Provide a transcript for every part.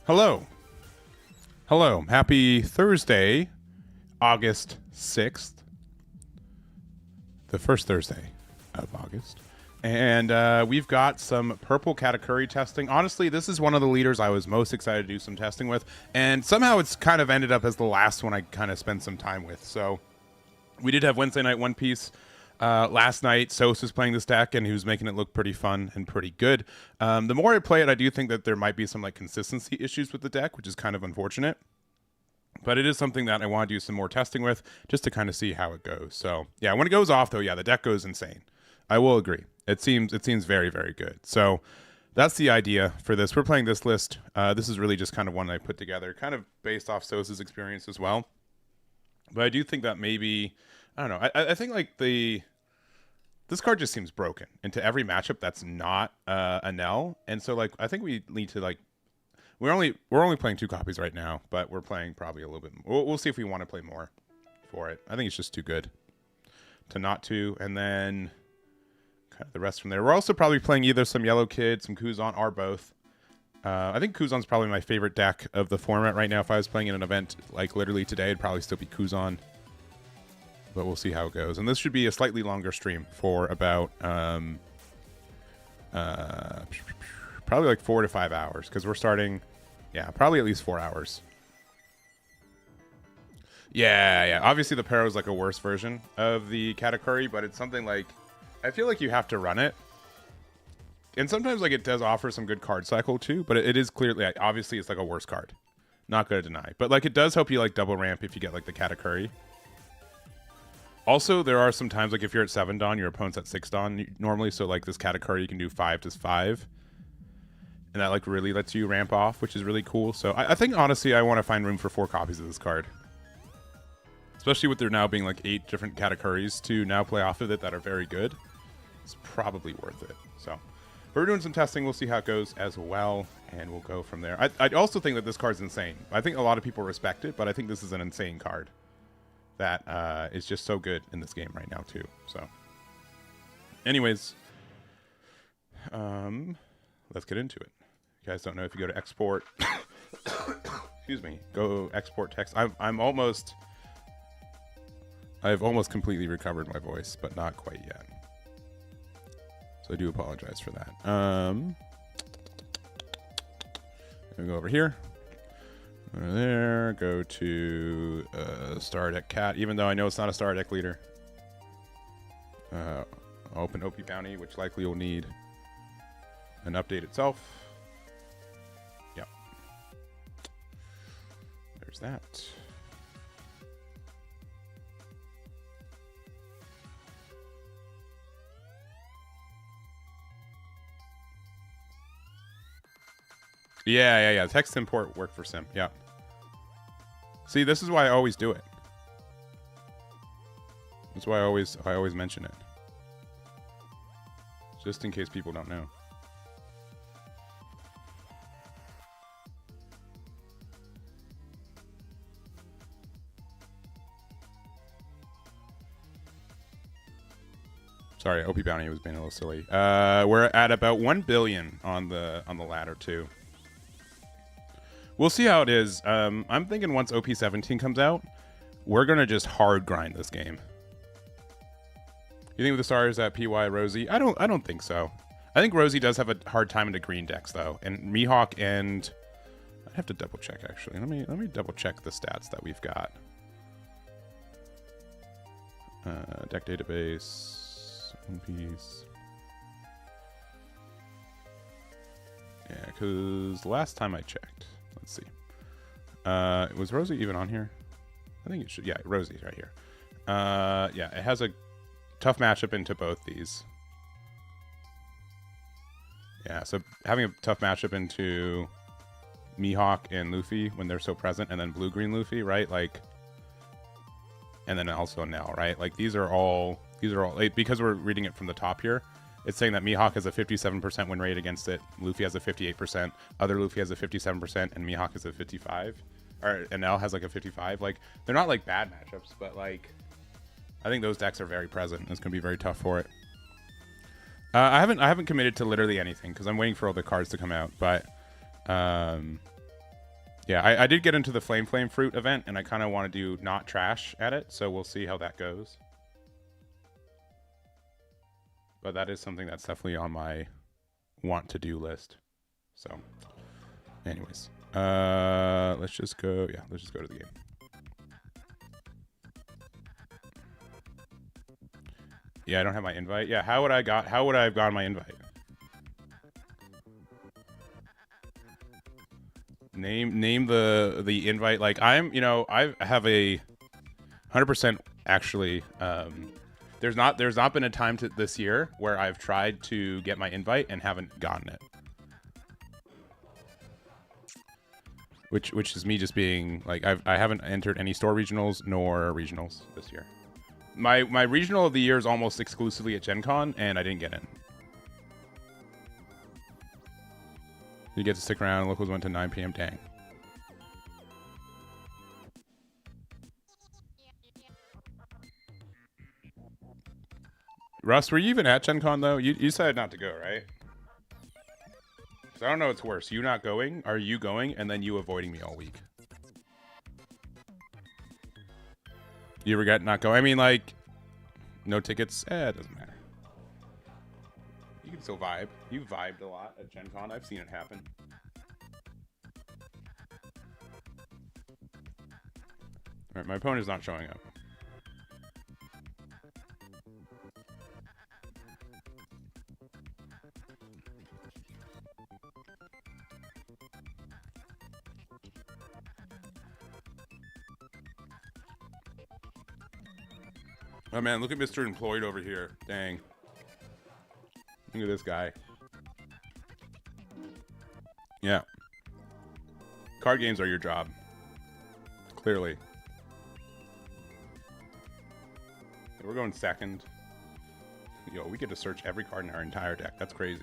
Hello. Hello. Happy Thursday, August 6th. The first Thursday of August. And we've got some purple Katakuri testing. Honestly, this is one of the leaders I was most excited to do some testing with. And somehow it's kind of ended up as the last one I kind of spent some time with. So we did have Wednesday night One Piece. Last night, Sos was playing this deck, and he was making it look pretty fun and pretty good. The more I play it, I do think that there might be some like consistency issues with the deck, which is kind of unfortunate. But it is something that I want to do some more testing with, just to kind of see how it goes. So yeah, when it goes off, though, yeah, the deck goes insane. I will agree. It seems very, very good. So that's the idea for this. We're playing this list. This is really just kind of one I put together, kind of based off Sos's experience as well. But I do think that maybe, I don't know. I think like this card just seems broken into every matchup that's not a Nell. And so like I think we need to like we're only playing 2 copies right now, but we're playing probably a little bit more. We'll see if we want to play more for it. I think it's just too good to not to. And then kind of the rest from there. We're also probably playing either some Yellow Kid, some Kuzan, or both. I think Kuzan's probably my favorite deck of the format right now. If I was playing in an event like literally today, it'd probably still be Kuzan. But we'll see how it goes. And this should be a slightly longer stream for about probably like 4 to 5 hours, because we're starting, yeah, probably at least 4 hours. Yeah. Obviously the Pero is like a worse version of the Katakuri, but it's something like, I feel like you have to run it. And sometimes like it does offer some good card cycle too, but it is clearly, obviously it's like a worse card. Not gonna deny. But like it does help you like double ramp if you get like the Katakuri. Also, there are some times like if you're at 7 Dawn, your opponent's at 6 Dawn normally, so like this Katakuri you can do 5 to 5. And that like really lets you ramp off, which is really cool. So I think honestly I want to find room for 4 copies of this card. Especially with there now being like 8 different Katakuris to now play off of it that are very good. It's probably worth it. So we're doing some testing. We'll see how it goes as well, and we'll go from there. I also think that this card's insane. I think a lot of people respect it, but I think this is an insane card that is just so good in this game right now too. So anyways, let's get into it. If you guys don't know, if you go to export excuse me, go export text. I've almost completely recovered my voice, but not quite yet. So I do apologize for that. I'm gonna go over here. Over there, go to Star Deck Cat, even though I know it's not a Star Deck leader. Open OP Bounty, which likely will need an update itself. Yep. There's that. Yeah. Text import worked for Sim. Yeah. See, this is why I always do it. That's why I always mention it. Just in case people don't know. Sorry, OP Bounty was being a little silly. We're at about 1 billion on the ladder too. We'll see how it is. I'm thinking once OP 17 comes out, we're gonna just hard grind this game. You think with the stars at PY Rosie? I don't think so. I think Rosie does have a hard time into green decks though, and Mihawk and I have to double check actually. Let me double check the stats that we've got. Deck database, One Piece. Yeah, because last time I checked, let's see. Was Rosie even on here? I think it should. Yeah, Rosie's right here. Yeah, it has a tough matchup into both these. Yeah, so having a tough matchup into Mihawk and Luffy when they're so present, and then blue-green Luffy, right? Like, and then also Nell, right? Like these are all like, because we're reading it from the top here. It's saying that Mihawk has a 57% win rate against it. Luffy has a 58%. Other Luffy has a 57%, and Mihawk has a 55. And Nell has like a 55. Like they're not like bad matchups, but like I think those decks are very present. It's gonna be very tough for it. I haven't committed to literally anything because I'm waiting for all the cards to come out. But Yeah, I did get into the Flame Fruit event, and I kind of want to do not trash at it, so we'll see how that goes. But that is something that's definitely on my want-to-do list. So, anyways. Let's just go, let's just go to the game. Yeah, I don't have my invite. Yeah, how would I have gotten my invite? Name the invite. Like I have a 100% actually. There's not been a time this year where I've tried to get my invite and haven't gotten it. Which is me just being like I haven't entered any store regionals nor regionals this year. My regional of the year is almost exclusively at Gen Con, and I didn't get in. You get to stick around. Locals went to 9 p.m. Dang. Russ, were you even at Gen Con, though? You decided not to go, right? Because I don't know what's worse. You not going, are you going, and then you avoiding me all week? You regret not going? I mean, like, no tickets? It doesn't matter. You can still vibe. You vibed a lot at Gen Con. I've seen it happen. Alright, my opponent's not showing up. Oh man, look at Mr. Employed over here. Dang. Look at this guy. Yeah. Card games are your job. Clearly. We're going second. Yo, we get to search every card in our entire deck. That's crazy.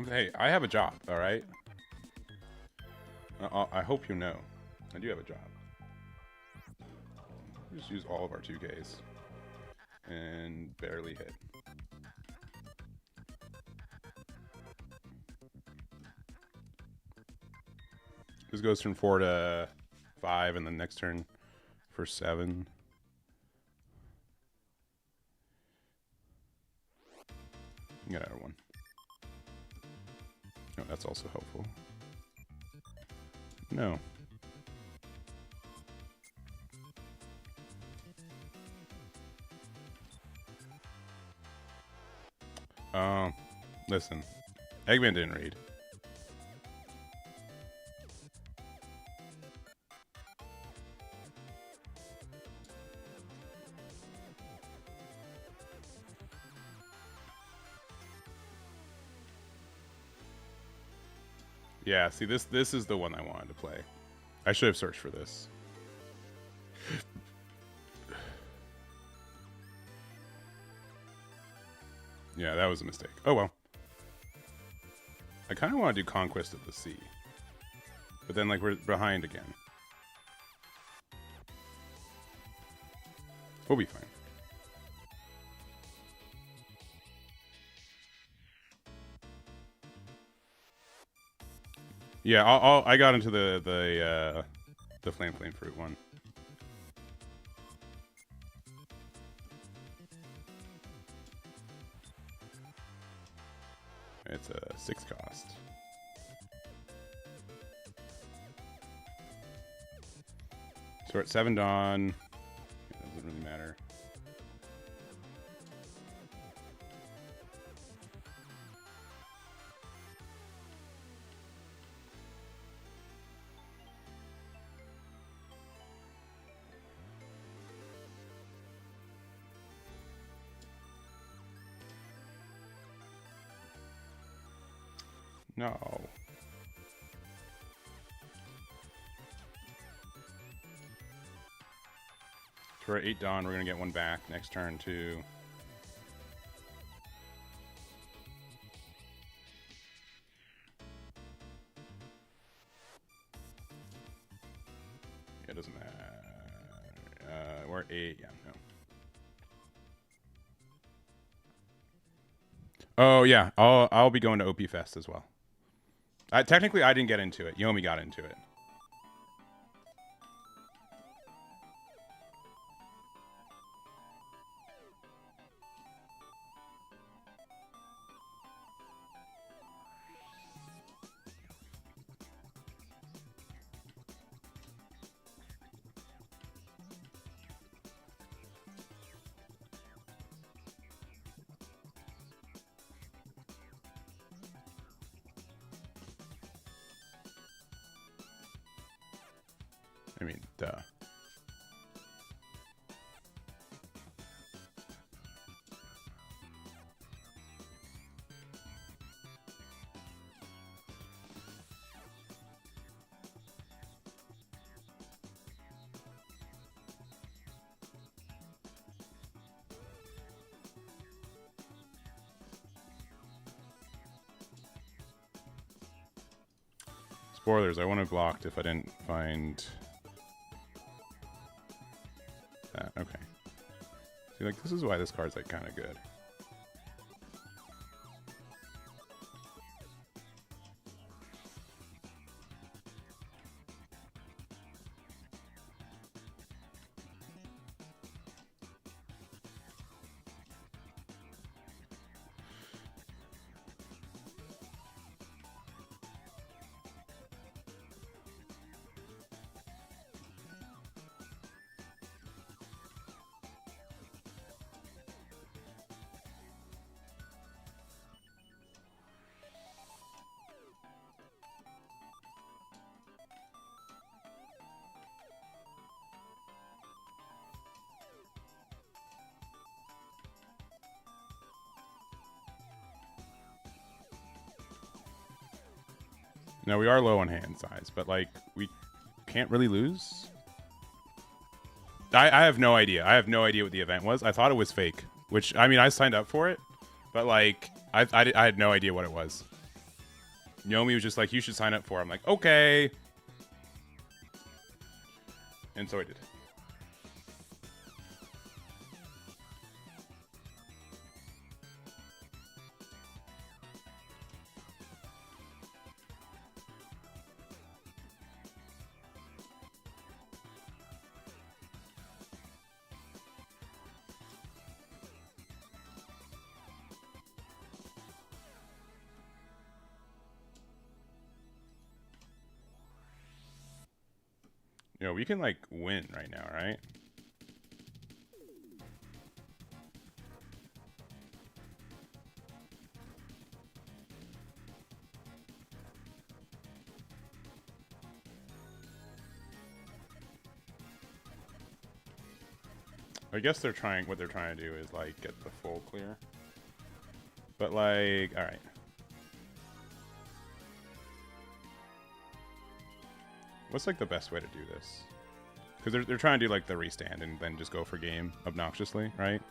Hey, I have a job, all right? I hope you know. I do have a job. Just use all of our 2Ks. And barely hit. This goes from 4 to 5, and then next turn for 7. Get out of 1. Oh, that's also helpful. No. Listen. Eggman didn't read. Yeah, see, this is the one I wanted to play. I should have searched for this. Yeah, that was a mistake. Oh well. I kind of want to do Conquest of the Sea. But then, like, we're behind again. We'll be fine. Yeah, I got into the flame fruit one. It's a 6 cost. So we're at 7 Dawn. It doesn't really matter. No. So we're at 8 Dawn. We're going to get one back next turn, too. R8. Yeah, no. Oh yeah, I'll be going to OP Fest as well. Technically, I didn't get into it. Yomi got into it. I mean, duh. Spoilers, I wouldn't have blocked if I didn't find that. Okay. See, like, this is why this card's, like, kind of good. No, we are low on hand size, but, like, we can't really lose. I have no idea. I have no idea what the event was. I thought it was fake, which, I mean, I signed up for it, but, like, I had no idea what it was. Yomi was just like, you should sign up for it. I'm like, okay. And so I did. You know, we can, like, win right now, right? I guess what they're trying to do is, like, get the full clear. But, like, alright. What's, like, the best way to do this? Because they're trying to do, like, the restand and then just go for game obnoxiously, right?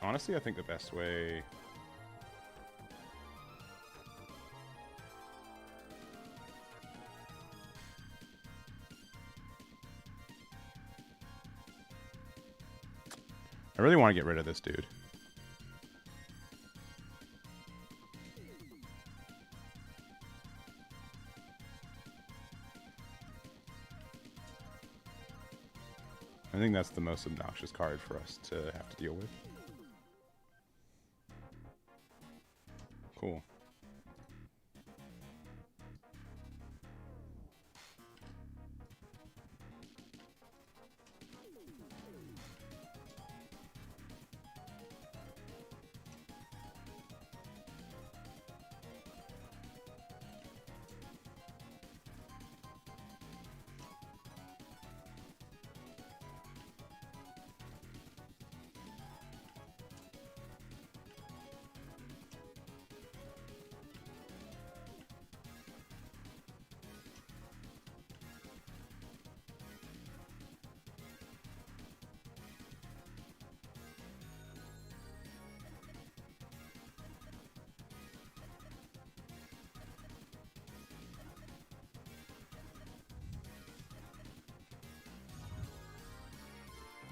Honestly, I think the best way... I really want to get rid of this dude. I think that's the most obnoxious card for us to have to deal with. Cool.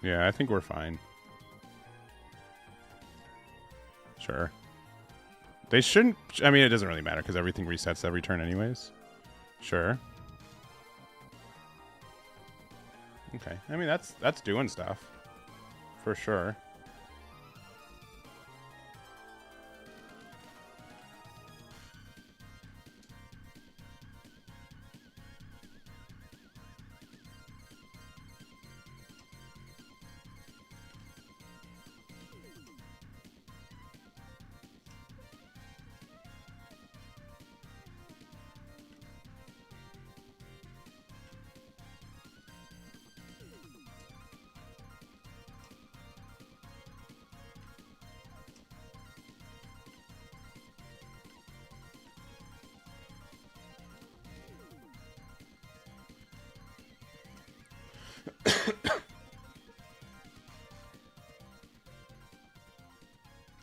Yeah, I think we're fine. Sure. They shouldn't... I mean, it doesn't really matter because everything resets every turn anyways. Sure. Okay. I mean, that's doing stuff. For sure.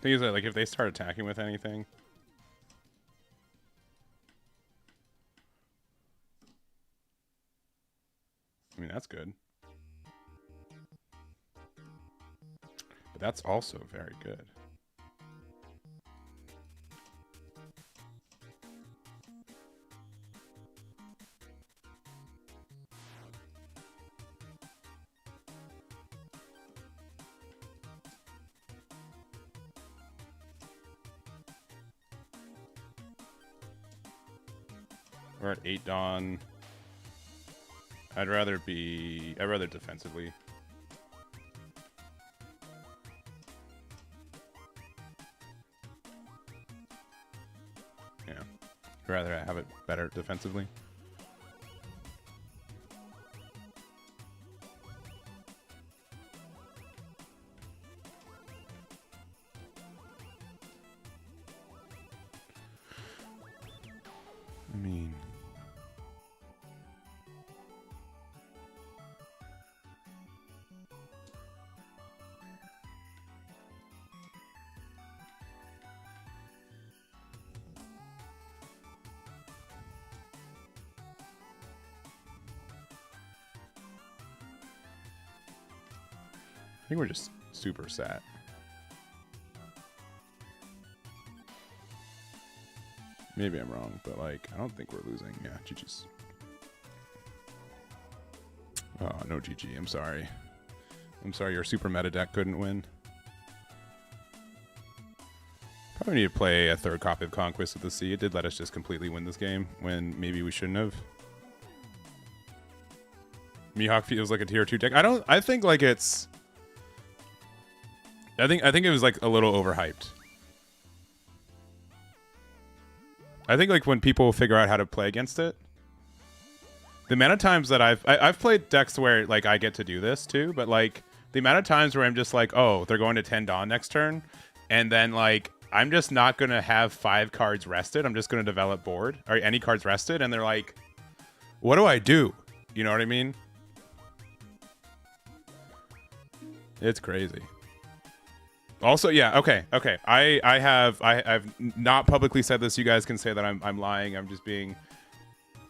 Thing is that, like, if they start attacking with anything, I mean, that's good. But that's also very good. We're at 8 Dawn. I'd rather defensively. Yeah. I'd rather have it better defensively. I mean... I think we're just super set. Maybe I'm wrong, but like, I don't think we're losing. Yeah, GG's. Oh, no GG. I'm sorry. I'm sorry your super meta deck couldn't win. Probably need to play a third copy of Conquest of the Sea. It did let us just completely win this game when maybe we shouldn't have. Mihawk feels like a tier 2 deck. I think like it's... I think it was like a little overhyped. I think like when people figure out how to play against it, the amount of times that I've played decks where like I get to do this too, but like the amount of times where I'm just like, oh, they're going to 10 Dawn next turn, and then like I'm just not gonna have 5 cards rested. I'm just gonna develop board or any cards rested, and they're like, what do I do? You know what I mean? It's crazy. Also, yeah, okay. I've not publicly said this. You guys can say that I'm lying. I'm just being...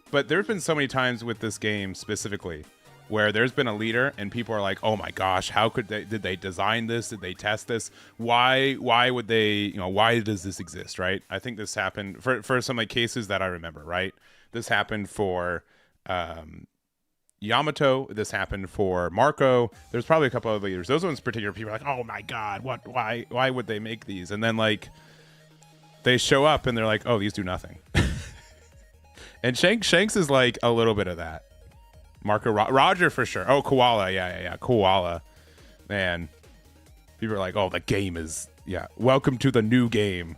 But there's been so many times with this game specifically where there's been a leader and people are like, oh my gosh, how could they... Did they design this? Did they test this? Why would they... You know, why does this exist, right? I think this happened for some like cases that I remember, right? This happened for... Yamato. This happened for Marco. There's probably a couple other leaders. Those ones particular people are like, oh my god, what? Why would they make these? And then like they show up and they're like, oh, these do nothing. And Shanks is like a little bit of that. Marco Roger for sure. Oh, Koala, yeah, Koala. Man, people are like, oh, the game is welcome to the new game.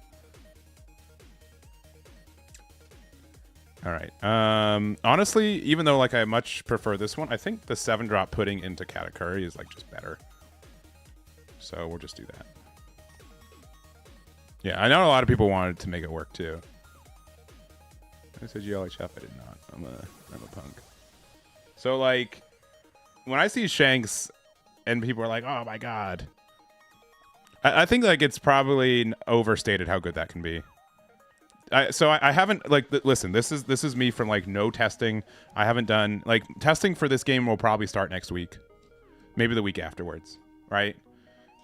All right. Honestly, even though like I much prefer this one, I think the 7-drop putting into Katakuri is like just better. So we'll just do that. Yeah, I know a lot of people wanted to make it work too. I said GLHF. I did not. I'm a punk. So like, when I see Shanks, and people are like, "Oh my god," I think like it's probably overstated how good that can be. I haven't like listen. This is me from like no testing. I haven't done like testing for this game will probably start next week. maybe the week afterwards, right?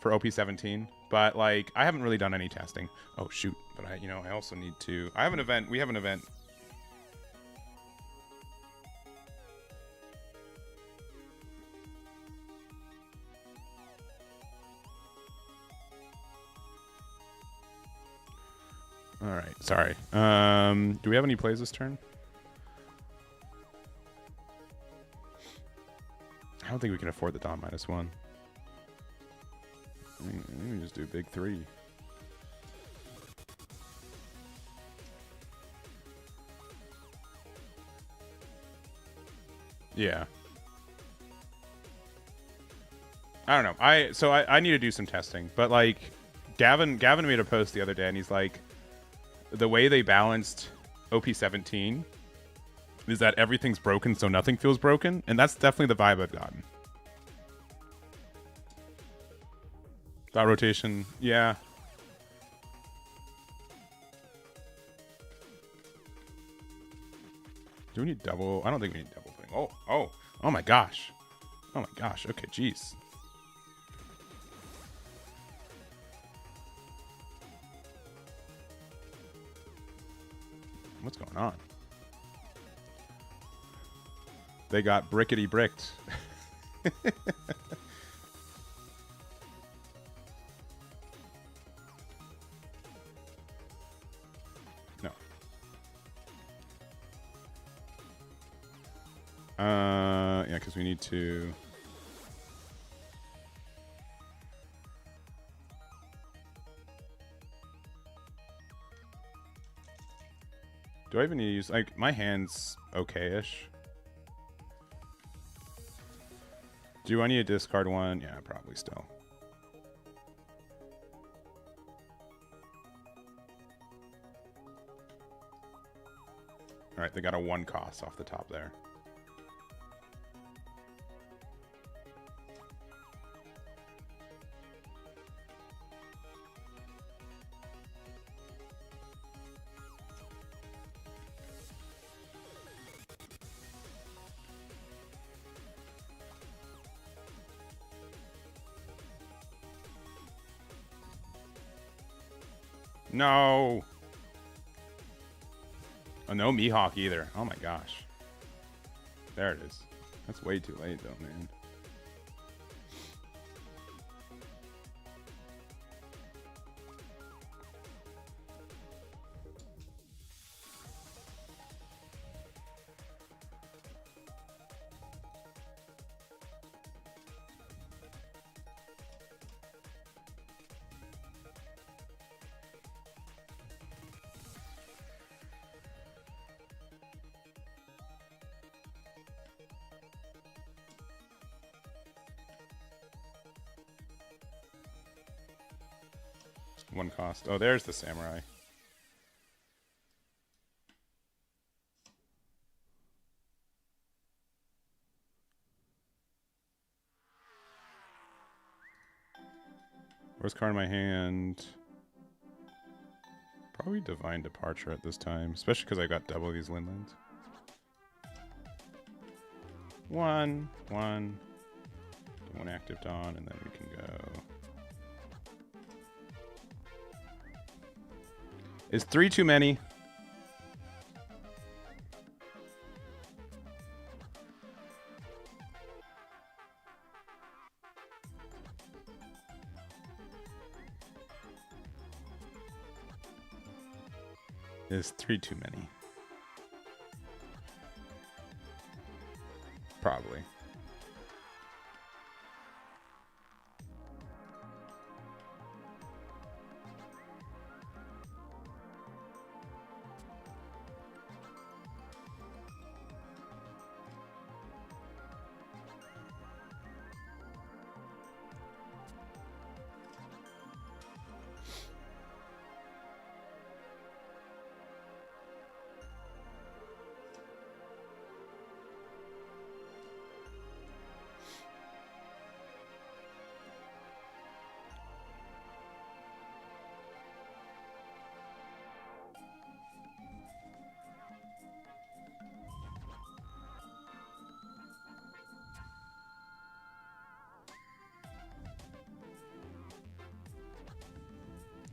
For OP17. But like, I haven't really done any testing. Oh shoot! But I also need to. I have an event. We have an event. All right. Sorry. Do we have any plays this turn? I don't think we can afford the Dawn -1. Let me just do big 3. Yeah. I don't know. I need to do some testing, but like Gavin made a post the other day and he's like, the way they balanced OP17 is that everything's broken so nothing feels broken, and that's definitely the vibe I've gotten. That rotation, yeah. Do we need double? I don't think we need double putting. Oh my gosh. Oh my gosh. Okay, jeez. What's going on? They got brickety bricked. No. Yeah, because we need to. Do I even need to use, like, my hand's okay-ish. Do I need to discard one? Yeah, probably still. Alright, they got a 1 cost off the top there. No. Oh, no Mihawk either. Oh my gosh. There it is. That's way too late though, man. One cost. Oh, there's the samurai. Worst card in my hand. Probably Divine Departure at this time, especially because I got double these Linlands. One active Dawn, and then we can go. Is 3 too many? Is 3 too many? Probably.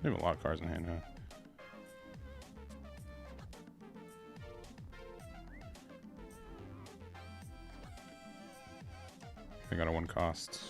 We have a lot of cards in hand now. I got a 1 cost.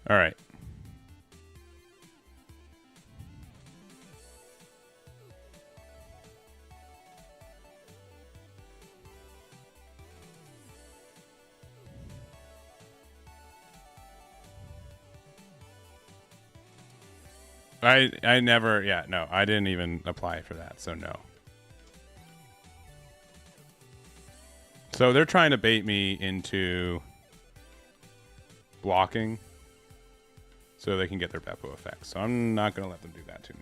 All right. I never, yeah, no, I didn't even apply for that, so no. So they're trying to bait me into blocking so they can get their Beppo effects. So I'm not going to let them do that to me.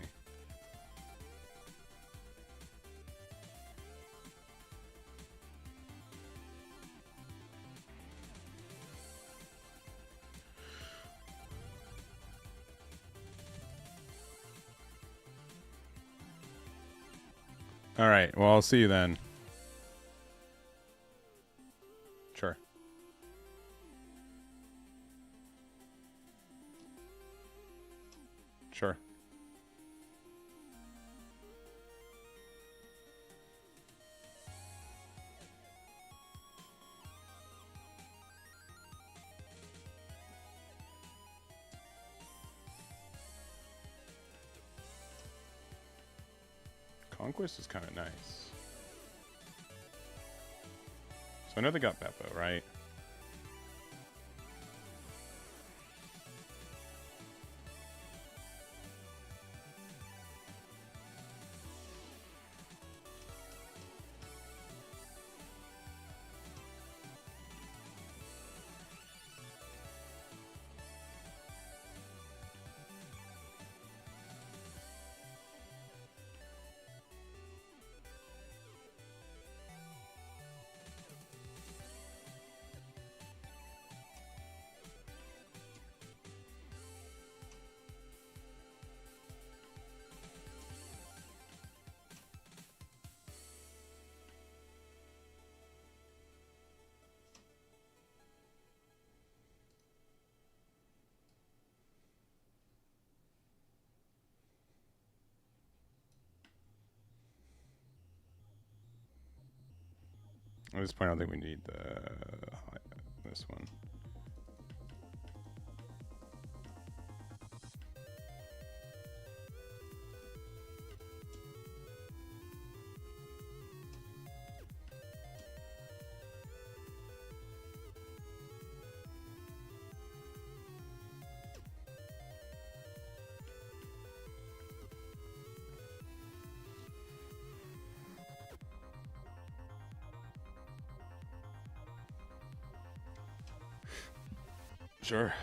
All right, well, I'll see you then. Sure. Sure. Conquest is kind of nice. So I know they got Beppo, right? At this point, I don't think we need this one. Sure.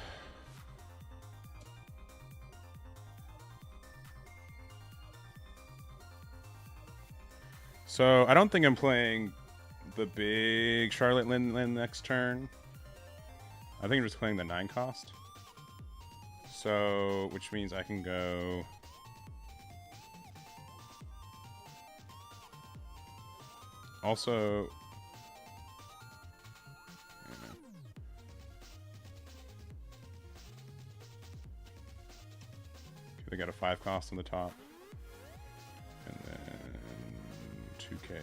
So I don't think I'm playing the big Charlotte Lin next turn. I think I'm just playing the 9 cost. So, which means I can go... Also... Yeah. Okay, they got a 5 cost on the top. And then 2k here.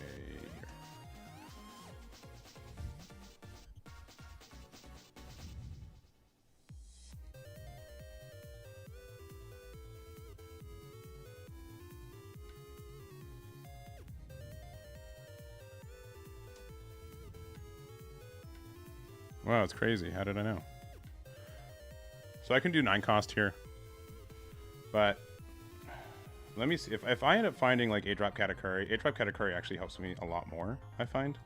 Wow, it's crazy. How did I know? So I can do 9 cost here. But let me see. If I end up finding like 8-drop Katakuri, 8-drop Katakuri actually helps me a lot more, I find.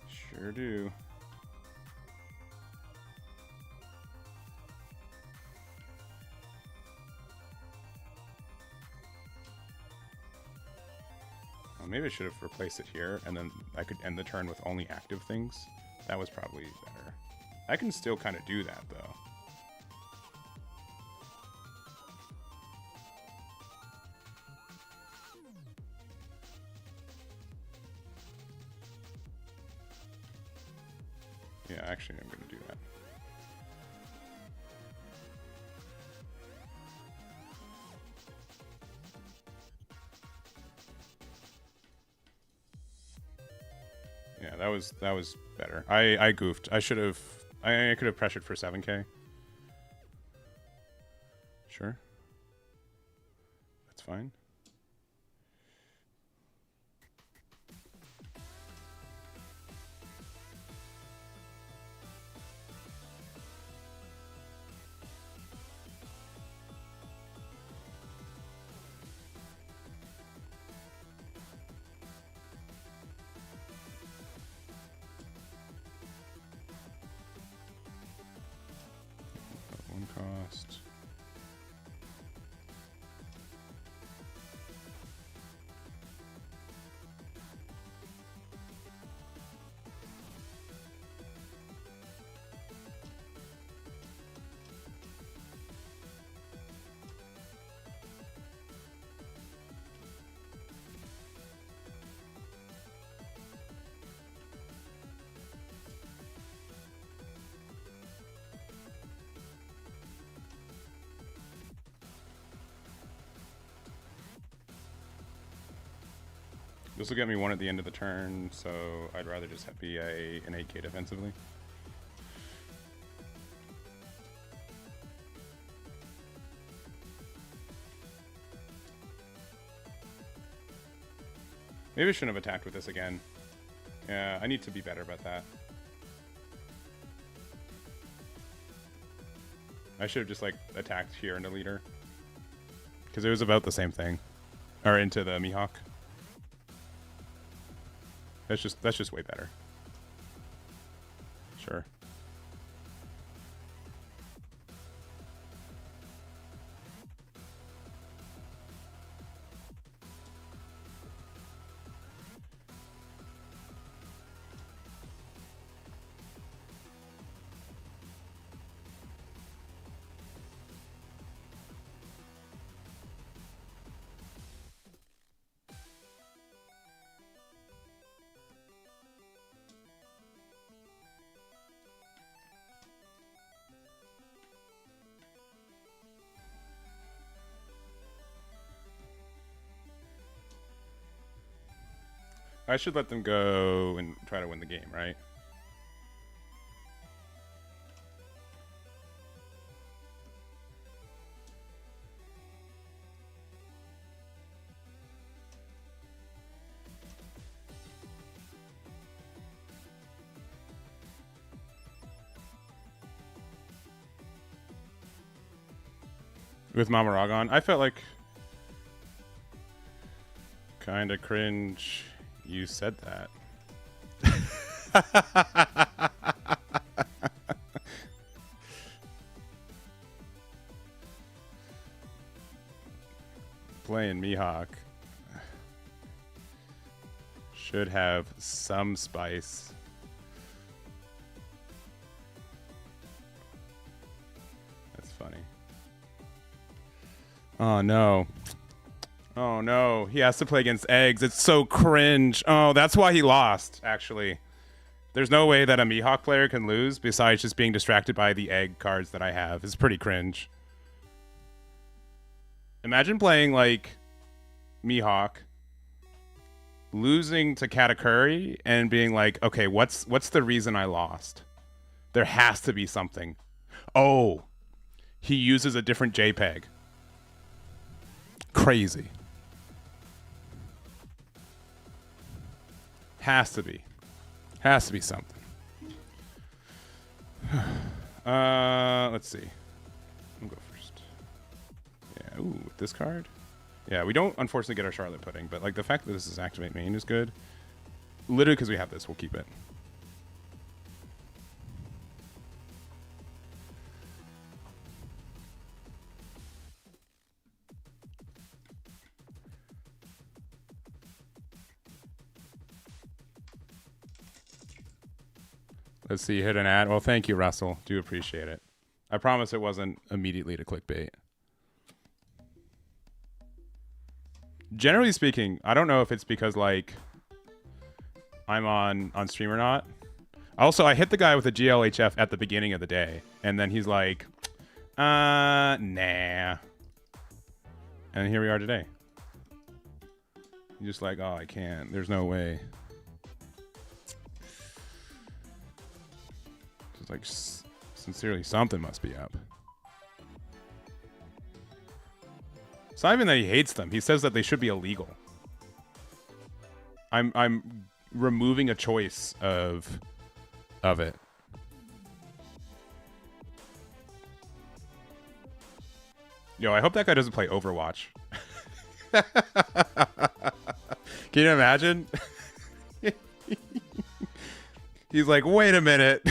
Sure do. Well, maybe I should have replaced it here, and then I could end the turn with only active things. That was probably better. I can still kind of do that, though. Yeah, actually, I'm going to do that. Yeah, that was better. I goofed. I should have. I could have pressured for 7k. Sure. That's fine. One cost. This will get me 1 at the end of the turn, so I'd rather just be an 8k defensively. Maybe I shouldn't have attacked with this again. Yeah, I need to be better about that. I should have just like attacked here into leader. Because it was about the same thing. Or into the Mihawk. That's just way better. Sure. I should let them go and try to win the game, right? With Mamaragon, I felt like kind of cringe you said that. Playing Mihawk should have some spice. That's funny. Oh no. Oh no. He has to play against eggs. It's so cringe. Oh, that's why he lost, actually. There's no way that a Mihawk player can lose besides just being distracted by the egg cards that I have. It's pretty cringe. Imagine playing like Mihawk, losing to Katakuri, and being like, okay, what's the reason I lost? There has to be something. Oh, he uses a different JPEG. Crazy. Has to be. Has to be something. Let's see. I'll go first. Yeah, ooh, with this card? Yeah, we don't unfortunately get our Charlotte Pudding, but like the fact that this is activate main is good. Literally because we have this, we'll keep it. Let's see, hit an ad. Well, thank you, Russell. Do appreciate it. I promise it wasn't immediately to clickbait. Generally speaking, I don't know if it's because like I'm on stream or not. Also, I hit the guy with a GLHF at the beginning of the day, and then he's like, nah. And here we are today. He's just like, oh, I can't. There's no way. It's like, sincerely, something must be up. It's not even that he hates them. He says that they should be illegal. I'm removing a choice of it. Yo, I hope that guy doesn't play Overwatch. Can you imagine? He's like, wait a minute.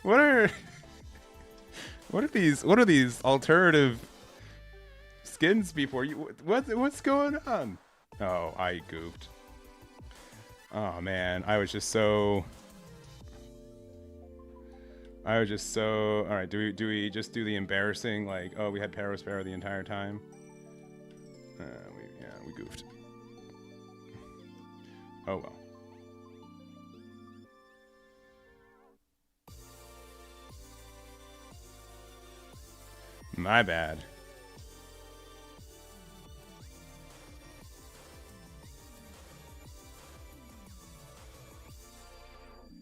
What are these alternative skins before you? What's going on? Oh, I goofed. Oh man, I was just so. All right. Do we just do the embarrassing like? Oh, we had Parasparrow the entire time. We goofed. Oh well. My bad.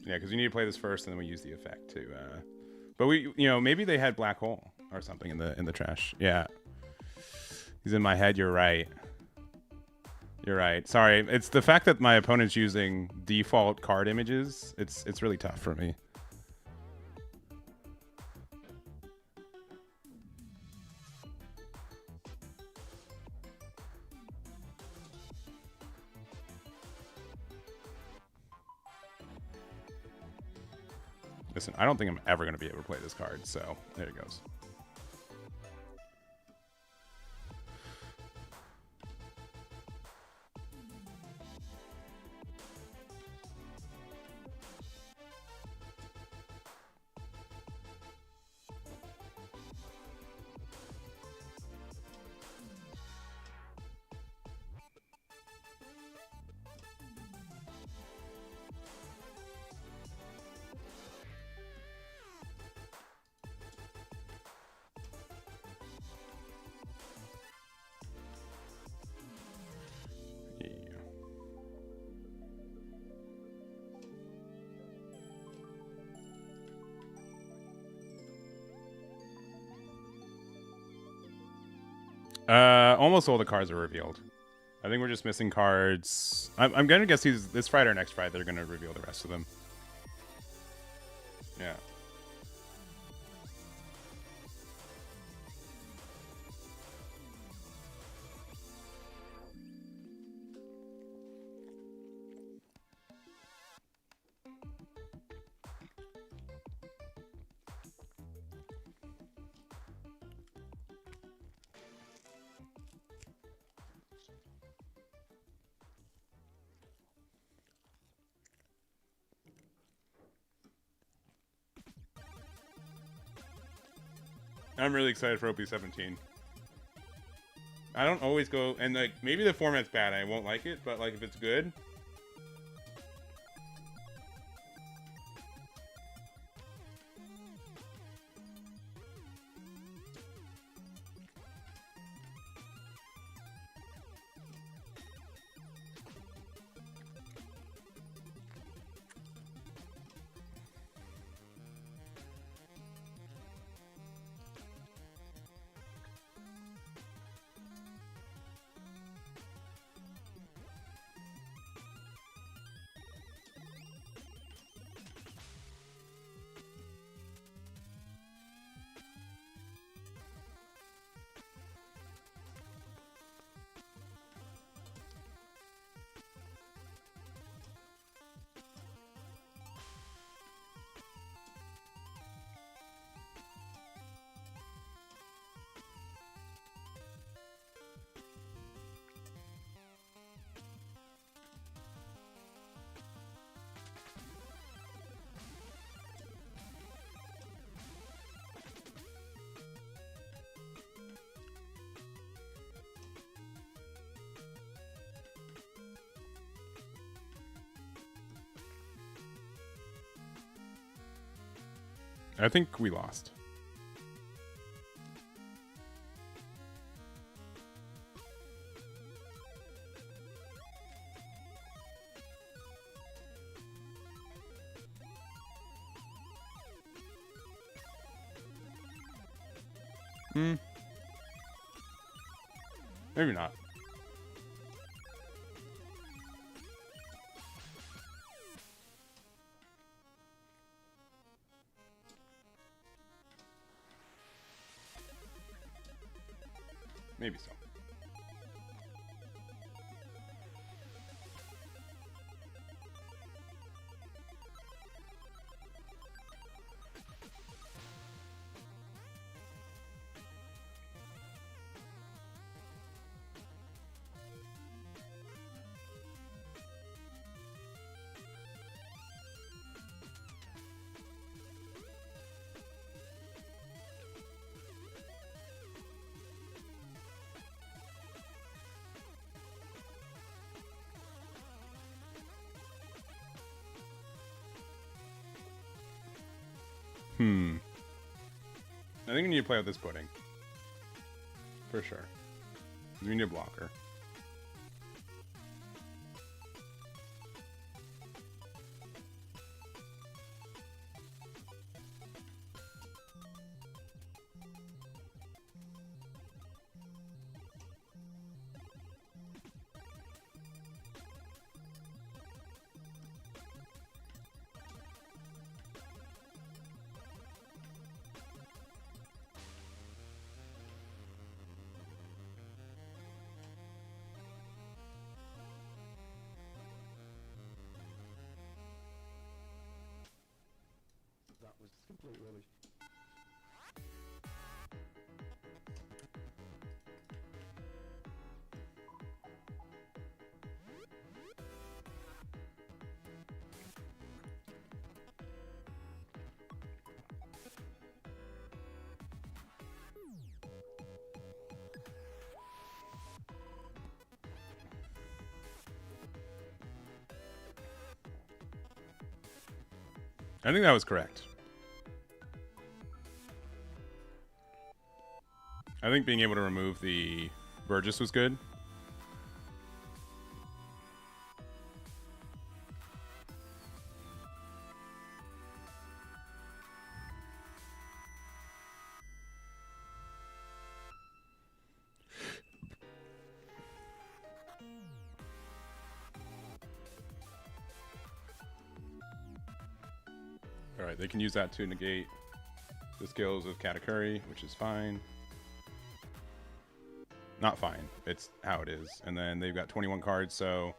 Yeah, because you need to play this first, and then we use the effect to. But maybe they had Black Hole or something in the trash. Yeah, he's in my head. You're right. You're right. Sorry, it's the fact that my opponent's using default card images. It's really tough for me. Listen, I don't think I'm ever going to be able to play this card, so there it goes. Almost all the cards are revealed. I think we're just missing cards. I'm gonna guess this Friday or next Friday they're gonna reveal the rest of them. Yeah. I'm really excited for OP17. I don't always go, and like maybe the format's bad, I won't like it, but like if it's good. I think we lost. Maybe not. Maybe so. I think we need to play out this pudding. For sure. We need a blocker. Was complete rubbish. I think that was correct. I think being able to remove the Burgess was good. Alright, they can use that to negate the skills of Katakuri, which is fine. Not fine. It's how it is. And then they've got 21 cards, so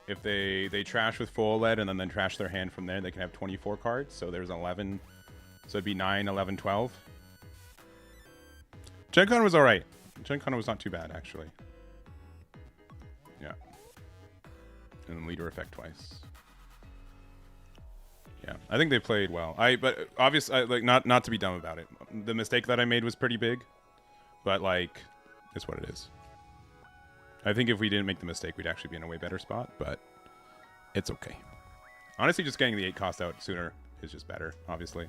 if they trash with full lead and then trash their hand from there, they can have 24 cards. So there's 11. So it'd be 9, 11, 12. Gen Con was alright. Gen Con was not too bad, actually. Yeah. And then leader effect twice. Yeah, I think they played well. But obviously, like not to be dumb about it. the mistake that I made was pretty big, but like, it's what it is. I think if we didn't make the mistake, we'd actually be in a way better spot, but it's okay. Honestly, just getting the 8 cost out sooner is just better, obviously.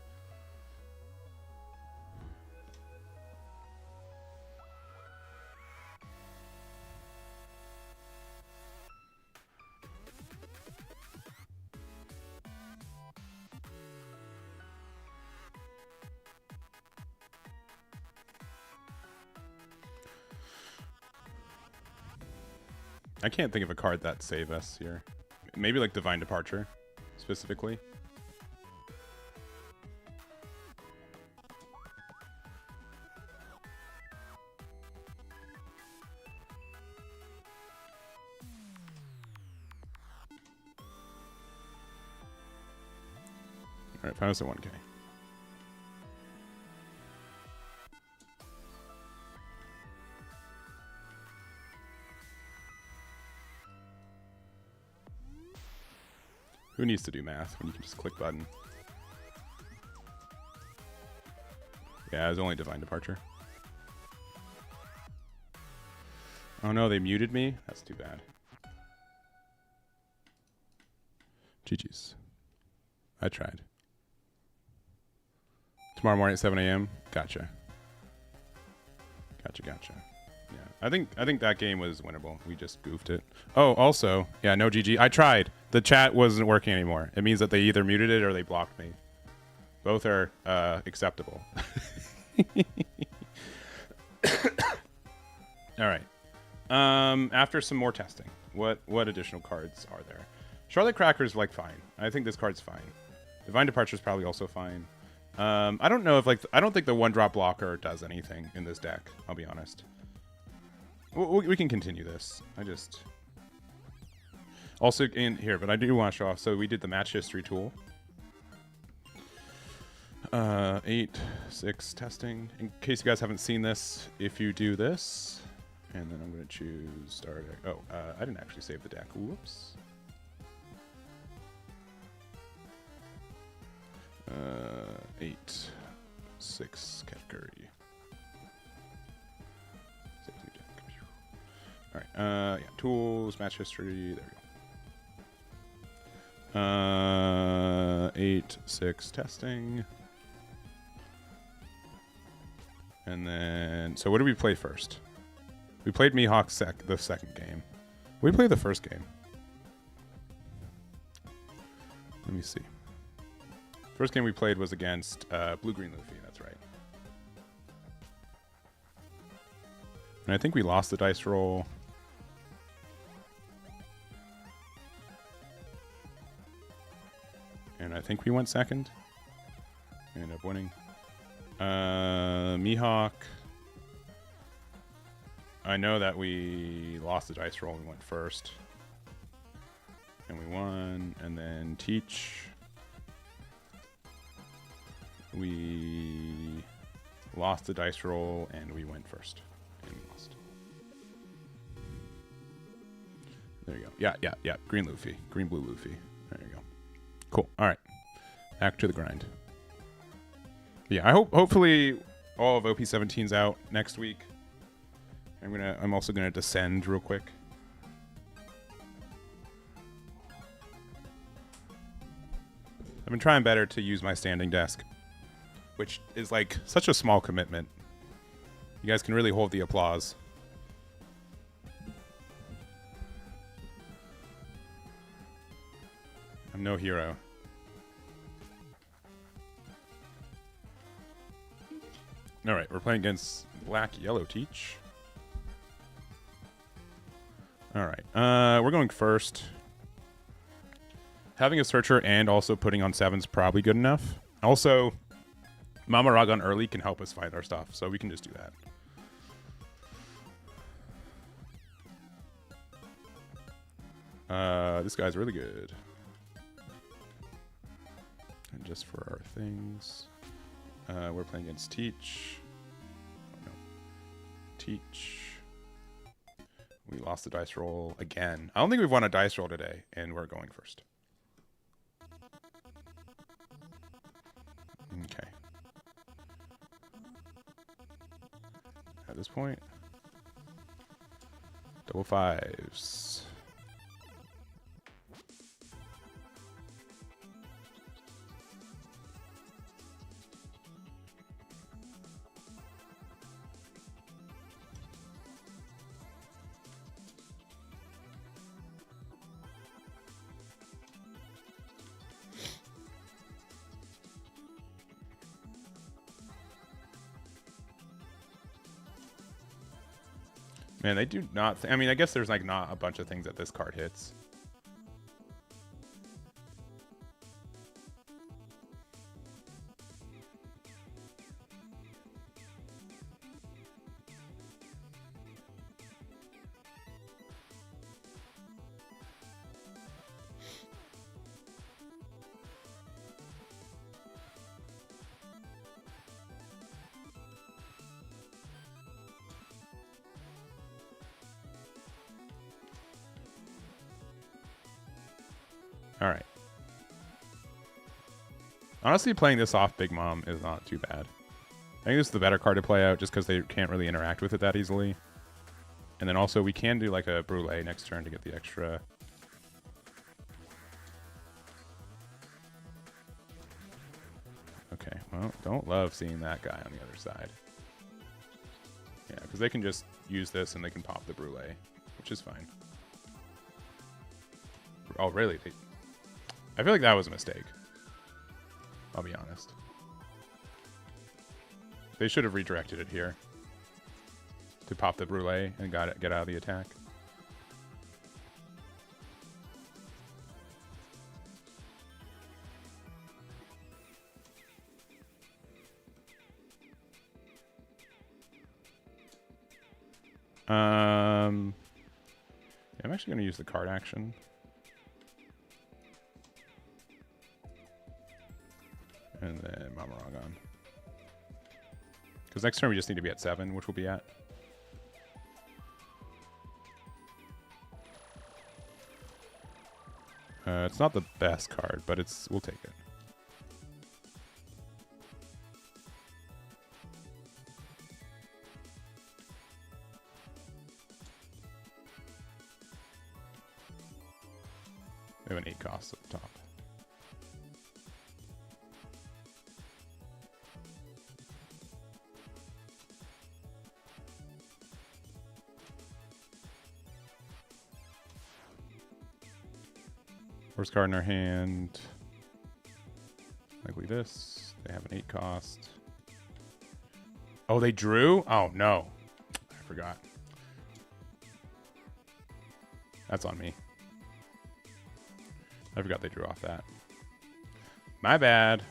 I can't think of a card that save us here. Maybe like Divine Departure, specifically. Alright, found us at 1K. Who needs to do math when you can just click button? Yeah, it was only Divine Departure. Oh no, they muted me? That's too bad. GG's. I tried. Tomorrow morning at 7 a.m. Gotcha. Gotcha. Yeah, I think that game was winnable. We just goofed it. Oh, also, yeah, no GG. I tried. The chat wasn't working anymore. It means that they either muted it or they blocked me. Both are acceptable. All right. After some more testing, what additional cards are there? Charlotte Cracker's like fine. I think this card's fine. Divine Departure's probably also fine. I don't know if I don't think the 1-drop blocker does anything in this deck. I'll be honest. We can continue this. I just also in here, but I do want to show off. So we did the match history tool. 8, 6 testing. In case you guys haven't seen this, if you do this, and then I'm going to choose start. Oh, I didn't actually save the deck. Whoops. 8, 6 Katakuri. All right. Yeah. Tools, match history. There we go. 8, 6 testing. And then, so what did we play first? We played Mihawk the second game. We played the first game. Let me see. First game we played was against Blue-Green Luffy. That's right. And I think we lost the dice roll. And I think we went second. We ended up winning. Mihawk. I know that we lost the dice roll. We went first. And we won. And then Teach. We lost the dice roll and we went first. And we lost. There you go. Yeah. Green Luffy. Green Blue Luffy. There you go. Cool. All right. Back to the grind. Yeah, hopefully all of OP17's out next week. I'm also gonna descend real quick. I've been trying better to use my standing desk, which is like such a small commitment. You guys can really hold the applause. I'm no hero. All right, we're playing against Black Yellow Teach. All right, we're going first. Having a searcher and also putting on 7's probably good enough. Also, Mama Ragon early can help us find our stuff, so we can just do that. This guy's really good. And just for our things, we're playing against Teach. Oh, no. Teach. We lost the dice roll again. I don't think we've won a dice roll today, and we're going first. Okay. this point. Double fives. Man, they do not... I mean, I guess there's like not a bunch of things that this card hits. All right. Honestly, playing this off Big Mom is not too bad. I think this is the better card to play out just because they can't really interact with it that easily. And then also we can do like a Brulee next turn to get the extra. Okay, well, don't love seeing that guy on the other side. Yeah, because they can just use this and they can pop the Brulee, which is fine. Oh, really? I feel like that was a mistake. I'll be honest. They should have redirected it here to pop the Brulee and get out of the attack. Yeah, I'm actually going to use the card action. And then Mamaragon. Because next turn we just need to be at 7, which we'll be at. It's not the best card, but we'll take it. We have an 8 cost at the top. Worst card in our hand. Likely this. They have an 8 cost. Oh, they drew? Oh, no. I forgot. That's on me. I forgot they drew off that. My bad.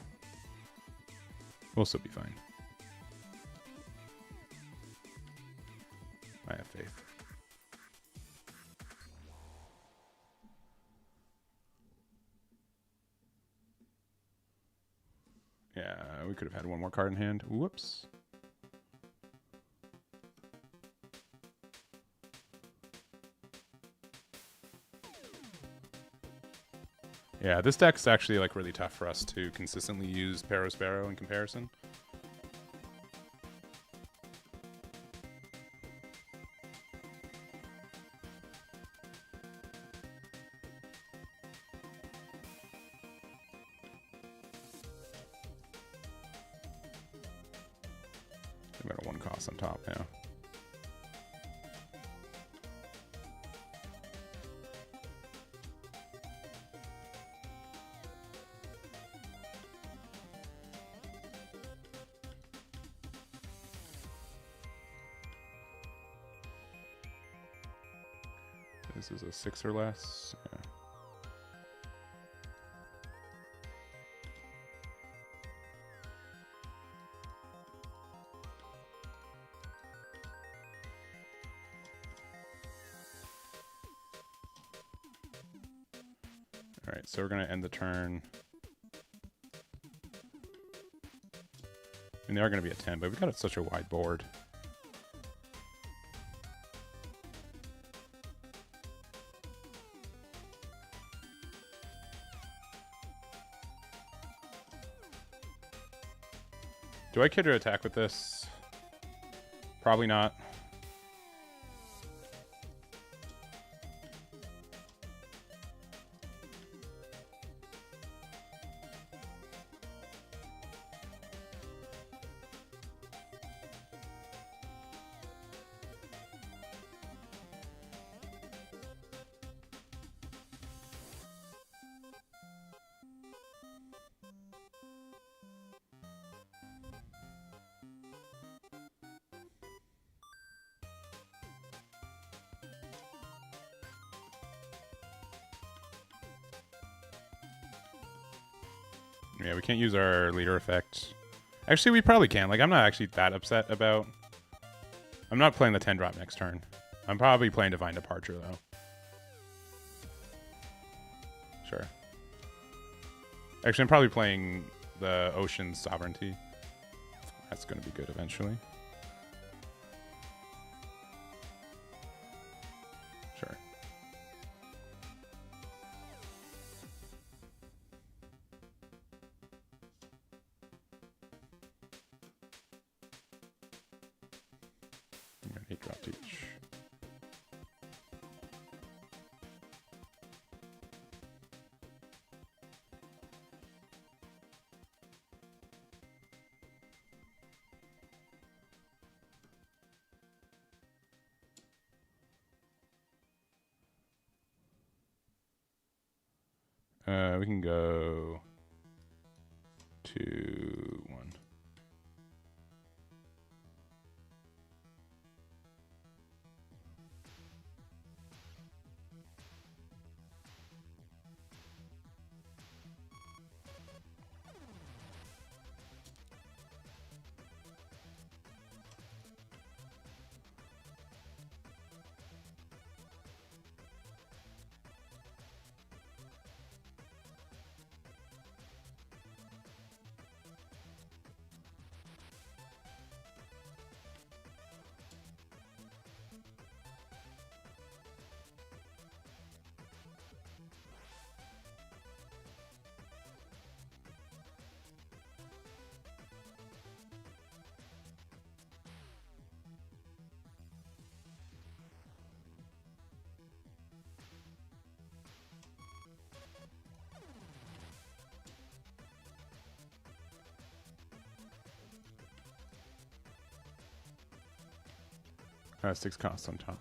We'll still be fine. I have faith. Yeah, we could have had one more card in hand. Whoops. Yeah, this deck's actually like really tough for us to consistently use Sparrow in comparison. We've got a 1 cost on top now. This is a 6 or less. Yeah. All right, so we're going to end the turn. And they are going to be at 10, but we've got such a wide board. Do I care to attack with this? Probably not. Yeah, we can't use our leader effect. Actually, we probably can. Like, I'm not actually that upset about... I'm not playing the 10 drop next turn. I'm probably playing Divine Departure, though. Sure. Actually, I'm probably playing the Ocean Sovereignty. That's going to be good eventually. Sure. I'm going to 8 drop each. We can go 2, 1. I have 6 costs on top.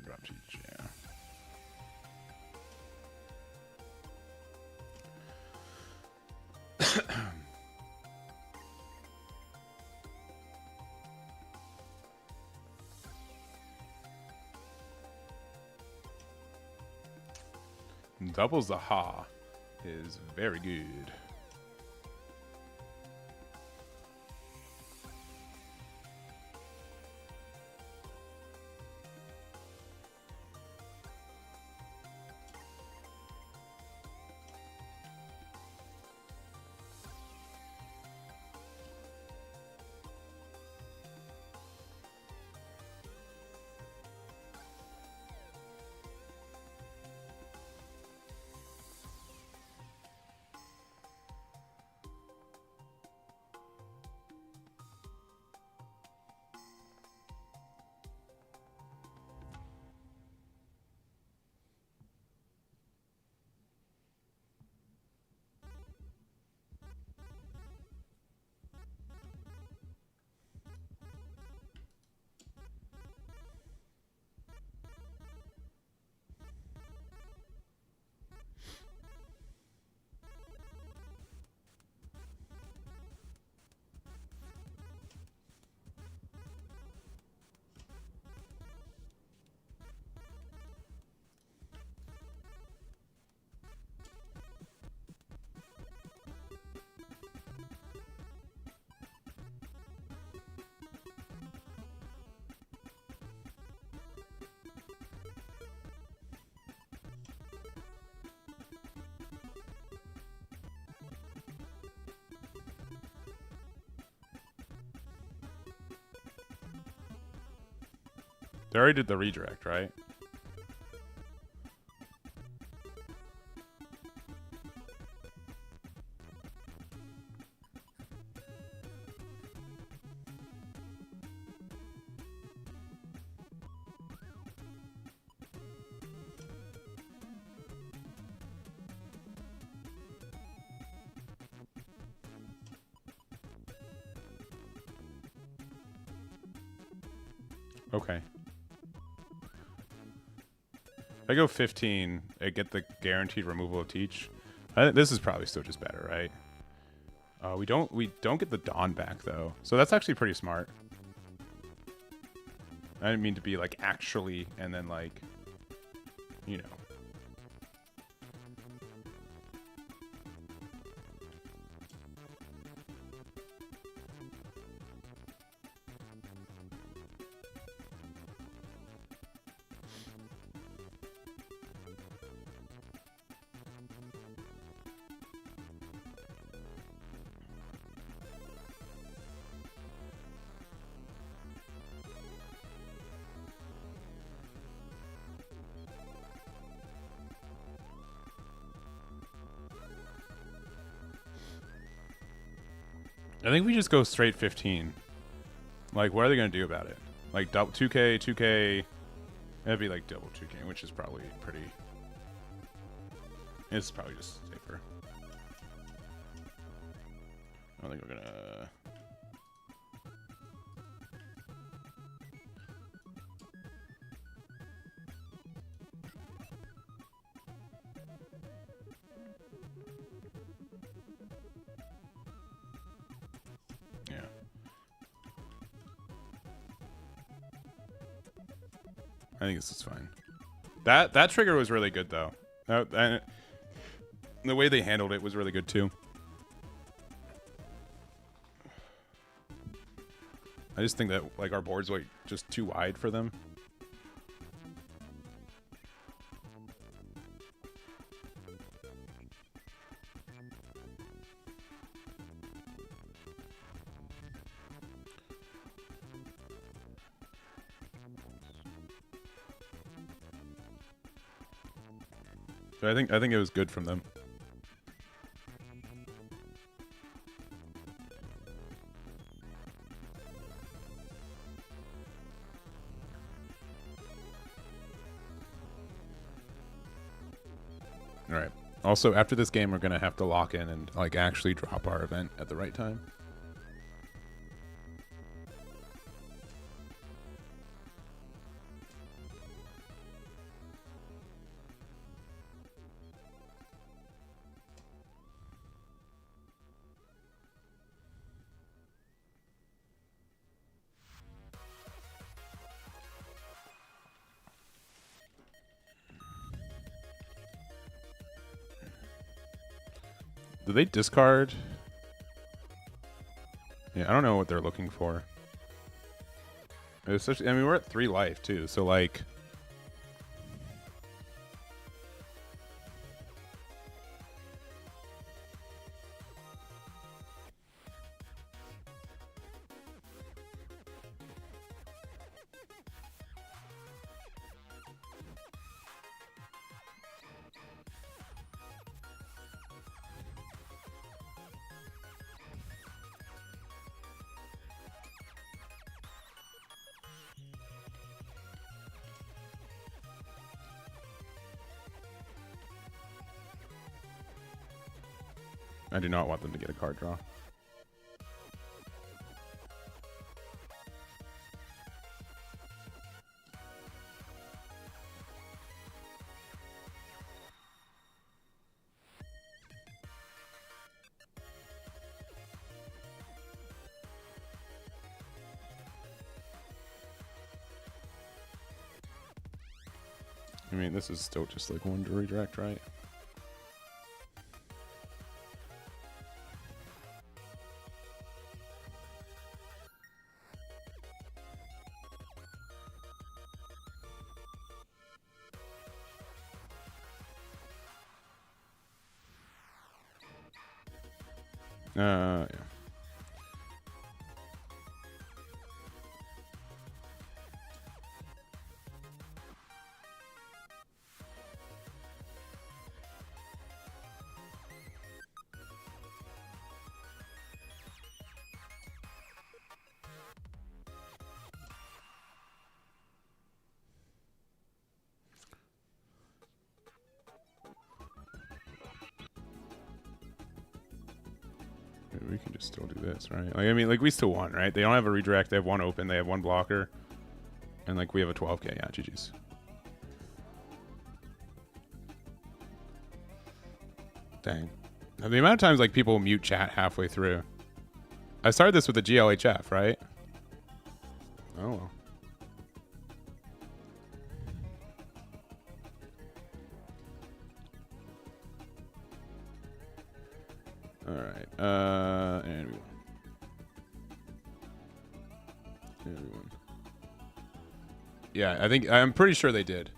Drop each, yeah. Double Zaha is very good. They already did the redirect, right? Okay. If I go 15, I get the guaranteed removal of Teach. This is probably still just better, right? We don't get the Dawn back though, so that's actually pretty smart. I didn't mean to be like actually, and then like, you know. I think we just go straight 15. Like, what are they going to do about it? Like, double 2K, 2K. That'd be like double 2K, which is probably pretty. It's probably just safer. I don't think we're going to. I think this is fine. That trigger was really good though. And the way they handled it was really good too. I just think that like our board's like just too wide for them. So I think it was good from them. All right. Also, after this game, we're gonna have to lock in and like actually drop our event at the right time. Do they discard? Yeah, I don't know what they're looking for. Especially, I mean, we're at 3 life too, so like. I do not want them to get a card draw. I mean, this is still just like 1 to redirect, right? Yeah. Maybe we can just still do this, right? Like, I mean, like, we still won, right? They don't have a redirect. They have 1 open. They have 1 blocker. And, like, we have a 12k. Yeah, GG's. Dang. Now, the amount of times, like, people mute chat halfway through. I started this with the GLHF, right? Oh, well. All right. And we won. And we won. Yeah, I'm pretty sure they did.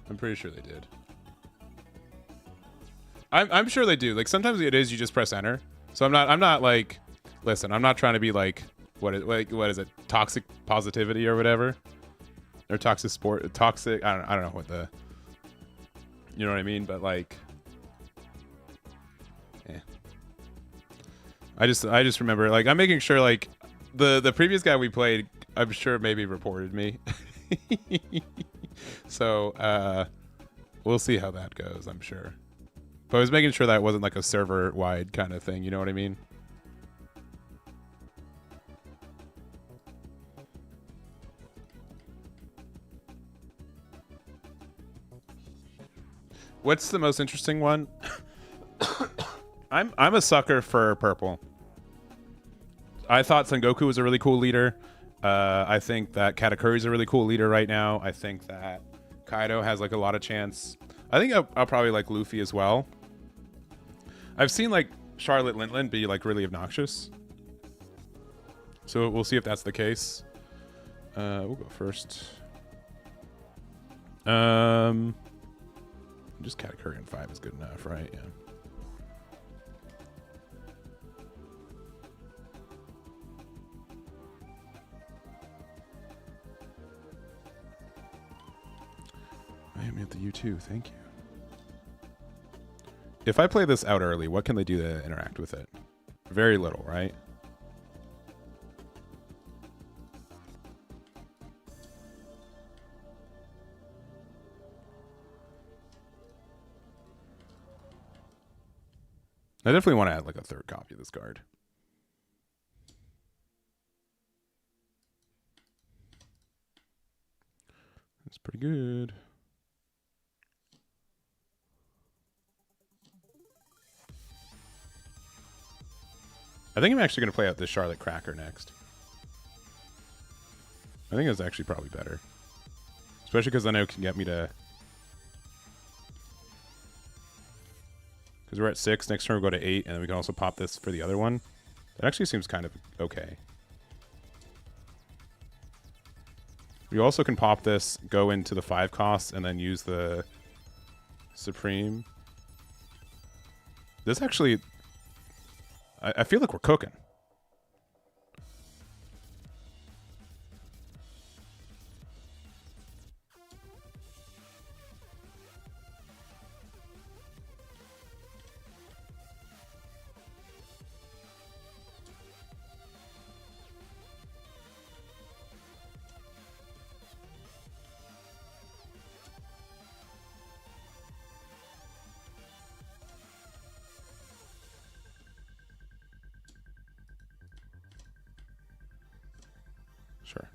I'm pretty sure they did. I'm sure they do. Like, sometimes it is you just press enter. So I'm not like, listen, I'm not trying to be like what is it? Toxic positivity or whatever. Or toxic I don't know what the, you know what I mean? But like, yeah. I just remember, like, I'm making sure, like, the previous guy we played, I'm sure maybe reported me. So we'll see how that goes, I'm sure. But I was making sure that it wasn't like a server-wide kind of thing, you know what I mean? What's the most interesting one? I'm a sucker for purple. I thought Sengoku was a really cool leader. I think that Katakuri is a really cool leader right now. I think that Kaido has like a lot of chance. I think I'll probably like Luffy as well. I've seen like Charlotte Lintland be like really obnoxious. So we'll see if that's the case. We'll go first. Just Katakuri in 5 is good enough, right? Yeah. I am at the U2. Thank you. If I play this out early, what can they do to interact with it? Very little, right? I definitely want to add like a 3rd copy of this card. That's pretty good. I think I'm actually going to play out this Charlotte Cracker next. I think it's actually probably better. Especially because I know it can get me to... Because we're at 6. Next turn we'll go to 8, and then we can also pop this for the other one. That actually seems kind of okay. You also can pop this, go into the 5 costs, and then use the Supreme. This actually... I feel like we're cooking. Sure.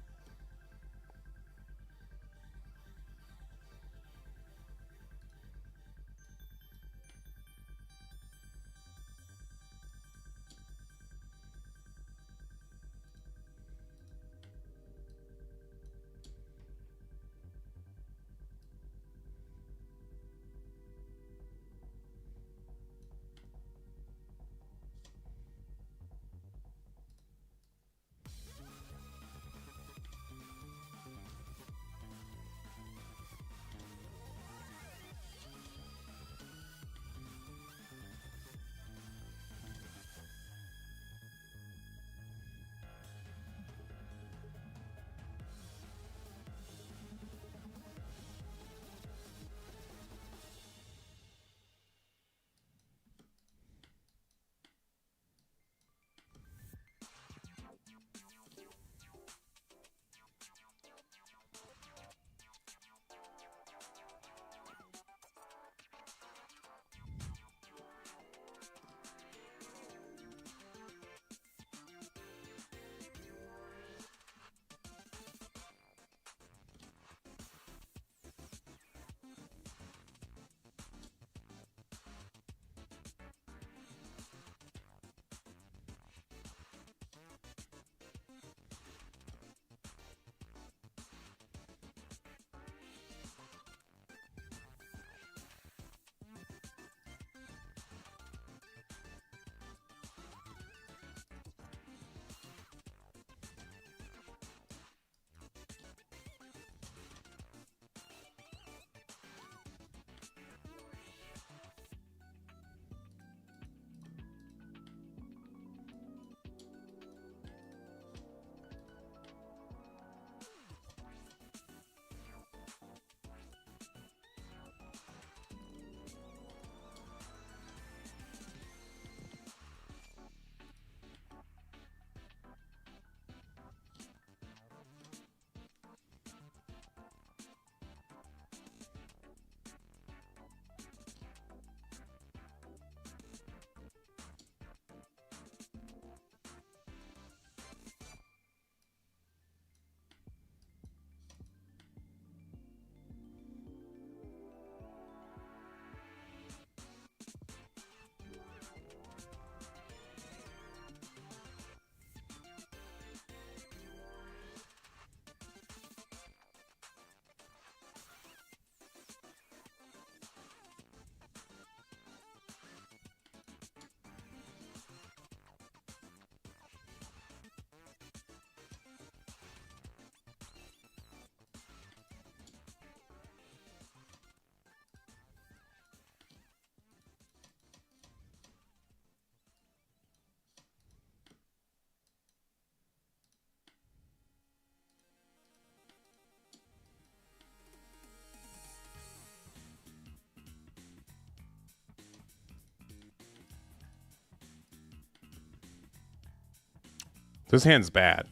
This hand's bad.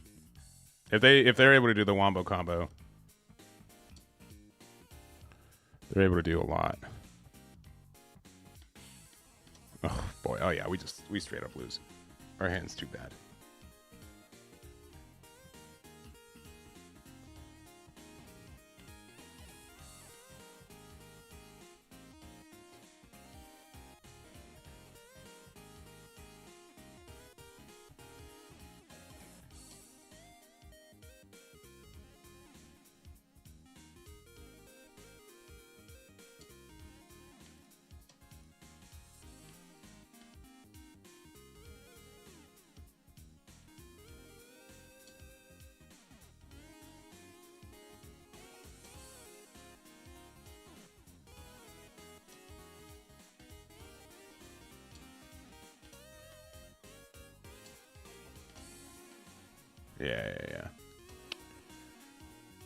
If they're able to do the wombo combo, they're able to do a lot. Oh boy. Oh yeah, we straight up lose. Our hand's too bad. Yeah.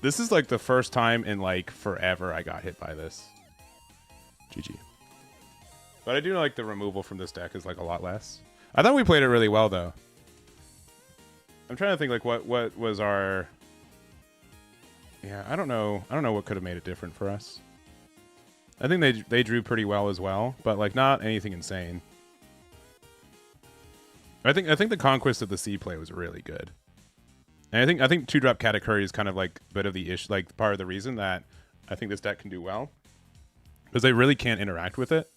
This is like the first time in like forever I got hit by this. GG. But I do like the removal from this deck is like a lot less. I thought we played it really well though. I'm trying to think like what was our... Yeah, I don't know what could have made it different for us. I think they drew pretty well as well, but like not anything insane. I think the Conquest of the Sea play was really good. And I think 2-drop Katakuri is kind of like a bit of the issue, like part of the reason that I think this deck can do well. Because they really can't interact with it.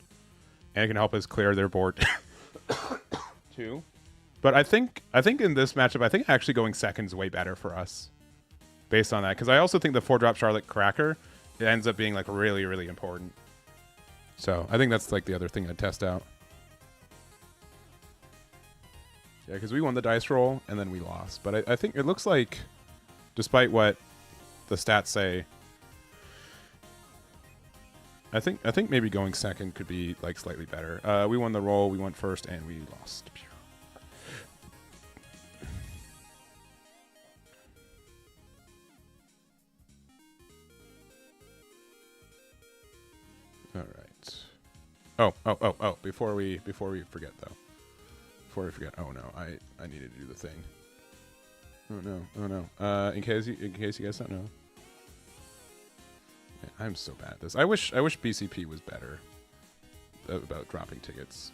And it can help us clear their board too. But I think in this matchup, I think actually going second is way better for us. Based on that. Because I also think the 4-drop Charlotte Cracker, it ends up being like really, really important. So I think that's like the other thing I'd test out. Yeah, because we won the dice roll and then we lost. But I think it looks like, despite what the stats say, I think maybe going second could be like slightly better. We won the roll, we went first, and we lost. All right. Oh! Before we forget though. Before we forget. Oh no, I needed to do the thing. Oh no. In case you guys don't know. Man, I'm so bad at this. I wish BCP was better about dropping tickets.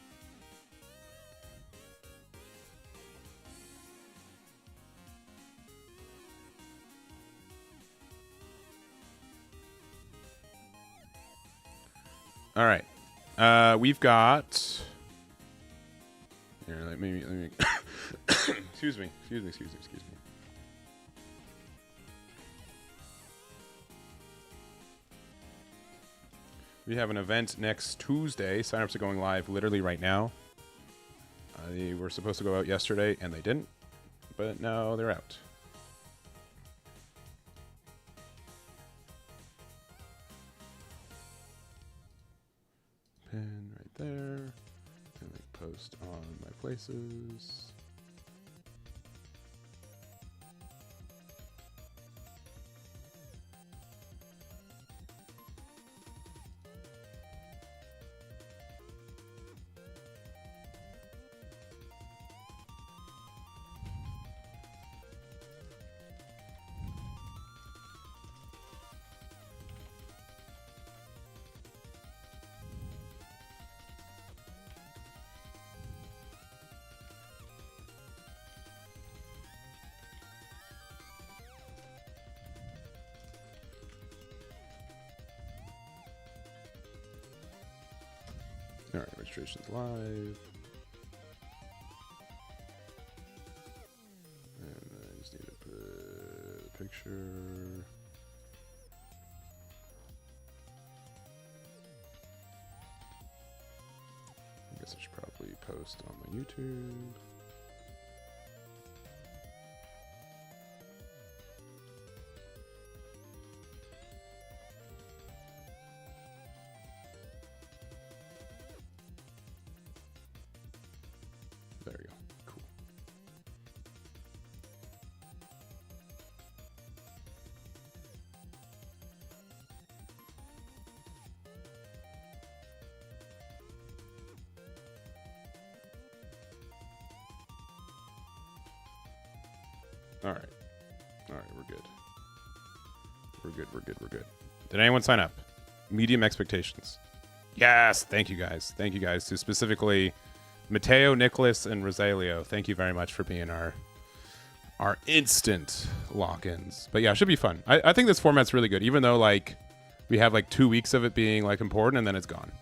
All right. We've got... Here, let me... Excuse me. We have an event next Tuesday. Signups are going live literally right now. They were supposed to go out yesterday, and they didn't. But now they're out. Pin right there. And like post on my places. All right, registration's live. And I just need to put a picture. I guess I should probably post on my YouTube. There we go. Cool. All right. All right, we're good. We're good. Did anyone sign up? Medium expectations. Yes, thank you guys. Thank you guys to specifically Mateo, Nicholas, and Rosalio. Thank you very much for being our instant lock-ins. But yeah, it should be fun. I think this format's really good, even though like we have like 2 weeks of it being like important and then it's gone.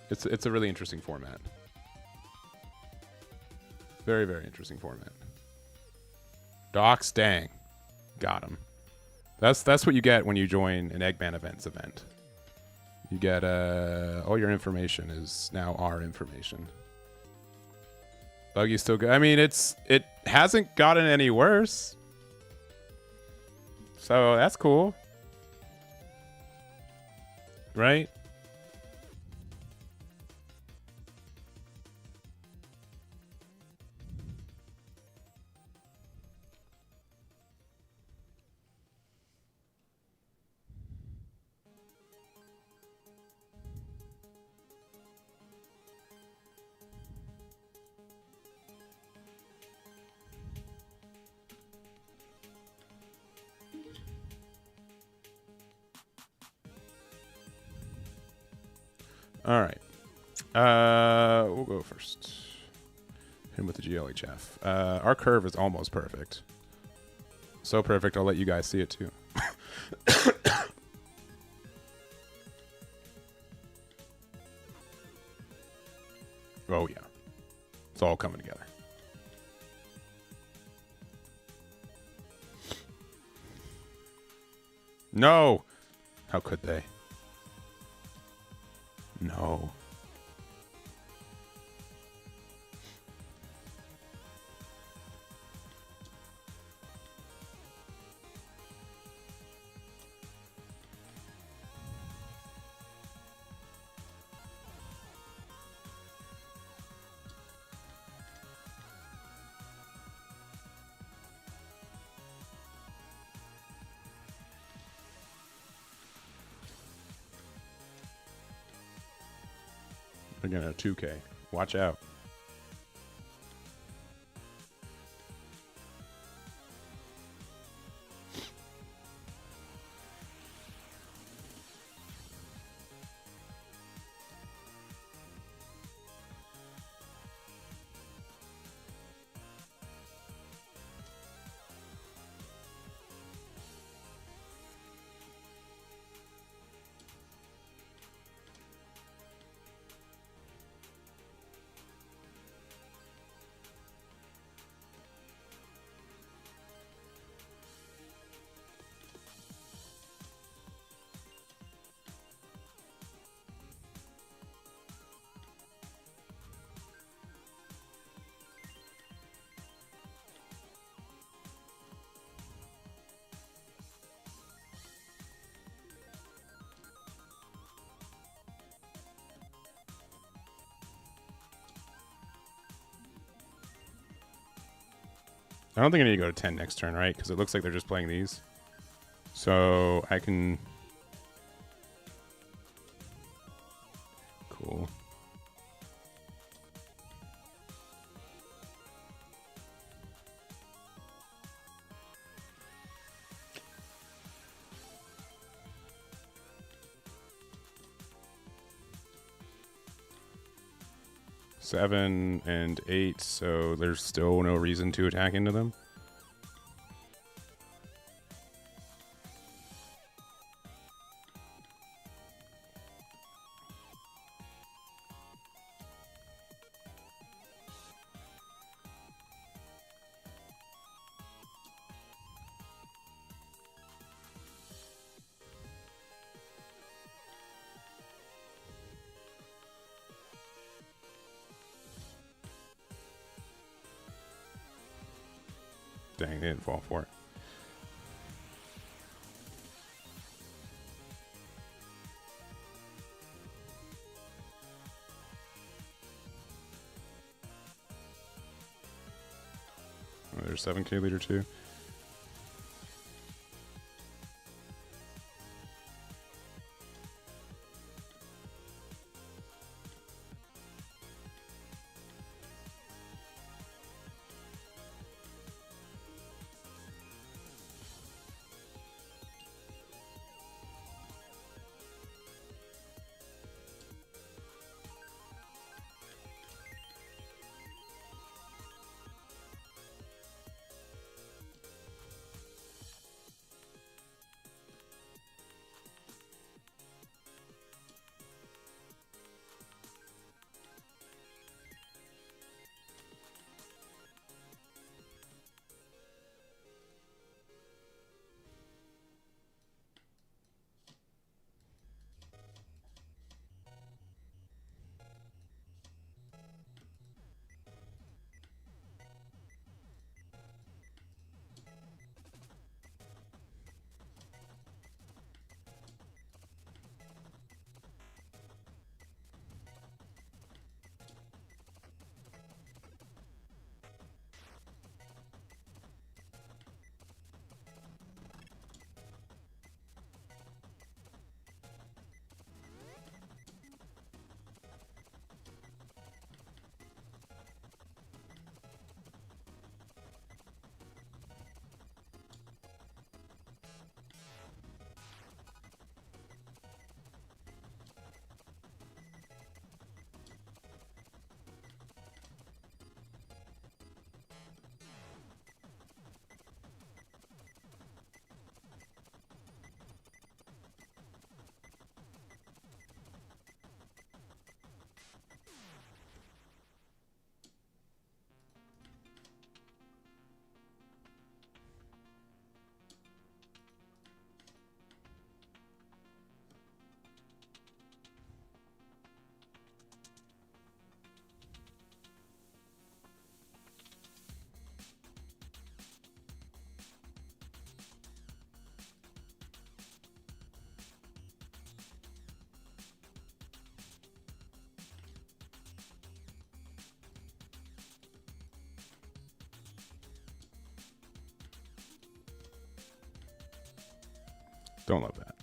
It's a really interesting format. Very, very interesting format. Docs, dang. Got him. That's what you get when you join an Eggman Events event. You get all your information is now our information. Buggy's still good. I mean, it hasn't gotten any worse. So that's cool. Right? All right. We'll go first. Hit him with the GLHF. Our curve is almost perfect. So perfect, I'll let you guys see it too. Oh yeah. It's all coming together. No! How could they? No. Again, a 2K. Watch out. I don't think I need to go to 10 next turn, right? Because it looks like they're just playing these. So I can... Cool. Seven and 8, so there's still no reason to attack into them. Dang, they didn't fall for it. Oh, there's 7K leader too. Don't love that.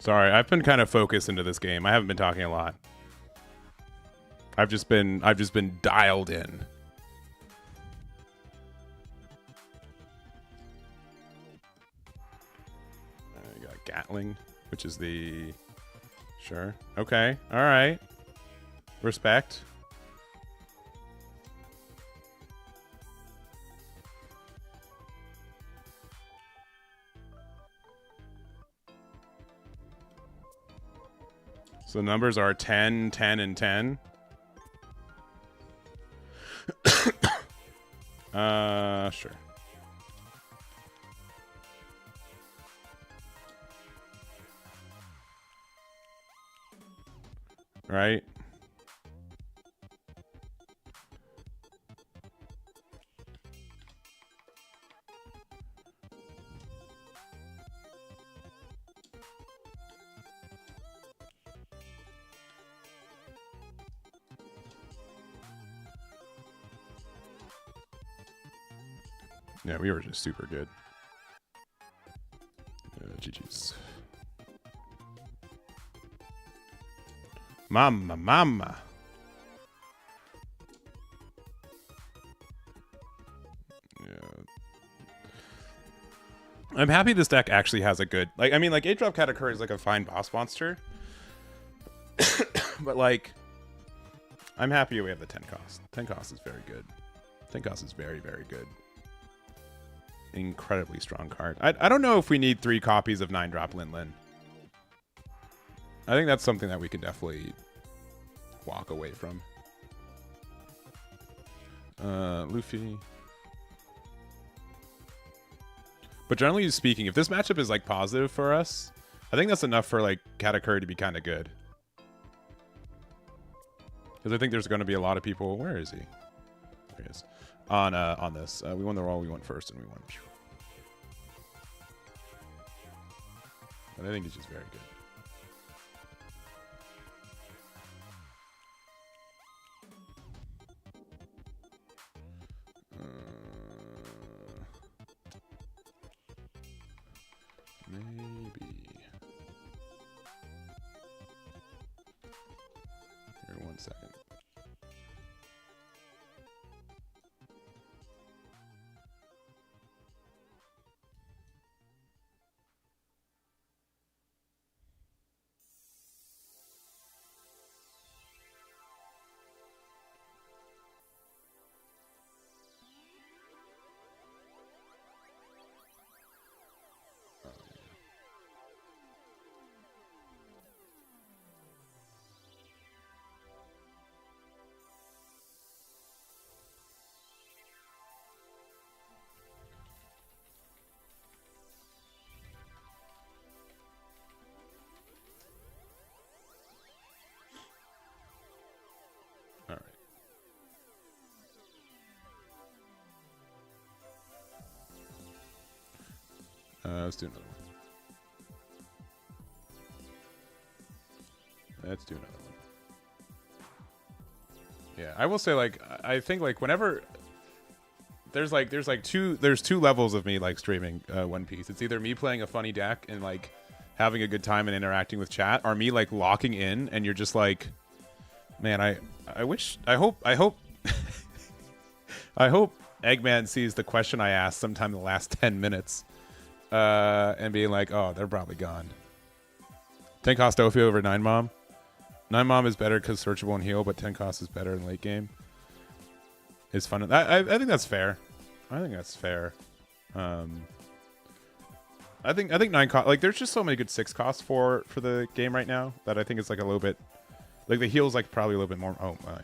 Sorry, I've been kind of focused into this game. I haven't been talking a lot. I've just been dialed in. You got Gatling, which is the sure. Okay. All right. Respect. So the numbers are 10, 10, and 10. Sure. Right? Yeah, we were just super good. GG's. Mama. Yeah. I'm happy this deck actually has a good... Like, I mean, like, 8-drop Katakuri is like a fine boss monster. But, like, I'm happy we have the 10 cost. 10 cost is very good. 10 cost is very, very good. Incredibly strong card. I don't know if we need 3 copies of 9-drop Lin Lin. I think that's something that we can definitely walk away from. Luffy. But generally speaking, if this matchup is like positive for us, I think that's enough for like Katakuri to be kind of good. Because I think there's going to be a lot of people. Where is he? There he is. On this, we won the roll. We went first, and we won. But I think he's just very good. Maybe. Here, 1 second. All right. Let's do another one. Let's do another one. Yeah, I will say, like, I think like whenever there's two levels of me like streaming One Piece. It's either me playing a funny deck and like having a good time and interacting with chat, or me like locking in and you're just like, man, I hope I hope Eggman sees the question I asked sometime in the last 10 minutes and being like, oh, they're probably gone. 10 cost Ophi over 9 Mom. 9 Mom is better because searchable and heal, but 10 cost is better in late game. It's fun. I think that's fair. I think that's fair. I think 9 cost, like, there's just so many good 6 costs for the game right now that I think it's like a little bit, like the heal's like probably a little bit more. Oh my,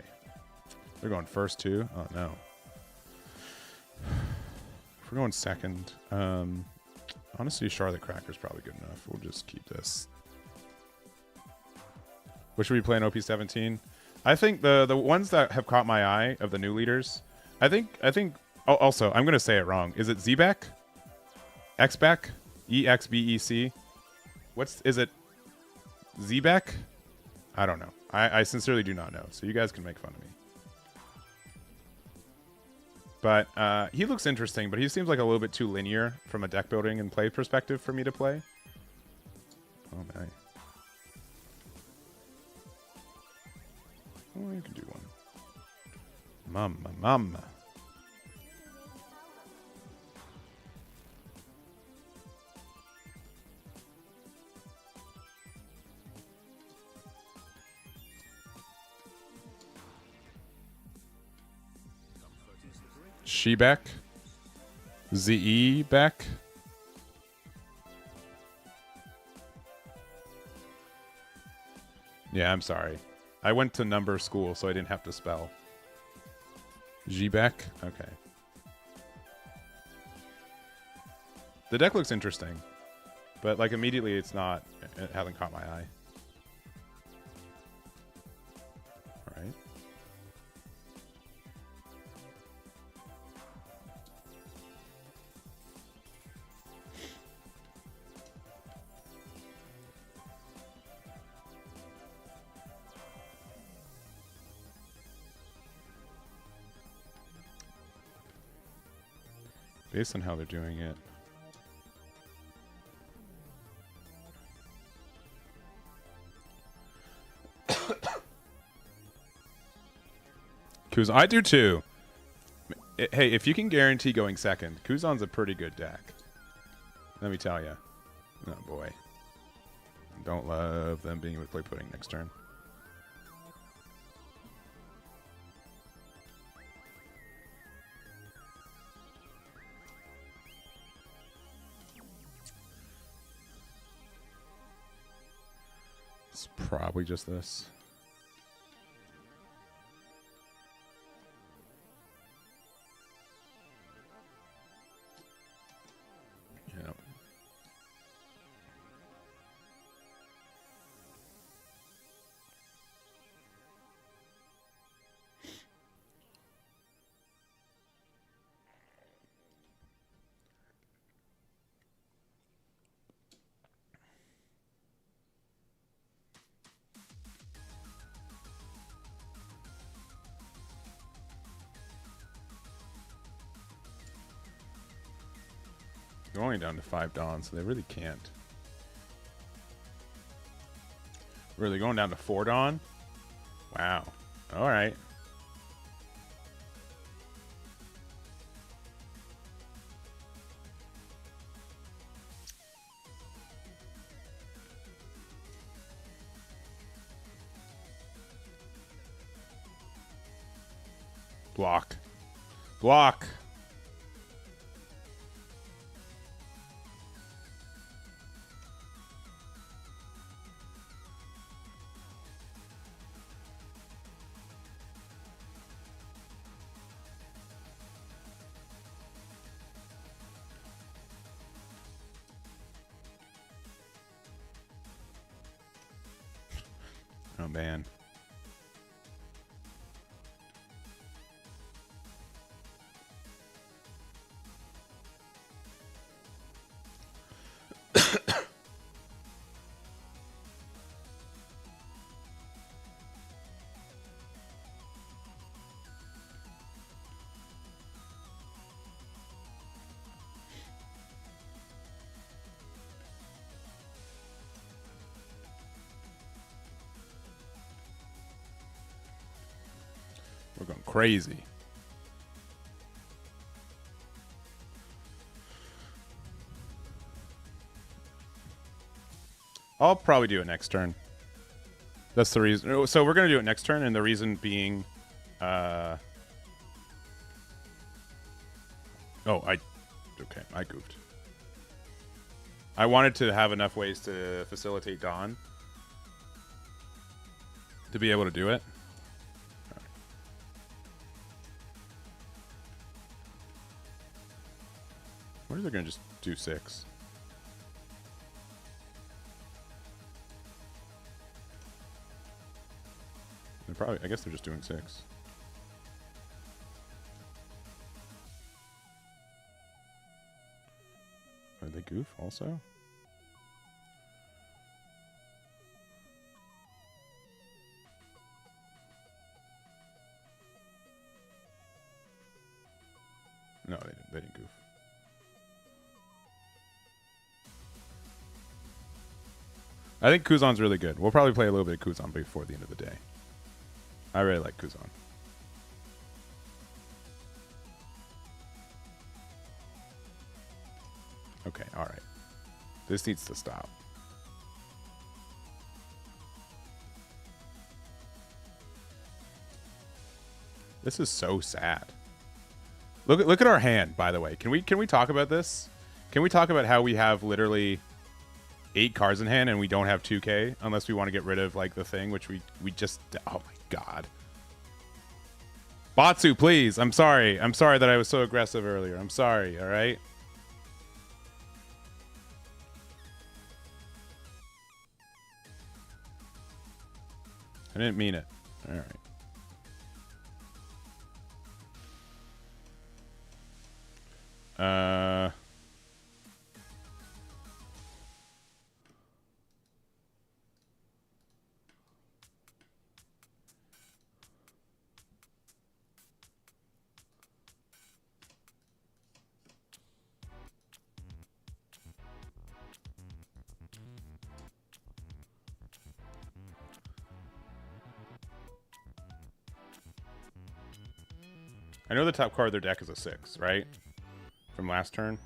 they're going first too. Oh no. If we're going second, honestly, Charlotte Cracker's probably good enough. We'll just keep this. What should we play in OP17? I think the ones that have caught my eye of the new leaders, I think. Oh, also, I'm gonna say it wrong. Is it Zebek? Xbec? EXBEC? Is it Zebek? I don't know. I sincerely do not know. So you guys can make fun of me. But he looks interesting, but he seems like a little bit too linear from a deck building and play perspective for me to play. Oh my. Oh, you can do one. Mama. Shebeck? ZE Beck? Yeah, I'm sorry. I went to number school, so I didn't have to spell. Zbeck? Okay. The deck looks interesting, but like immediately it's not, it hasn't caught my eye. All right. Based on how they're doing it. Kuzan, I do too. Hey, if you can guarantee going second, Kuzan's a pretty good deck. Let me tell you. Oh boy. Don't love them being able to play pudding next turn. It's probably just this. Yeah. They're only down to 5 Dawns, so they really can't. Really going down to 4 Dawn? Wow. All right. Block. Block. Oh, man. We're going crazy. I'll probably do it next turn. That's the reason. So we're going to do it next turn, and the reason being... Oh, okay, I goofed. I wanted to have enough ways to facilitate Dawn to be able to do it. Right. What if they're going to just do 6? They're probably, I guess they're just doing 6. Are they goof also? No, they didn't goof. I think Kuzan's really good. We'll probably play a little bit of Kuzan before the end of the day. I really like Kuzan. Okay, alright. This needs to stop. This is so sad. Look at our hand, by the way. Can we talk about this? Can we talk about how we have literally 8 cards in hand and we don't have 2K unless we want to get rid of like the thing, which we just, oh my god. Batsu, please. I'm sorry. I'm sorry that I was so aggressive earlier. I'm sorry, all right? I didn't mean it. All right. I know the top card of their deck is a 6, right? From last turn.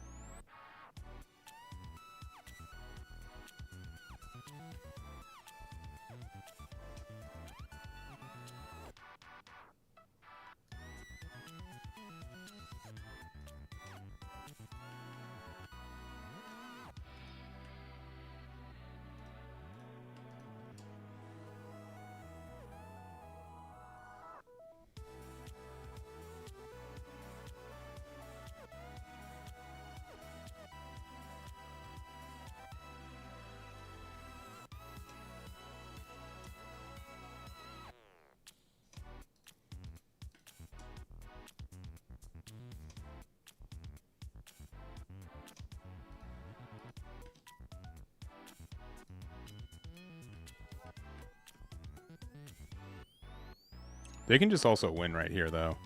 They can just also win right here, though.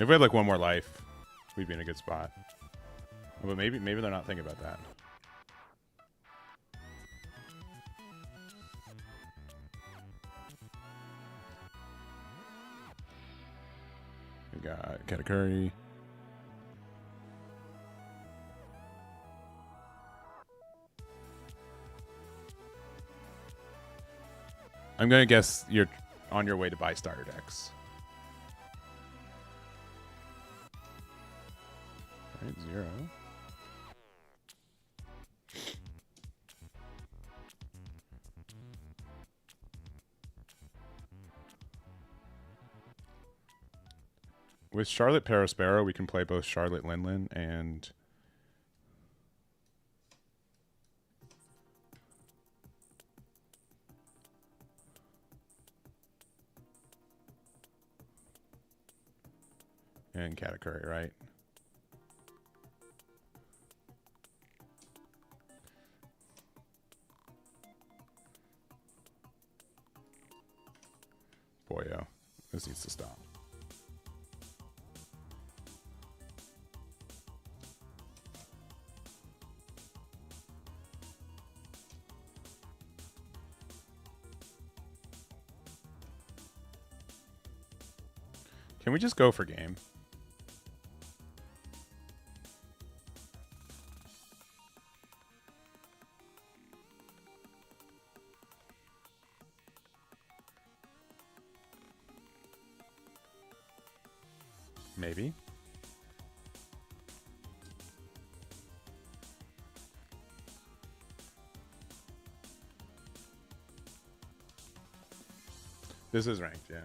If we had like one more life, we'd be in a good spot. But maybe they're not thinking about that. We got Katakuri. I'm gonna guess you're on your way to buy starter decks. Right, 0. With Charlotte Paraspero, we can play both Charlotte Linlin and Katakuri, right? Boyo, this needs to stop. Can we just go for game? Maybe. This is ranked, yeah.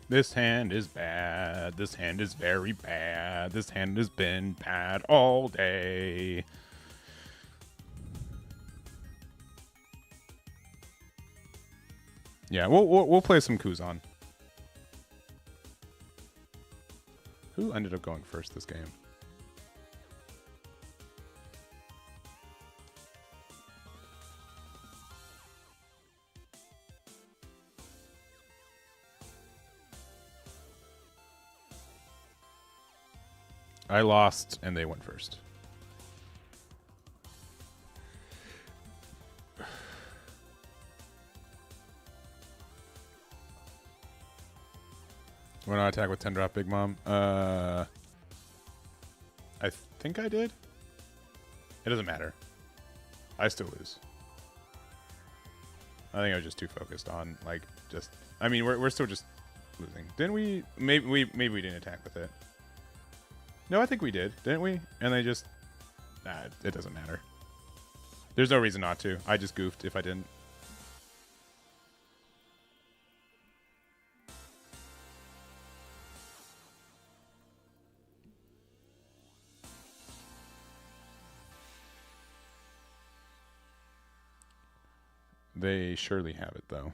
This hand is bad. This hand is very bad. This hand has been bad all day. Yeah, we'll play some Kuzan. Who ended up going first this game? I lost and they went first. When I attack with 10 drop Big Mom? I think I did. It doesn't matter. I still lose. I think I was just too focused on like just. I mean, we're still just losing. Didn't we? Maybe we didn't attack with it. No, I think we did, didn't we? And they just. Nah, it doesn't matter. There's no reason not to. I just goofed if I didn't. They surely have it, though.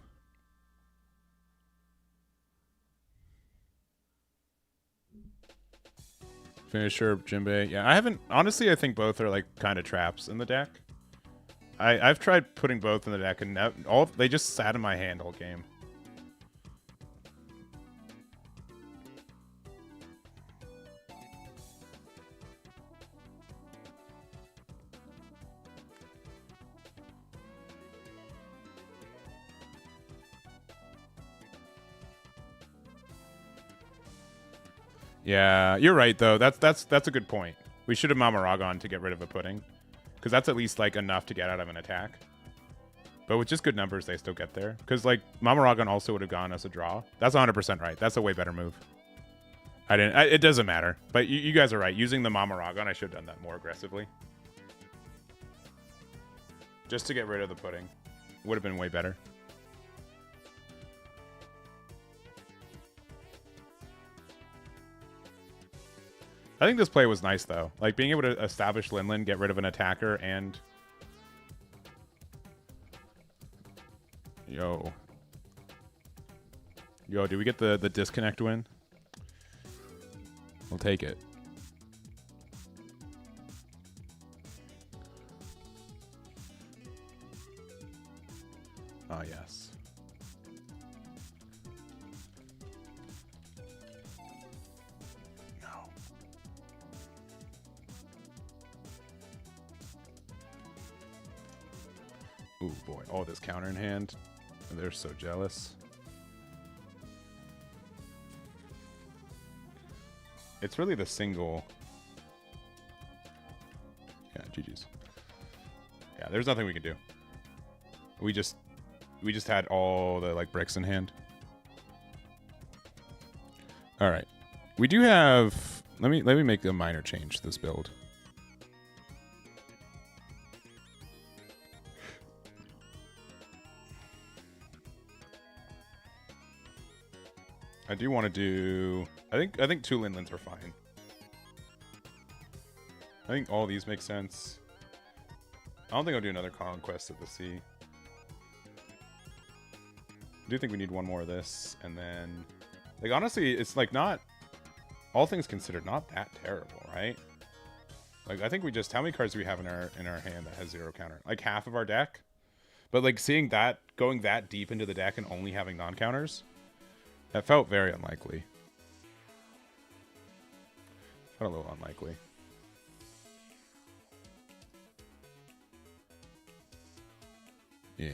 Finisher, Jinbei. Yeah, I haven't... Honestly, I think both are, like, kind of traps in the deck. I've tried putting both in the deck, and they just sat in my hand all game. Yeah, you're right though. That's a good point. We should have Mamaragon to get rid of a pudding, because that's at least like enough to get out of an attack. But with just good numbers, they still get there. Because like Mamaragon also would have gone as a draw. That's 100% right. That's a way better move. It doesn't matter. But you guys are right. Using the Mamaragon, I should have done that more aggressively. Just to get rid of the pudding. Would have been way better. I think this play was nice, though. Like, being able to establish Linlin, get rid of an attacker, and... Yo. Yo, do we get the disconnect win? We'll take it. Ah, yes. Ooh, boy. Oh, this counter in hand. They're so jealous. It's really the single. Yeah, GG's. Yeah, there's nothing we can do. We just had all the like bricks in hand. All right. We do have let me make a minor change to this build. I do want to do... I think 2 Linlins are fine. I think all these make sense. I don't think I'll do another Conquest of the Sea. I do think we need one more of this, and then... Like, honestly, it's, like, not... All things considered, not that terrible, right? Like, I think we just... How many cards do we have in our hand that has 0 counter? Like, half of our deck? But, like, seeing that... Going that deep into the deck and only having non-counters... That felt very unlikely. Felt a little unlikely. Yeah.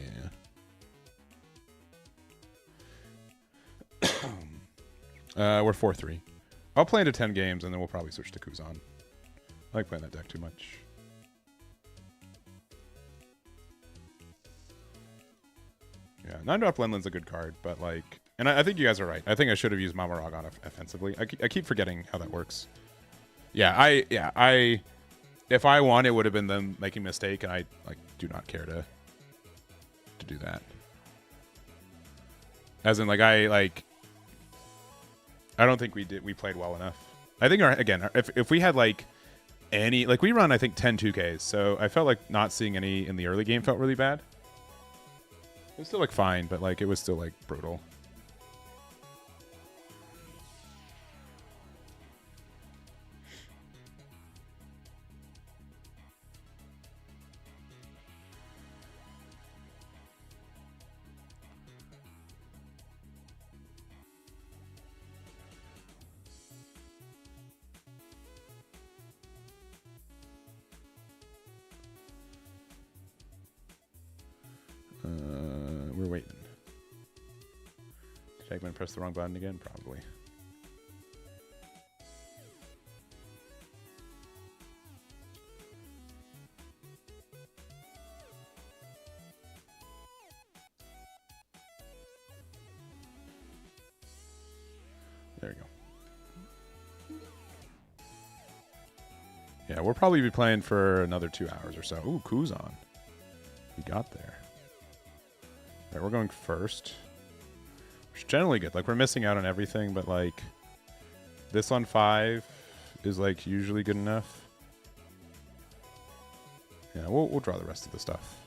We're 4-3. I'll play into 10 games, and then we'll probably switch to Kuzan. I like playing that deck too much. Yeah, 9-drop Lenlin's a good card, but like... And I think you guys are right. I think I should have used Mamaragon offensively. I keep forgetting how that works. Yeah, if I won, it would have been them making a mistake, and I like do not care to do that. As in, like I don't think we played well enough. I think if we had like any we run I think 10 2Ks, so I felt like not seeing any in the early game felt really bad. It was still like fine, but like it was still like brutal. We're waiting. Did Eggman press the wrong button again? Probably. There you go. Yeah, we'll probably be playing for another 2 hours or so. Ooh, Kuzan. We got there. All right, we're going first. Which is generally good. Like, we're missing out on everything, but, like, this on 5 is, like, usually good enough. Yeah, we'll draw the rest of the stuff.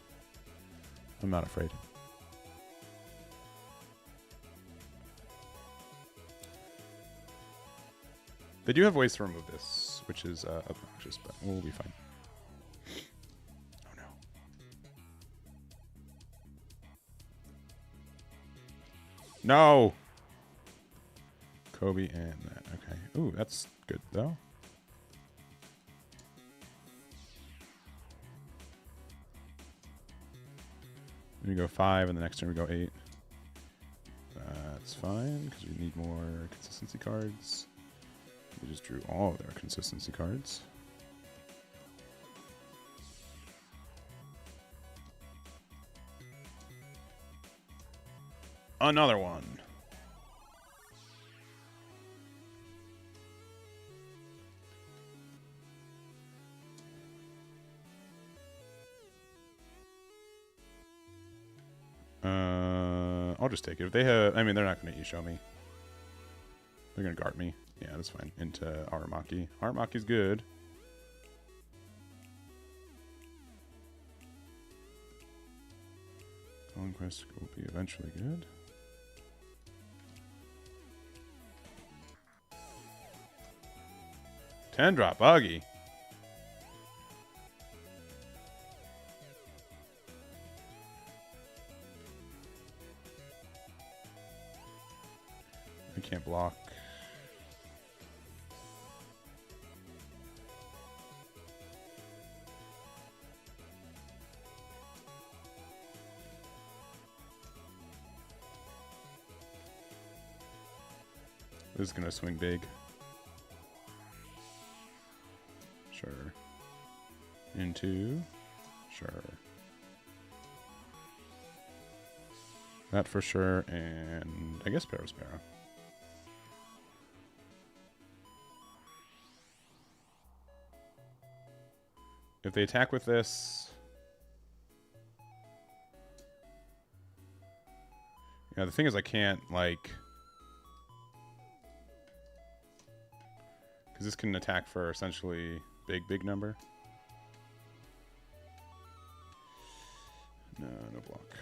I'm not afraid. They do have ways to remove this, which is obnoxious, but we'll be fine. Oh no. No! Kobe and that. Okay. Ooh, that's good, though. Then we go 5, and the next turn we go 8. That's fine, because we need more consistency cards. We just drew all of their consistency cards. Another one. I'll just take it. If they have, I mean, they're not going to show me. They're going to guard me. Yeah, that's fine. Into Aramaki. Aramaki's good. Conquest will be eventually good. Ten-drop buggy. I can't block. This is gonna swing big. Sure. Into. Sure. That for sure, and I guess Parasparrow. If they attack with this... Yeah, the thing is I can't, like... Because this can attack for essentially big number. No, no block.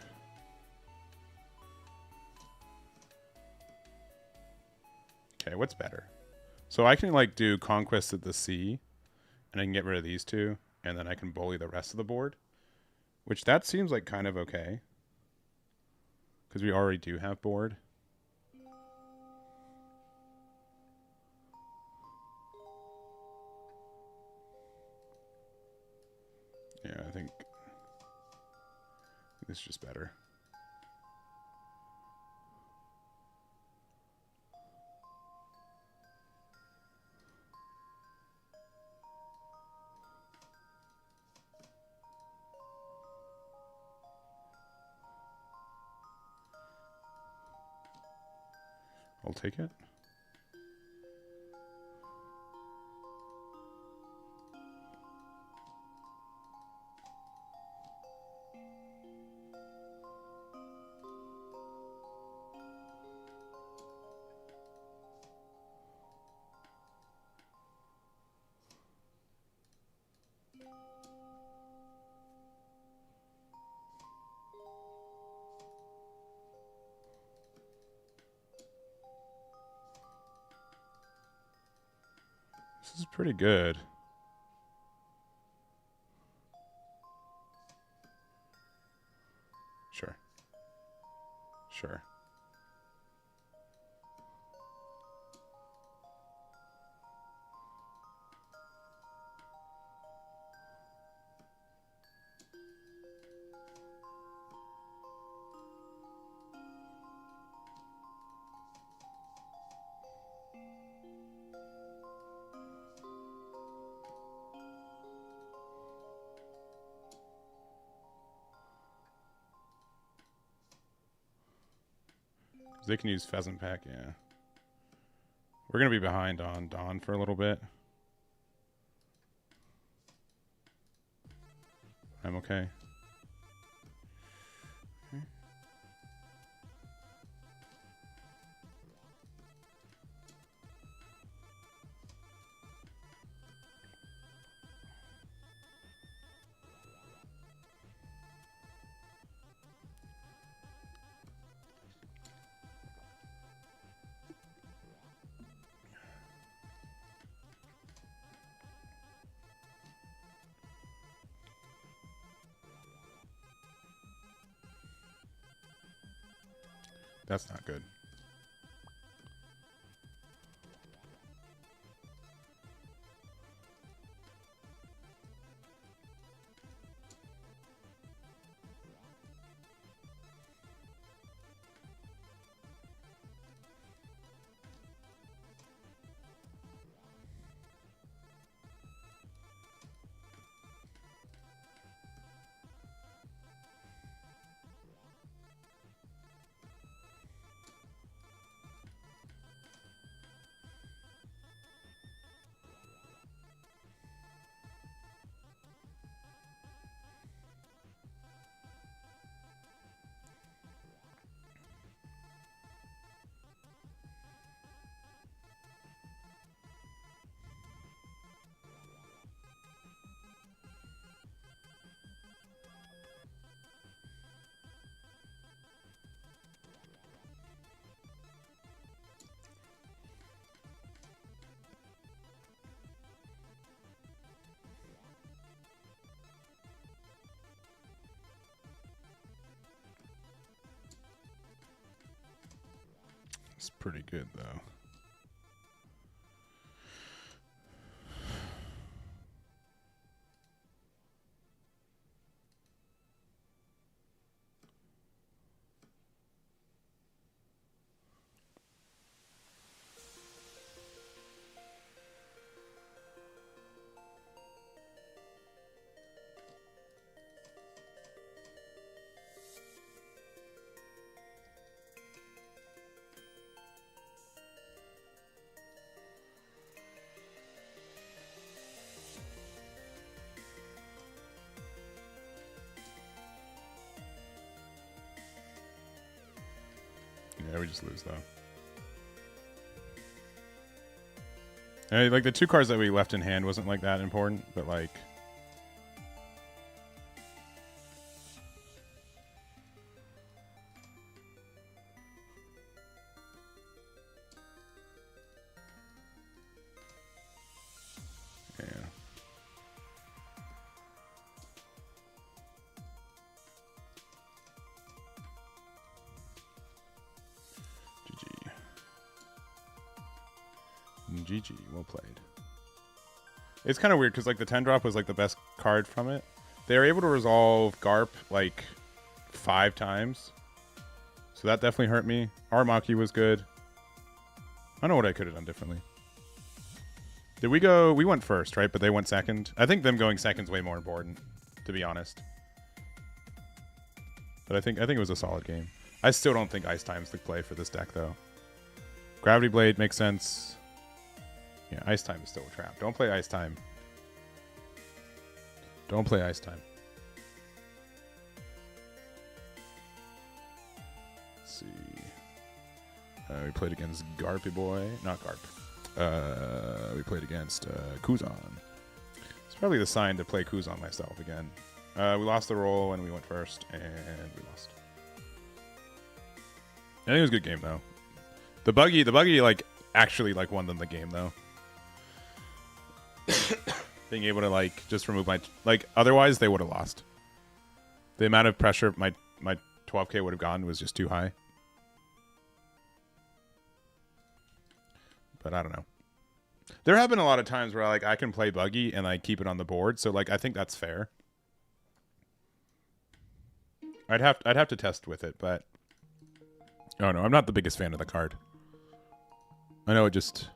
Okay, what's better? So I can like do Conquest at the Sea, and I can get rid of these two, and then I can bully the rest of the board. Which that seems like kind of okay. Because we already do have board. Yeah, I think this is just better. I'll take it. This is pretty good. Sure. Sure. They can use Pheasant Pack, yeah. We're going to be behind on Dawn for a little bit. I'm okay. That's not good. It's pretty good, though. Yeah, we just lose, though. And, like, the 2 cards that we left in hand wasn't, like, that important, but, like... Yeah. GG. Well played. It's kind of weird because like the 10 drop was like the best card from it. They were able to resolve Garp like 5 times. So that definitely hurt me. Armaki was good. I don't know what I could have done differently. Did we go? We went first, right? But they went second. I think them going second's way more important, to be honest. But I think it was a solid game. I still don't think Ice Time's the play for this deck though. Gravity Blade makes sense. Yeah, Ice Time is still a trap. Don't play Ice Time. Don't play Ice Time. Let's see. We played against Garpy Boy. Not Garp. We played against Kuzan. It's probably the sign to play Kuzan myself again. We lost the roll when we went first, and we lost. I think it was a good game, though. The buggy, like, actually, like, won them the game, though. Being able to like just remove my like otherwise they would have lost. The amount of pressure my 12k would have gotten was just too high. But I don't know. There have been a lot of times where like I can play buggy and I keep it on the board, so like I think that's fair. I'd have to test with it, but oh no, I'm not the biggest fan of the card. I know it just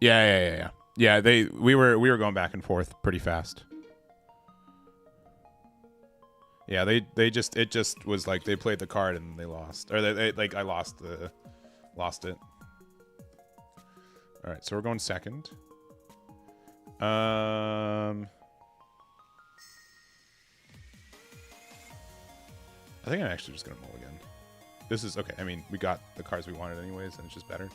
Yeah. Yeah, we were going back and forth pretty fast. Yeah, it just was like they played the card and they lost, or they like I lost it. All right, so we're going second. I think I'm actually just gonna mulligan. This is okay. I mean, we got the cards we wanted anyways, and it's just better.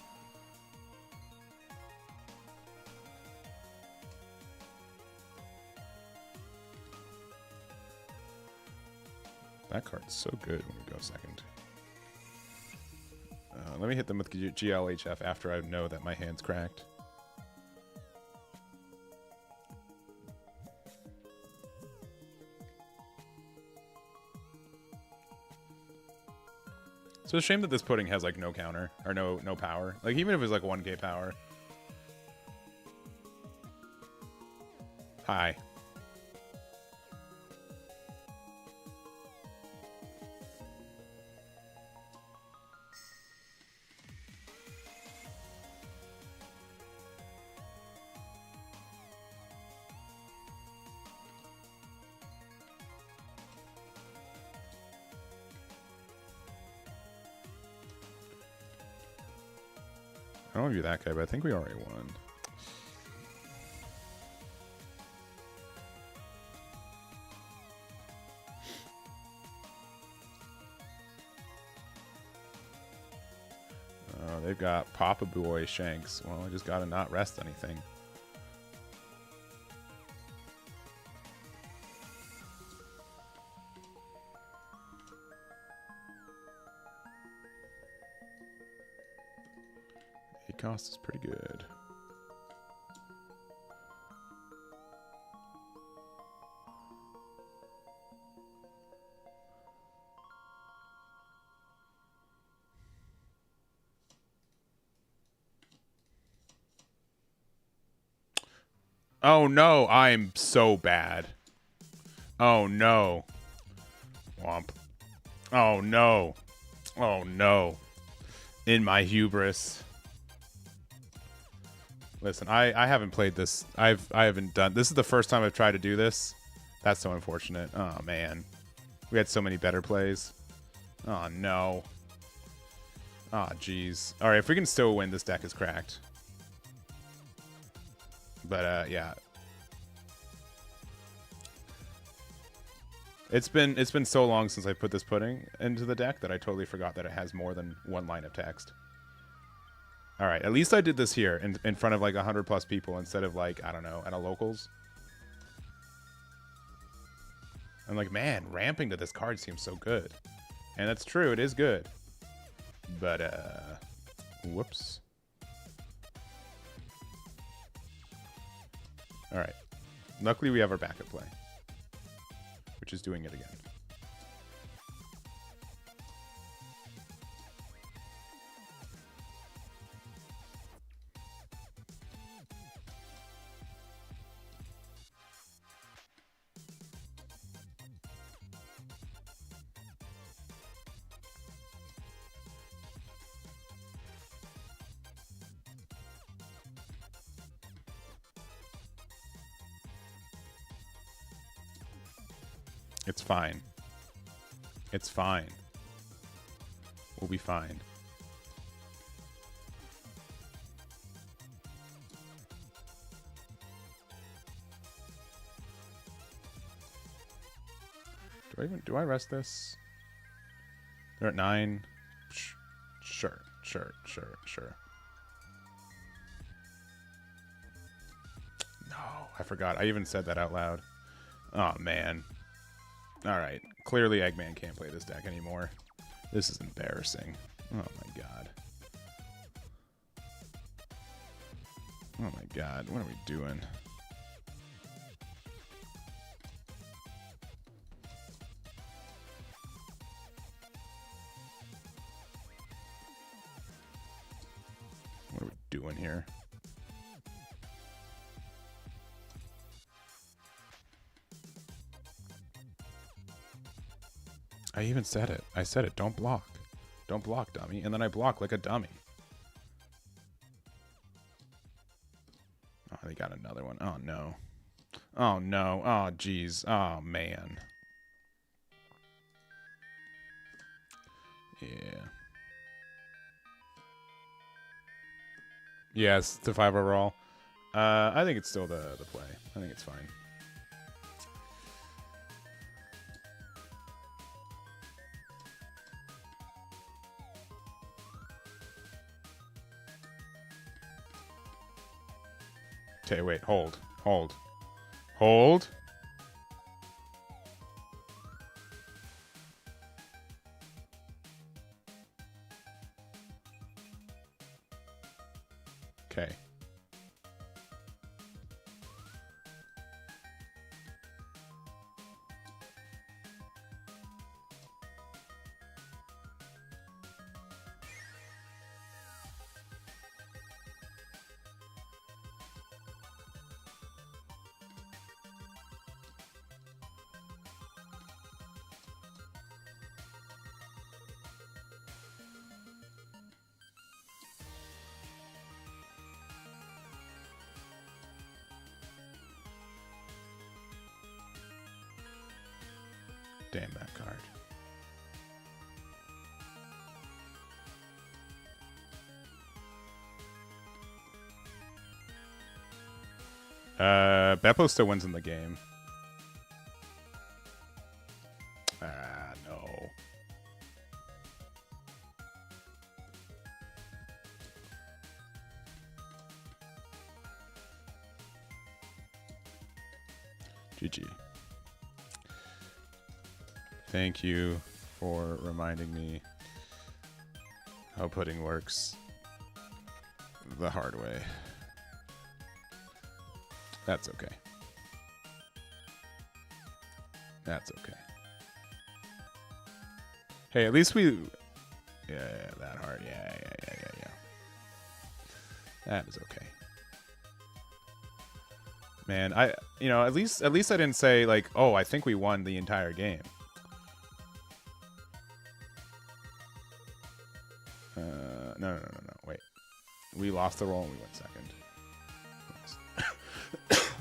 That card's so good when we go second. Let me hit them with GLHF after I know that my hand's cracked. It's a shame that this pudding has like no counter or no power. Like even if it was like 1k power. Hi. I don't want to be that guy, but I think we already won. Oh, they've got Papa Boy Shanks. Well, I just gotta not rest anything. Cost is pretty good. Oh no, I'm so bad. Oh no. Womp. Oh no. Oh no. In my hubris. Listen, I haven't played this. I haven't done. This is the first time I've tried to do this. That's so unfortunate. Oh man, we had so many better plays. Oh no. Oh jeez. All right, if we can still win, this deck is cracked. But yeah. It's been so long since I put this pudding into the deck that I totally forgot that it has more than one line of text. All right, at least I did this here in front of like 100 plus people instead of like, I don't know, at a locals. I'm like, man, ramping to this card seems so good. And that's true, it is good. But, whoops. All right. Luckily, we have our backup play, which is doing it again. It's fine. It's fine. We'll be fine. Do I rest this? They're at 9. Sure. No, I forgot. I even said that out loud. Oh man. All right. Clearly, Eggman can't play this deck anymore. This is embarrassing. Oh my god. Oh my god. What are we doing? What are we doing here? I even said it. I said it. Don't block. Don't block, dummy. And then I block like a dummy. Oh, they got another one. Oh, no. Oh, no. Oh, jeez. Oh, man. Yeah. Yes, to 5 overall. I think it's still the play. I think it's fine. Okay, wait, hold. Hold. Okay. Damn that card. Beppo still wins in the game. Ah, no. GG. Thank you for reminding me how pudding works the hard way. That's okay. That's okay. Hey, at least we... Yeah, that hard. Yeah. That is okay. Man, at least I didn't say, like, oh, I think we won the entire game. No. Wait. We lost the roll and we went second.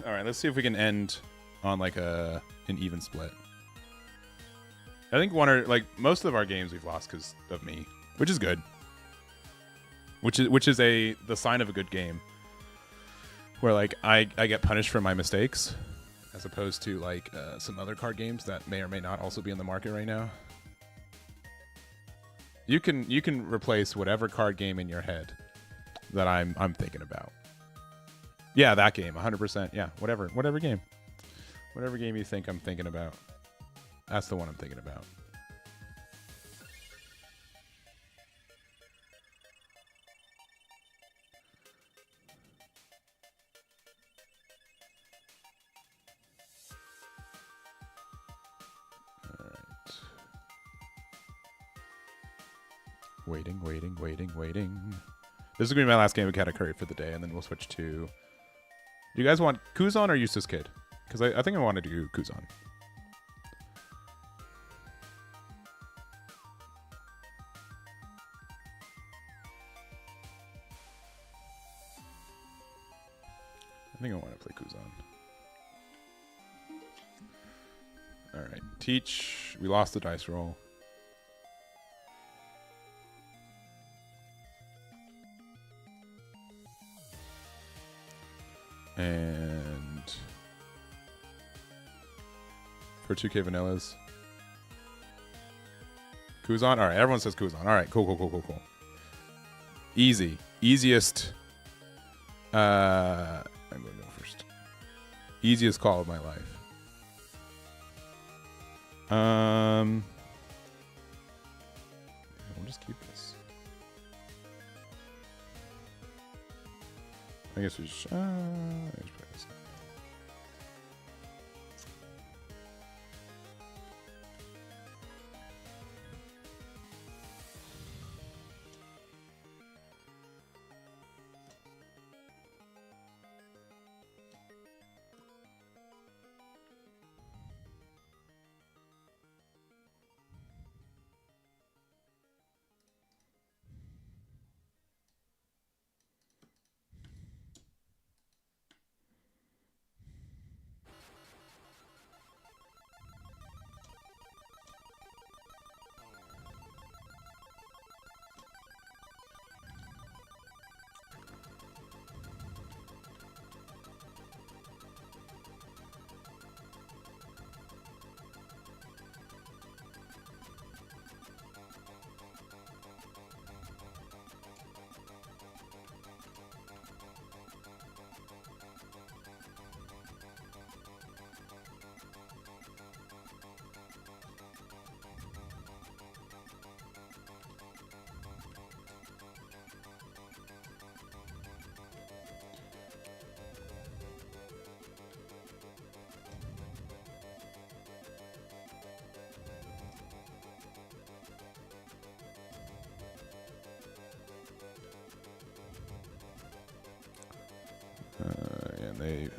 All right, let's see if we can end on like an even split. I think most of our games we've lost because of me, which is good. Which is the sign of a good game. Where like I get punished for my mistakes, as opposed to like some other card games that may or may not also be in the market right now. You can replace whatever card game in your head that I'm thinking about. Yeah, that game, 100%. Yeah, whatever game. Whatever game you think I'm thinking about. That's the one I'm thinking about. All right. Waiting. This is going to be my last game of Katakuri for the day, and then we'll switch to... Do you guys want Kuzan or Eustace Kid? Because I think I want to do Kuzan. I think I want to play Kuzan. Alright. Teach. We lost the dice roll. And for 2K vanillas. Kuzan? Alright, everyone says Kuzan. Alright, cool. Easy. Easiest. I'm gonna go first. Easiest call of my life. We'll just keep this. I guess we should. Play this.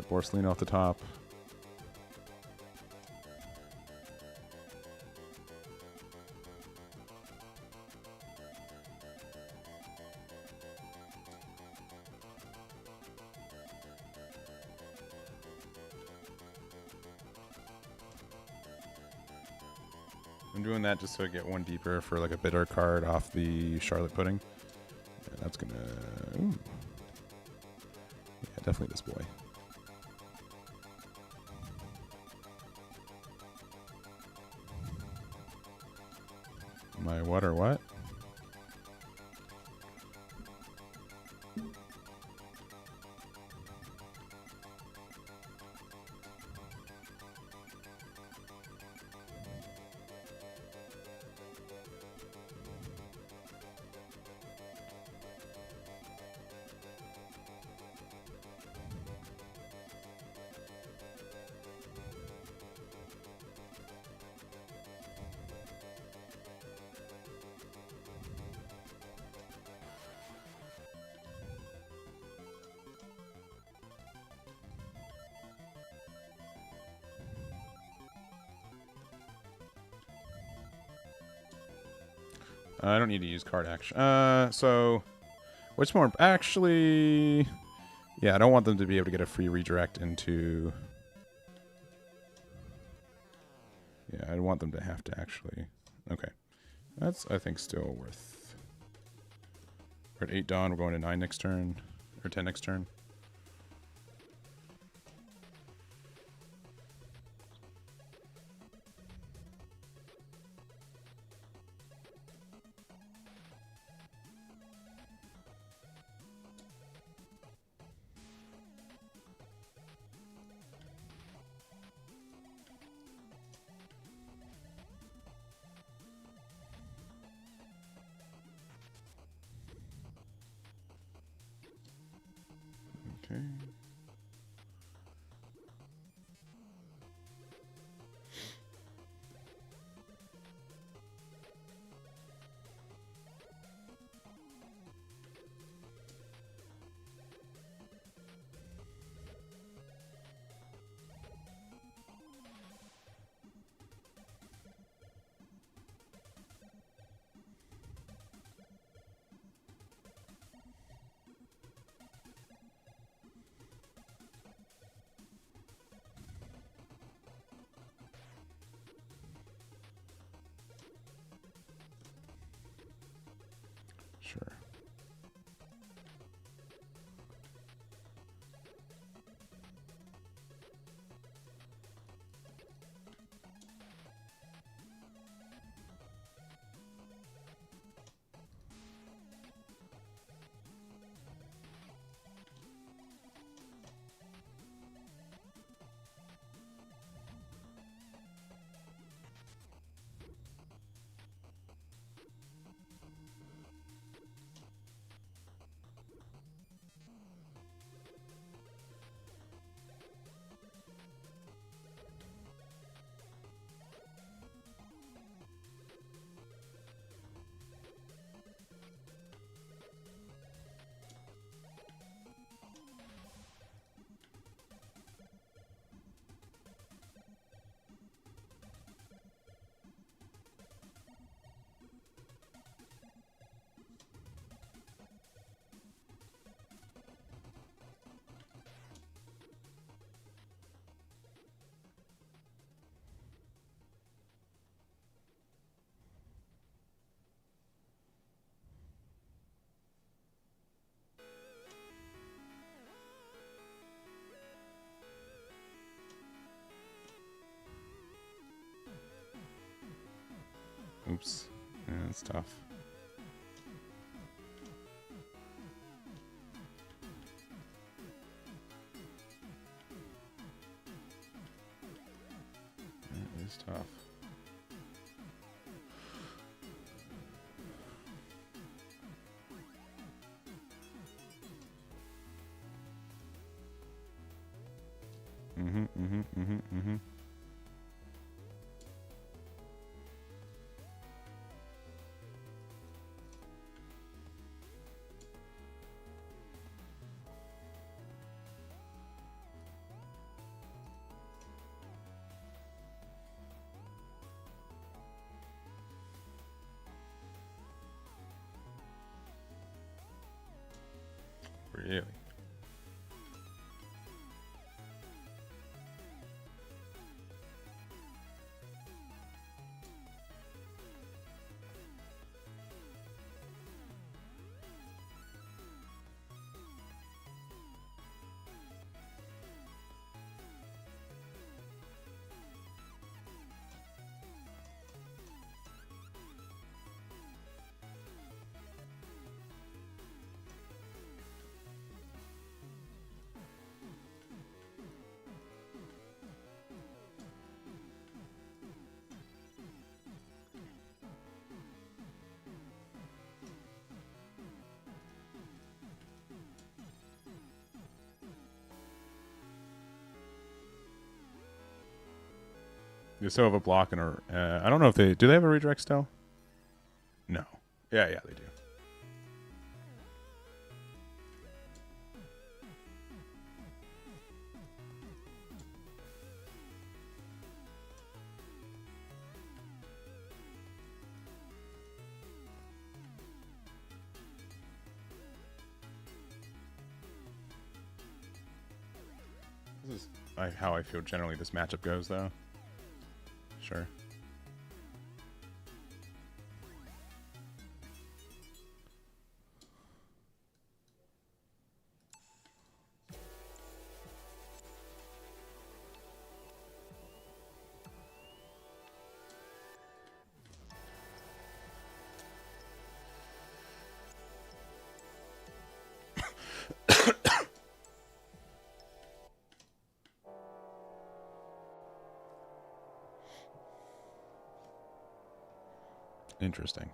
Porcelain off the top. I'm doing that just so I get one deeper for like a bitter card off the Charlotte Pudding. Yeah, that's gonna... Ooh. Yeah, definitely this boy. My what or what? I don't need to use card action. So what's more actually? Yeah, I don't want them to be able to get a free redirect into. Yeah, I want them to have to actually. Okay, that's I think still worth. We're at 8 dawn. We're going to 9 next turn, or 10 next turn. Okay. Sure. Oops. Yeah, that's tough. That is tough. Mm-hmm. Really? They still have a block and a. I don't know if they do. They have a redirect still? No. Yeah, they do. This is how I feel generally this matchup goes, though. Sure. Interesting.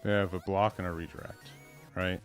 They have a block and a redirect, right?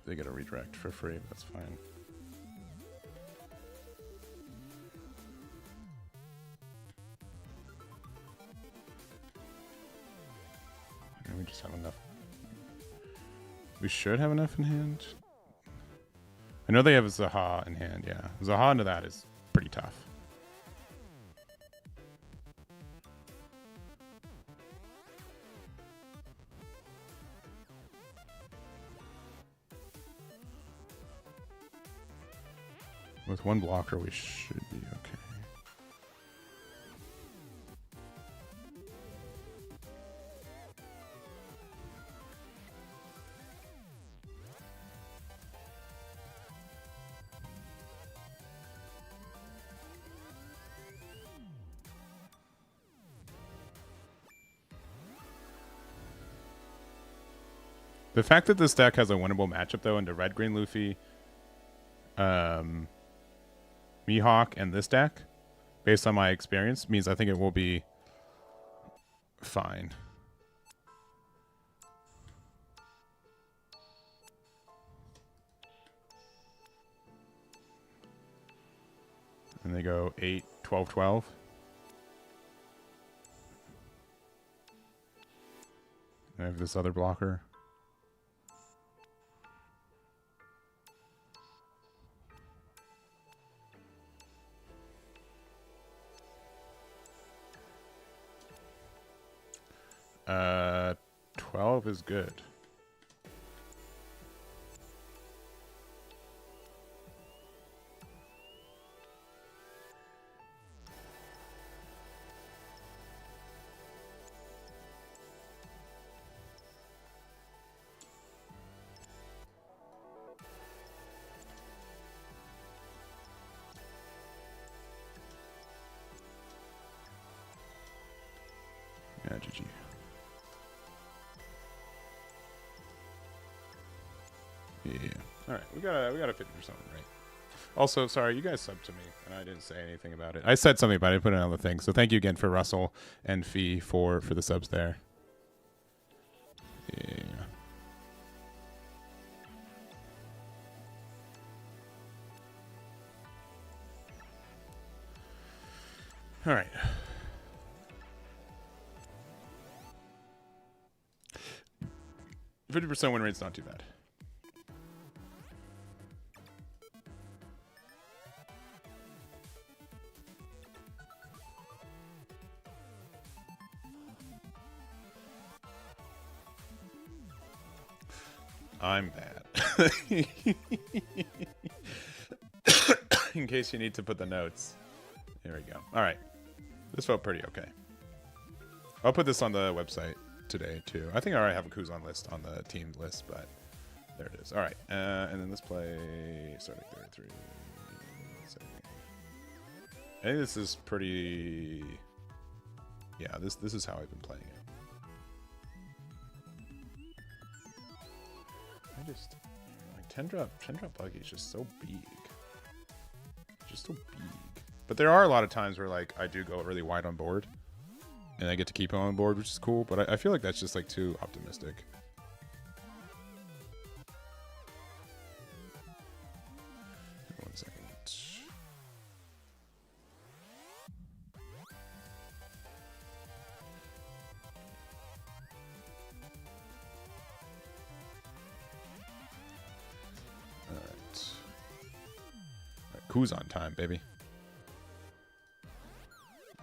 They get a redirect for free, but that's fine. And we just have enough. We should have enough in hand. I know they have a Zaha in hand, yeah. Zaha into that is pretty tough. With one blocker, we should be okay. The fact that this deck has a winnable matchup though into red green Luffy, Mihawk, and this deck, based on my experience, means I think it will be fine. And they go 8, 12, 12. I have this other blocker. Uh, 12 is good. Yeah, GG. Yeah. All right, we got a 50% right. Also, sorry, you guys subbed to me, and I didn't say anything about it. I said something about it, I put it on the thing. So thank you again for Russell and Fee for the subs there. Yeah. All right. %50 win rate's not too bad. I'm bad. In case you need to put the notes. Here we go. All right. This felt pretty okay. I'll put this on the website today, too. I think I already have a Kuzan list on the team list, but there it is. All right. And then let's play starting 33. I think this is pretty... Yeah, this is how I've been playing it. I just... Like, 10-drop buggy is just so big. Just so big. But there are a lot of times where, like, I do go really wide on board. And I get to keep him on board, which is cool. But I feel like that's just, like, too optimistic. One second. Alright. Alright, Kuzan time, baby.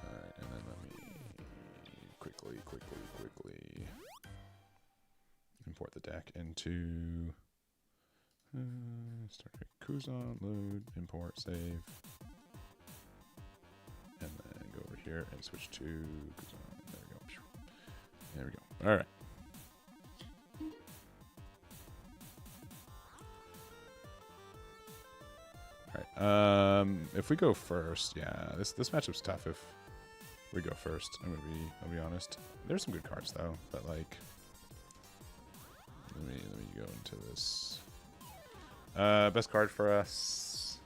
Alright, and then let me quickly import the deck into start Kuzan, load, import, save. And then go over here and switch to Kuzan. There we go. There we go. Alright. Alright. If we go first, yeah, this matchup's tough if we go first. I'll be honest. There's some good cards though, but like let me go into this. Best card for us.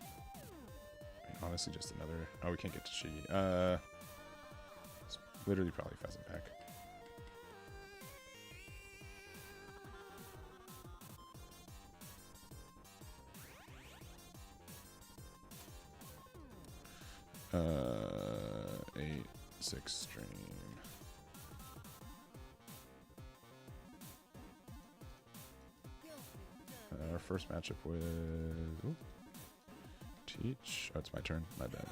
I mean, honestly, just another. Oh, we can't get to Shiggy. It's literally probably Pheasant Pack. Uh, 8-6 stream. Our first matchup with Teach. Oh, it's my turn. My bad.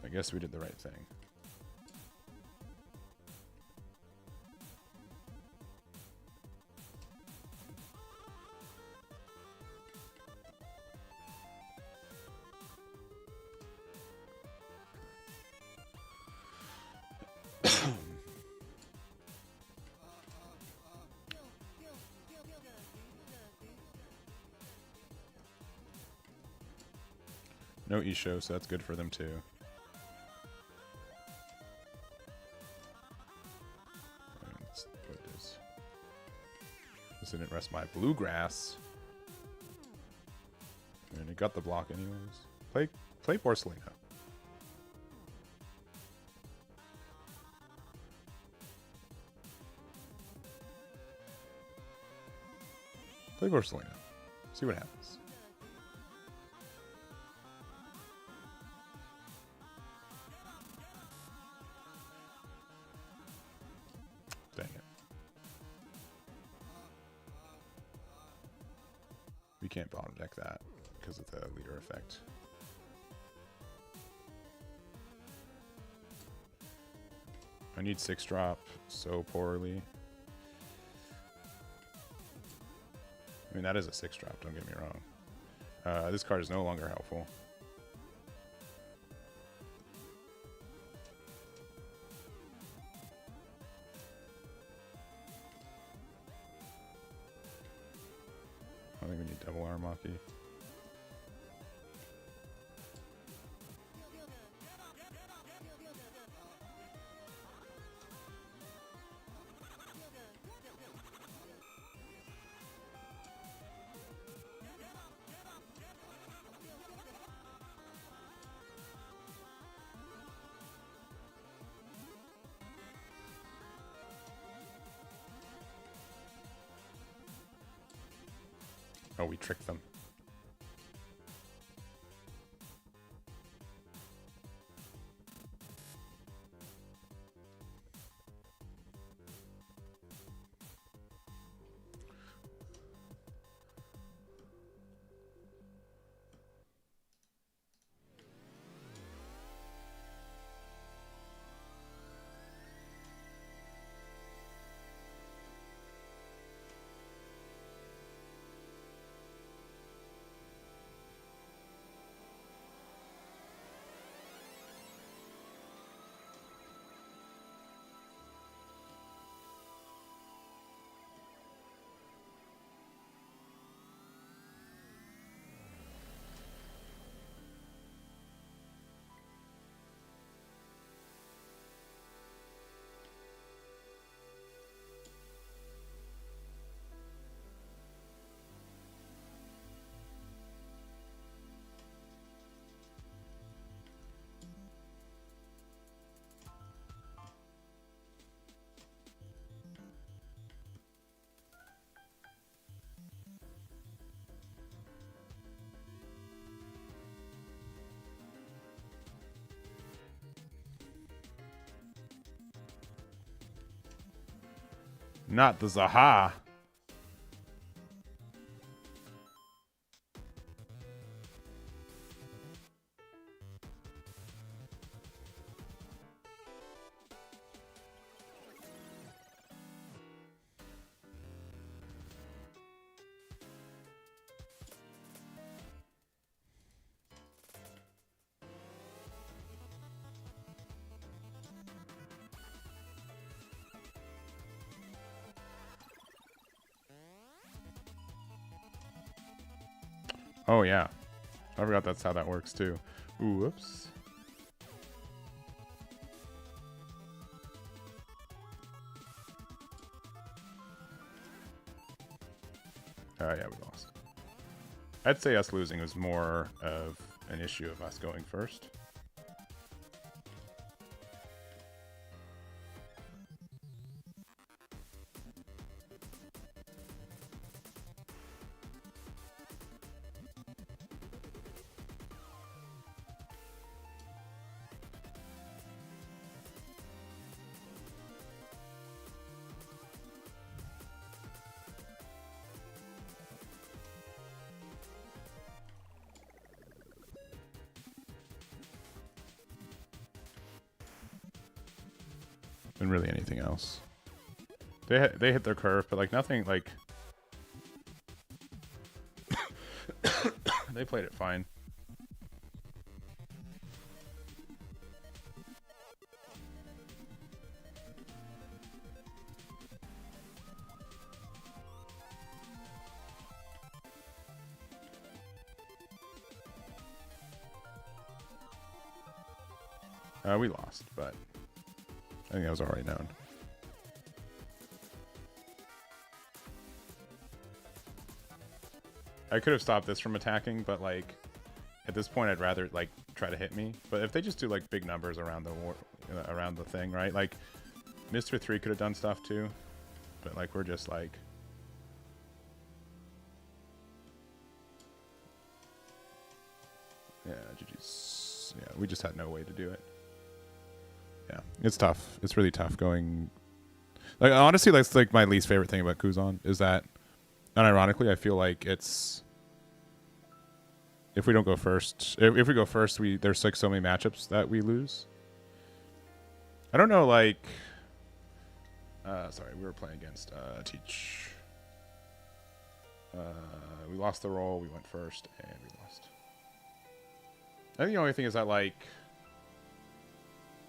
I guess we did the right thing. No Isho, so that's good for them too. Let's put this. This didn't rest my bluegrass. And it got the block anyways. Play Porcelina. Play Porcelina. See what happens. Dang it. We can't bottom deck that because of the leader effect. I need 6-drop so poorly. I mean, that is a 6-drop, don't get me wrong. This card is no longer helpful. I think we need double Aramaki. Oh, we tricked them. Not the Zaha. Oh, yeah. I forgot that's how that works, too. Ooh, whoops. Oh, yeah, we lost. I'd say us losing was more of an issue of us going first. Than really anything else. They hit their curve, but like nothing like they played it fine. We lost, but I think that was already known. I could have stopped this from attacking, but like at this point, I'd rather like try to hit me. But if they just do like big numbers around the thing, right? Like Mr. 3 could have done stuff too, but like we're just like. Yeah, GG's. Yeah, we just had no way to do it. Yeah, it's tough. It's really tough going. Like honestly, that's like my least favorite thing about Kuzan is that, unironically, I feel like it's if we don't go first, if we go first, there's like so many matchups that we lose. I don't know, like. Sorry, we were playing against Teach. We lost the roll. We went first, and we lost. I think the only thing is that like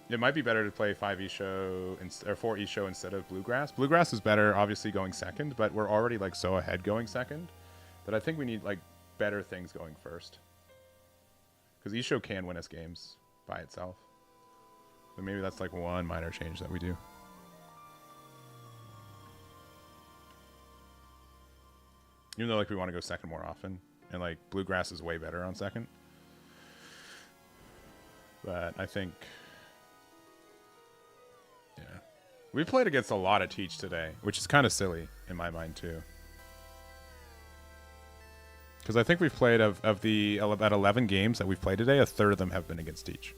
it might be better to play 5 Isho or 4 Isho instead of Bluegrass. Bluegrass is better, obviously going second, but we're already like so ahead going second that I think we need like better things going first. Because Isho can win us games by itself. So maybe that's like one minor change that we do. Even though like we want to go second more often, and like Bluegrass is way better on second. But I think, yeah, we played against a lot of Teach today, which is kind of silly in my mind too. Because I think we've played of the about 11 games that we've played today, a third of them have been against Teach.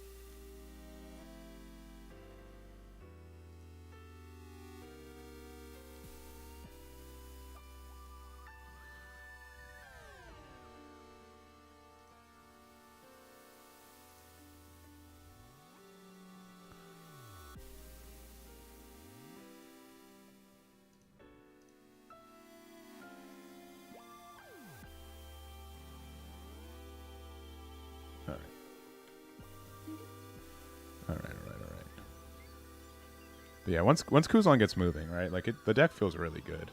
But yeah, once Kuzan gets moving, right? Like the deck feels really good.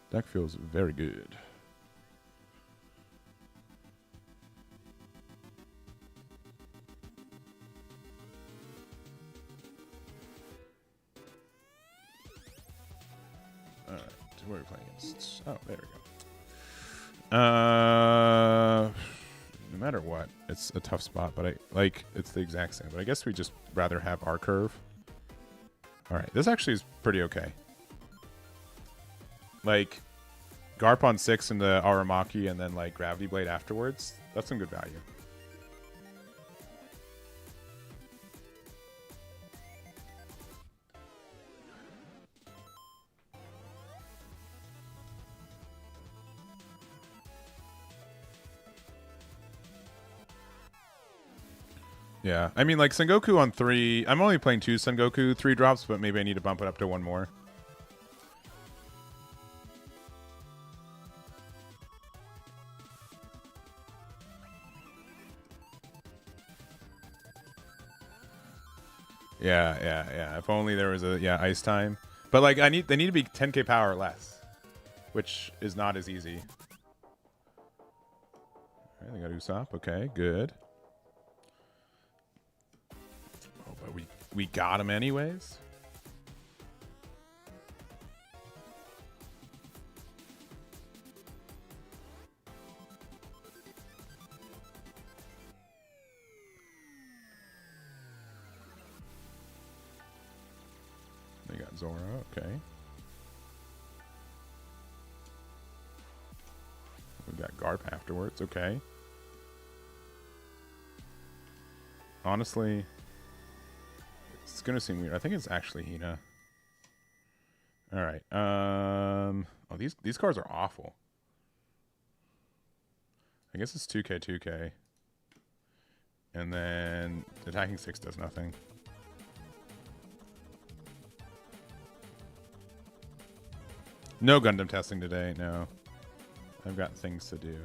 Deck feels very good. All right, who are we playing against? Oh, there we go. No matter what, it's a tough spot, but it's the exact same. But I guess we just rather have our curve. All right, this actually is pretty okay. Like, Garp on 6 and the Aramaki and then like Gravity Blade afterwards. That's some good value. Yeah, I mean, like, Sengoku on 3... I'm only playing 2 Sengoku 3 drops, but maybe I need to bump it up to 1 more. Yeah. If only there was a... Yeah, ice time. But, like, they need to be 10k power or less, which is not as easy. All right, they got Usopp. Okay, good. But we got him anyways. They got Zora, okay. We got Garp afterwards, okay. Honestly, it's gonna seem weird. I think it's actually Hina. All right. Oh, these cards are awful. I guess it's 2k, 2k, and then attacking 6 does nothing. No Gundam testing today. No, I've got things to do.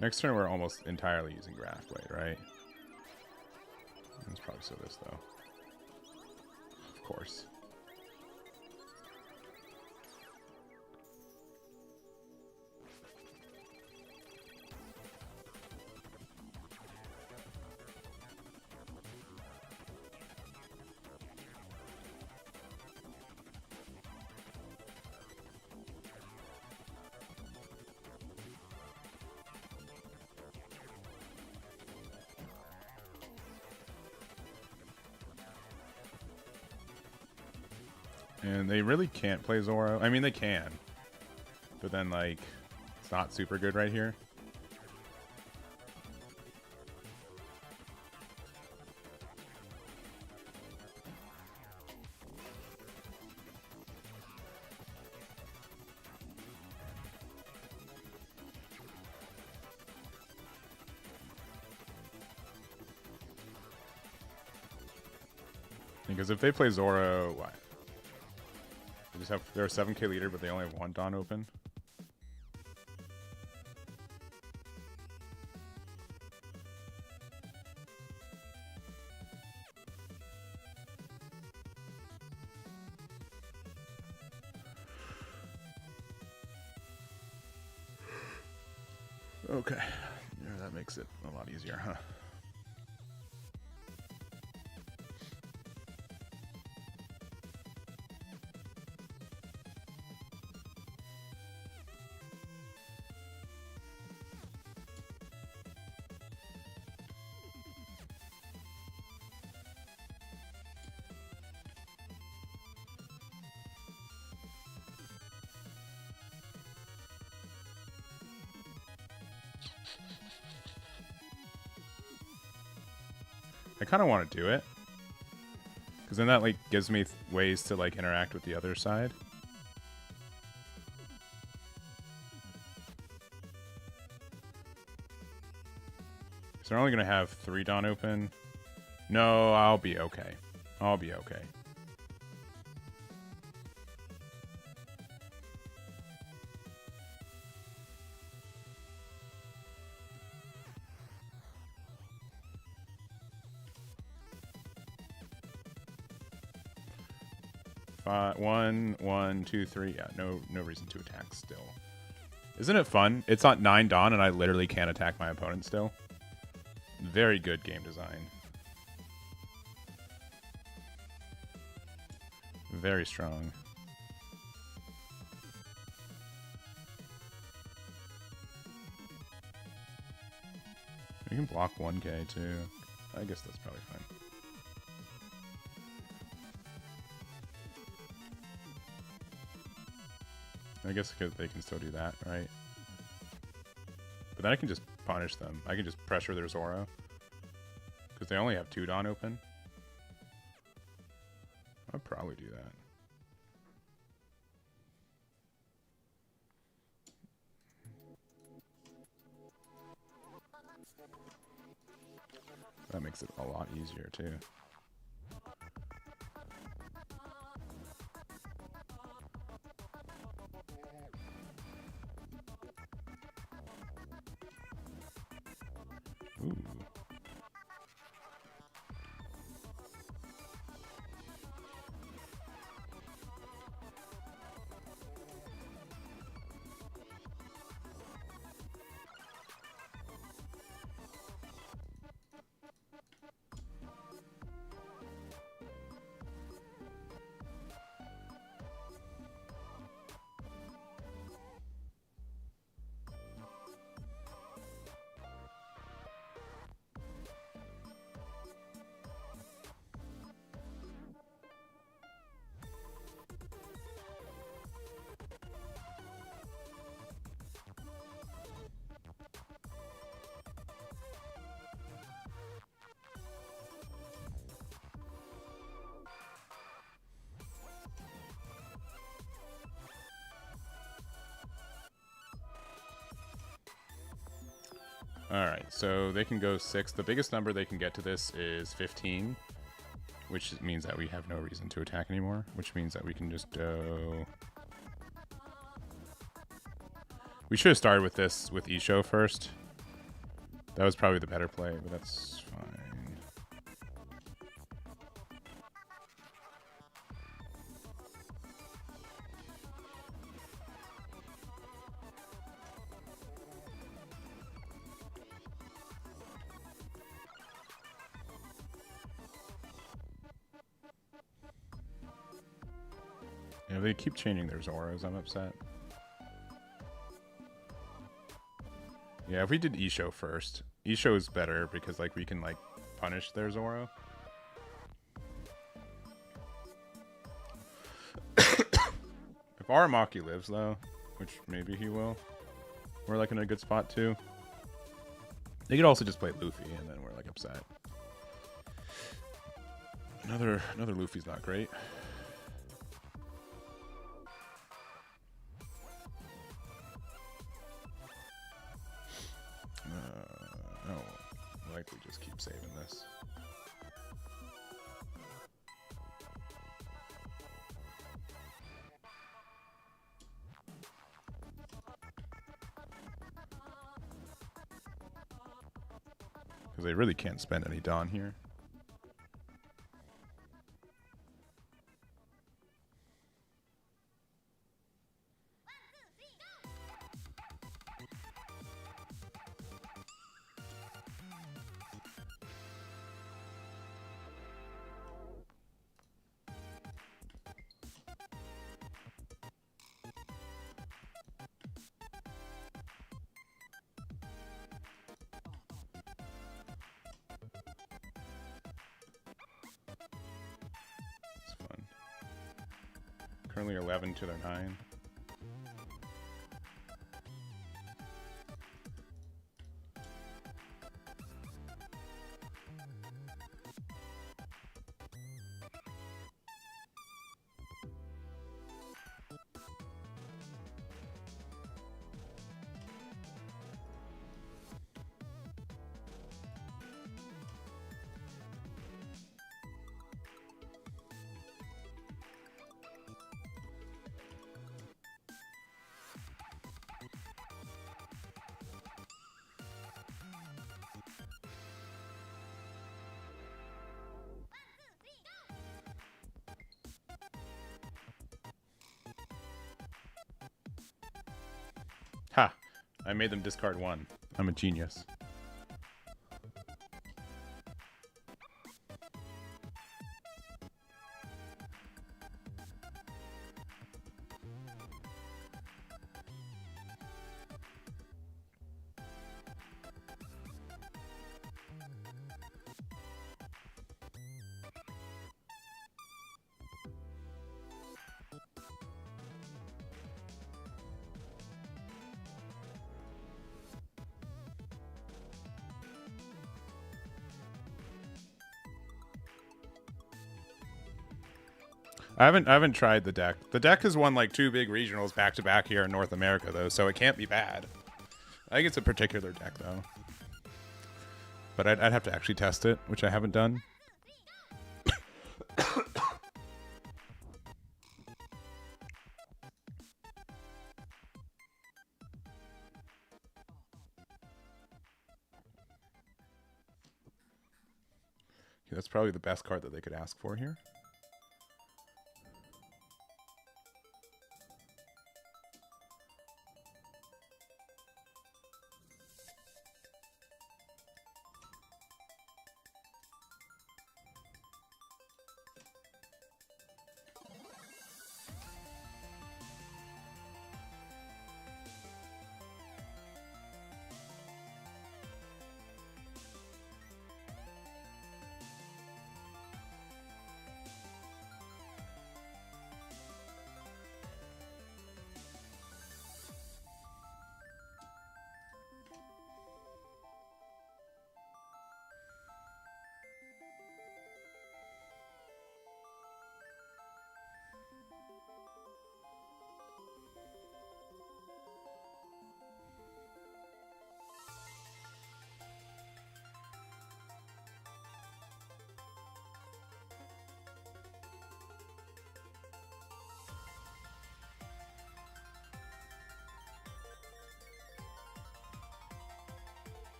Next turn, we're almost entirely using Graft Blade, right? It's probably so this, though. Of course. And they really can't play Zoro. I mean, they can. But then, like, it's not super good right here. Because if they play Zoro, what? They just have, they're a 7k leader, but they only have one Dawn open. Okay. Yeah, that makes it a lot easier, huh? I kind of want to do it. Because then that, like, gives me ways to, like, interact with the other side. So they're only going to have 3 Dawn open. No, I'll be okay. I'll be okay. One, 1, 2, 3. Yeah, no reason to attack still. Isn't it fun? It's on 9 Dawn, and I literally can't attack my opponent still. Very good game design. Very strong. You can block 1k too. I guess that's probably fine. I guess they can still do that, right? But then I can just punish them. I can just pressure their Zoro. Because they only have 2 Dawn open. I'll probably do that. That makes it a lot easier too. Ooh. Alright, so they can go 6. The biggest number they can get to this is 15, which means that we have no reason to attack anymore, which means that we can just go... We should have started with this with Isho first, That was probably the better play, but that's fine. Yeah, they keep changing their Zoras. I'm upset. Yeah, if we did Isho first, Isho is better because like we can like punish their Zoro. If Aramaki lives though, which maybe he will, we're like in a good spot too. They could also just play Luffy and then we're like upset. Another Luffy's not great. No, likely just keep saving this. Because they really can't spend any Dawn here. Currently 11 to their 9. Ha! I made them discard 1. I'm a genius. I haven't tried the deck. The deck has won like 2 big regionals back to back here in North America though, so it can't be bad. I think it's a particular deck though. But I'd have to actually test it, which I haven't done. Yeah, that's probably the best card that they could ask for here.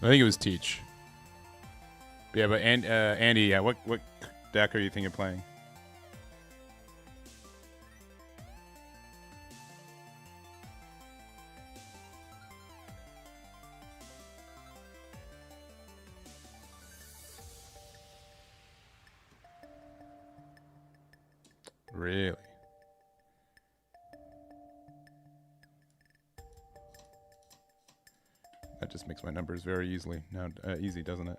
I think it was Teach. Yeah, but Andy, yeah, what deck are you thinking of playing? Really? That just makes my numbers very easy, doesn't it?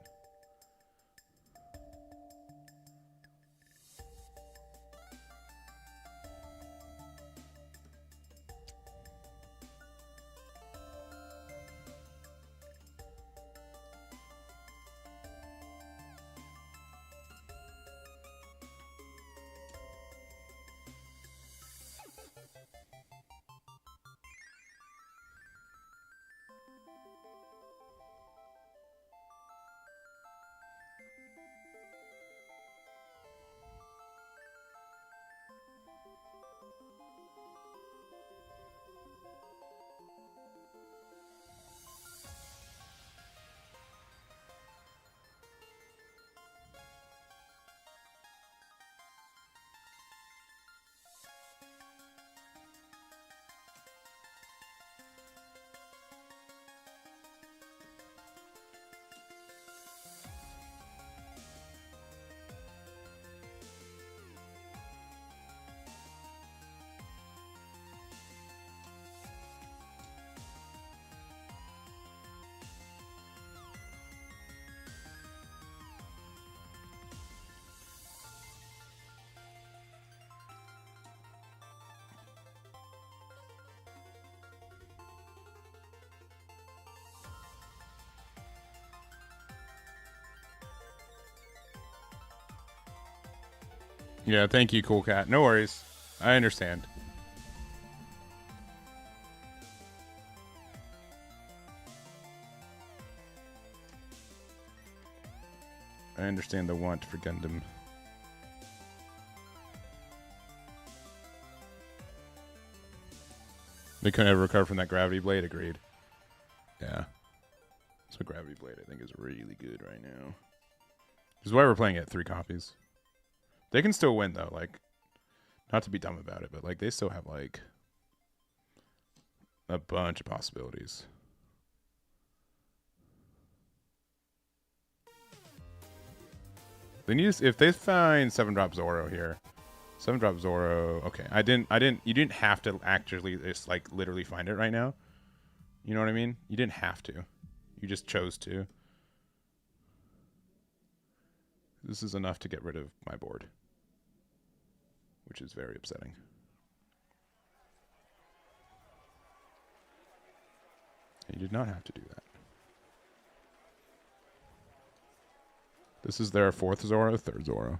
Yeah, thank you, Cool Cat. No worries. I understand. I understand the want for Gundam. They couldn't ever recover from that Gravity Blade, agreed. Yeah. So Gravity Blade, I think, is really good right now. Which is why we're playing it 3 copies. They can still win, though. Like, not to be dumb about it, but, like, they still have, like, a bunch of possibilities. They need to, if they find 7-drop Zoro here. 7-drop Zoro. Okay, you didn't have to actually just, like, literally find it right now. You know what I mean? You didn't have to. You just chose to. This is enough to get rid of my board, which is very upsetting. You did not have to do that. This is their 4th Zoro, 3rd Zoro.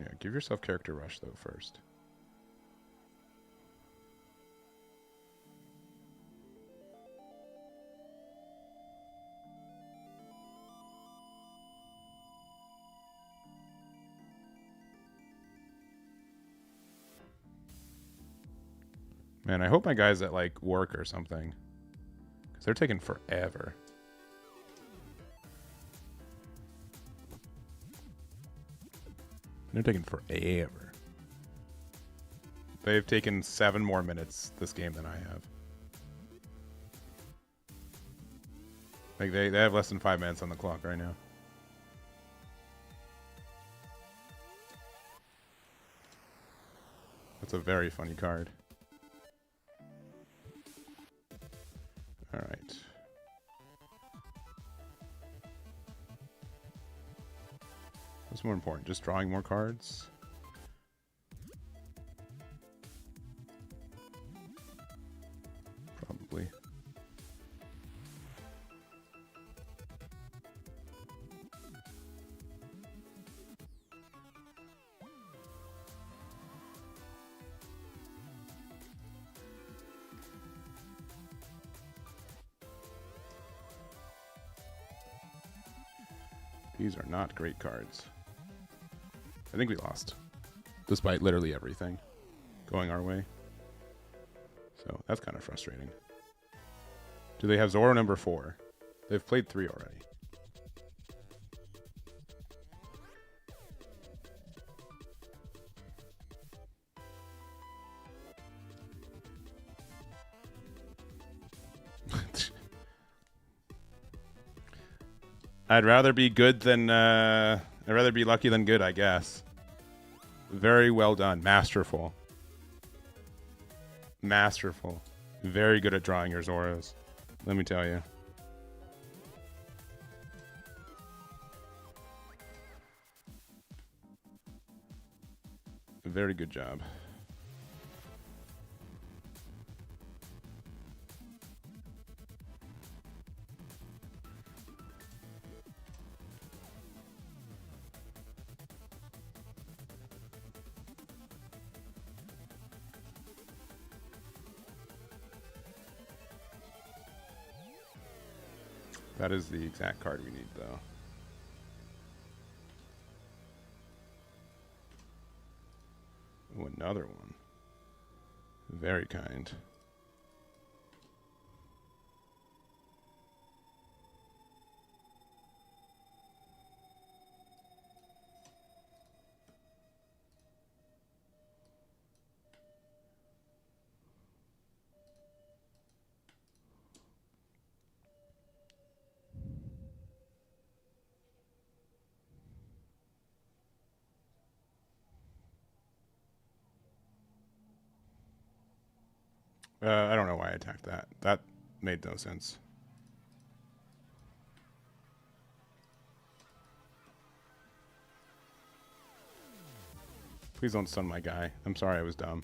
Yeah, give yourself character rush, though, first. Man, I hope my guy's at, like, work or something. Because they're taking forever. They're taking forever. They've taken 7 more minutes this game than I have. Like, they have less than 5 minutes on the clock right now. That's a very funny card. All right. What's more important, just drawing more cards? Probably. These are not great cards. I think we lost. Despite literally everything going our way. So that's kind of frustrating. Do they have Zoro number 4? They've played 3 already. I'd rather be good than I'd rather be lucky than good, I guess. Very well done. Masterful. Masterful. Very good at drawing your Zoros. Let me tell you. Very good job. That is the exact card we need, though. Oh, another one. Very kind. I don't know why I attacked that. That made no sense. Please don't stun my guy. I'm sorry I was dumb.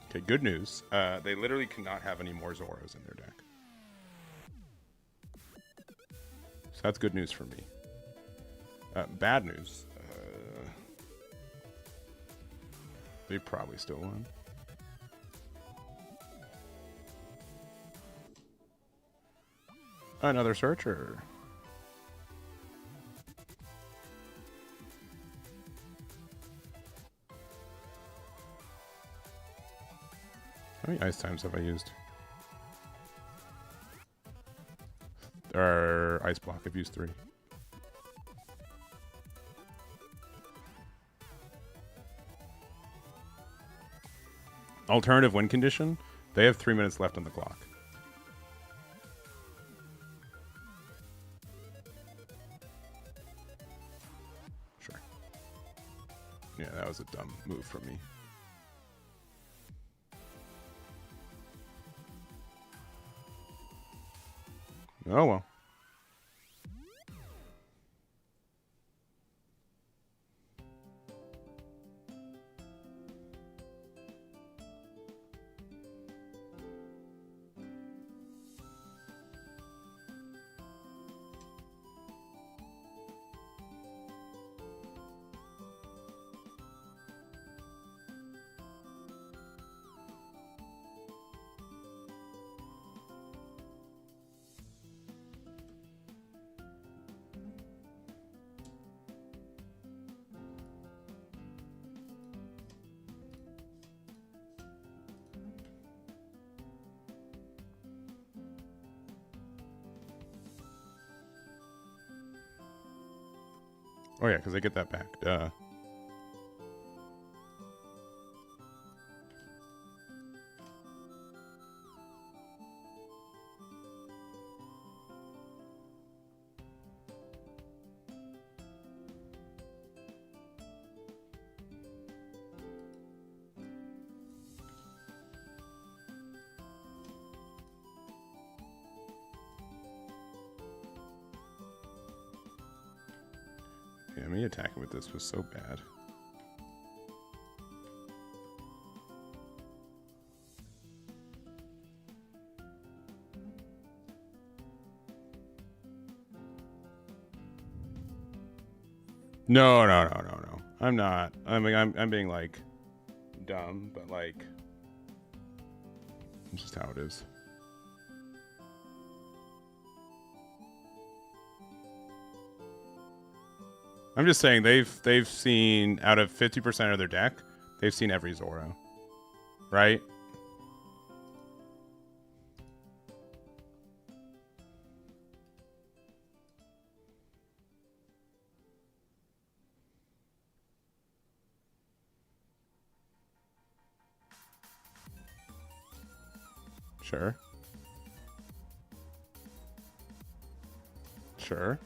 Okay, good news. They literally cannot have any more Zoros in their deck. So that's good news for me. Bad news. They probably still won. Another searcher. How many ice times have I used? Or ice block, I've used 3. Alternative win condition, they have 3 minutes left on the clock. Sure. Yeah, that was a dumb move from me. Oh well. Oh yeah, because I get that back. Duh. Yeah, me attacking with this was so bad. No. I'm not. I mean, I'm being like dumb, but like, it's just how it is. I'm just saying they've seen out of 50% of their deck, they've seen every Zoro, right? Sure. Sure.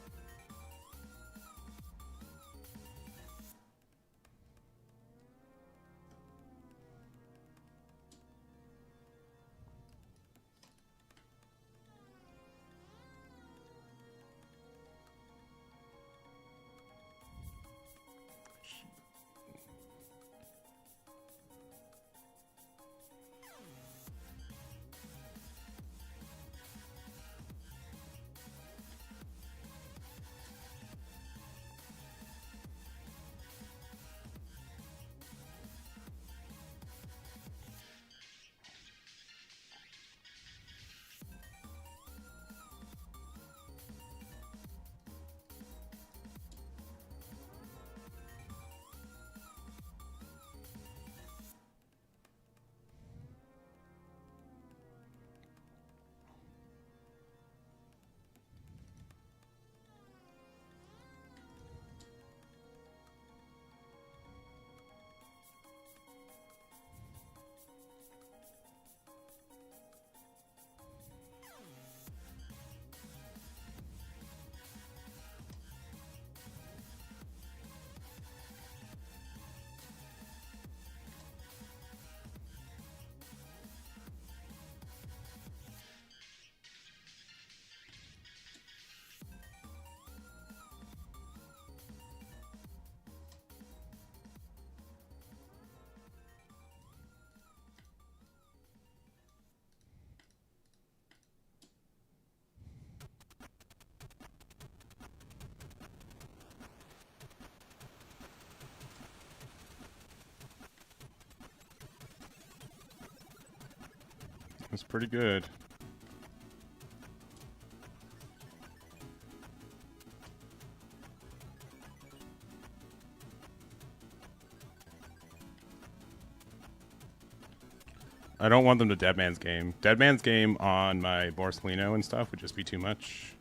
That's pretty good. I don't want them to Dead Man's Game. Dead Man's Game on my Borsalino and stuff would just be too much.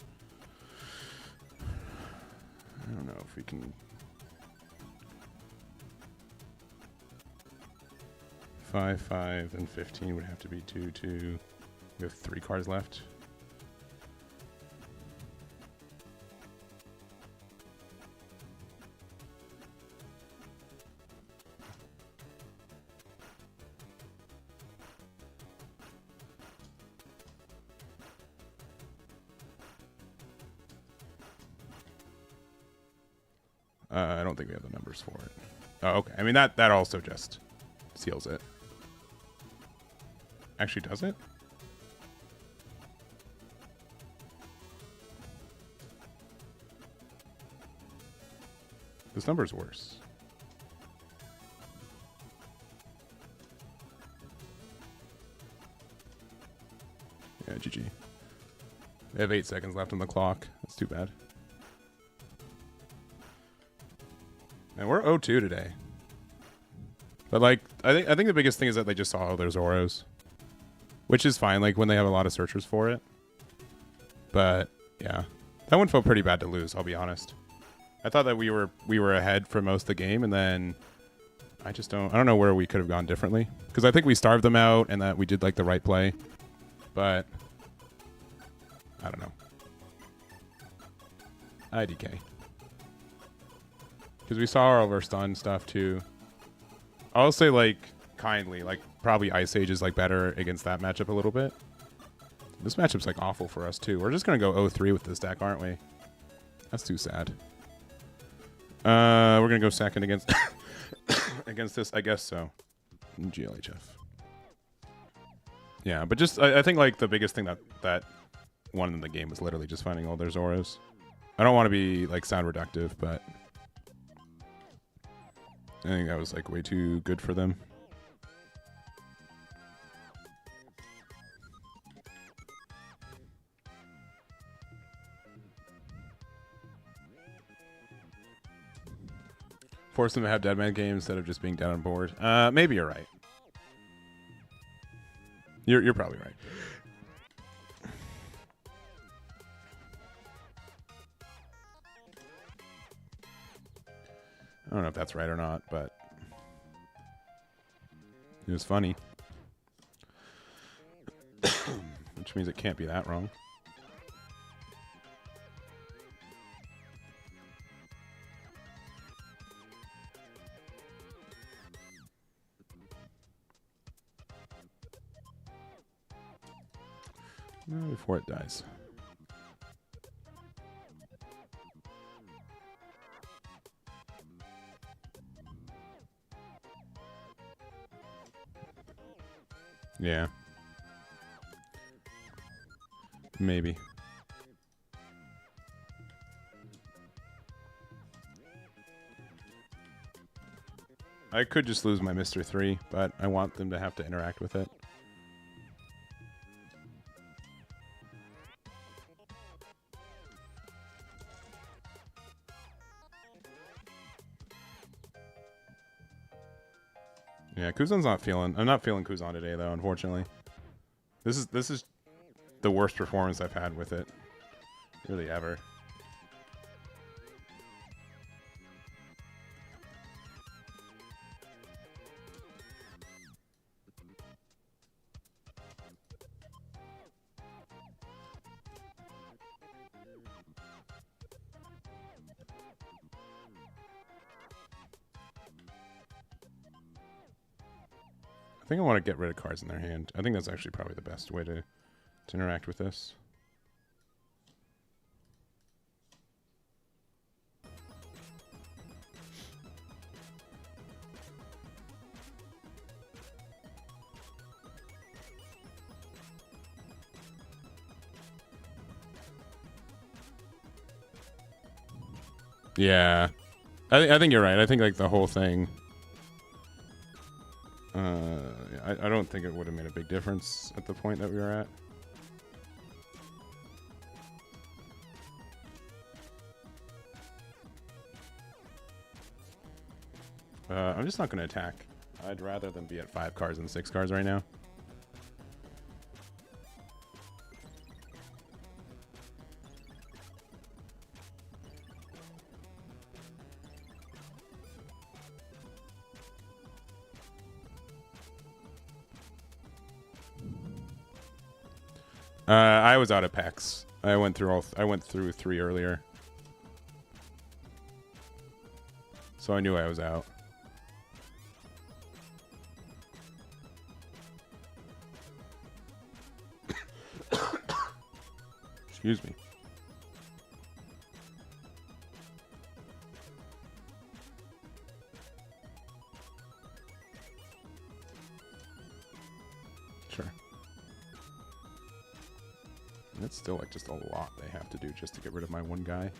I don't know if we can... 5, 5, and 15 would have to be 2, 2. We have 3 cards left. I don't think we have the numbers for it. Oh, okay. I mean, that also just seals it. Actually, does it? This number's worse. Yeah, GG. They have 8 seconds left on the clock. That's too bad. And we're 0-2 today. But like, I think the biggest thing is that they just saw all their Zoros, which is fine. Like when they have a lot of searchers for it. But yeah, that one felt pretty bad to lose. I'll be honest. I thought that we were ahead for most of the game, and then I don't know where we could have gone differently, because I think we starved them out and that we did like the right play, but I don't know. IDK. Because we saw all of our stun stuff too. I'll say like kindly, like probably Ice Age is like better against that matchup a little bit. This matchup's like awful for us too. We're just gonna go 0-3 with this deck, aren't we? That's too sad. We're gonna go second against against this, I guess so. GLHF. Yeah, but just I think like the biggest thing that won in the game was literally just finding all their Zoros. I don't want to be like sound reductive, but I think that was like way too good for them. Force them to have Deadman games instead of just being dead on board. Maybe you're right. You're probably right. I don't know if that's right or not, but it was funny. Which means it can't be that wrong. Before it dies. Yeah. Maybe. I could just lose my Mr. 3, but I want them to have to interact with it. Yeah, Kuzan's not feeling. I'm not feeling Kuzan today, though. Unfortunately, this is the worst performance I've had with it, really ever. I think I want to get rid of cards in their hand. I think that's actually probably the best way to interact with this. Yeah, I think you're right. I think like the whole thing. I don't think it would have made a big difference at the point that we were at. I'm just not going to attack. I'd rather than be at 5 cards than 6 cards right now. I was out of packs. I went through 3 earlier, so I knew I was out. Excuse me. Sure. That's still like just a lot they have to do just to get rid of my one guy.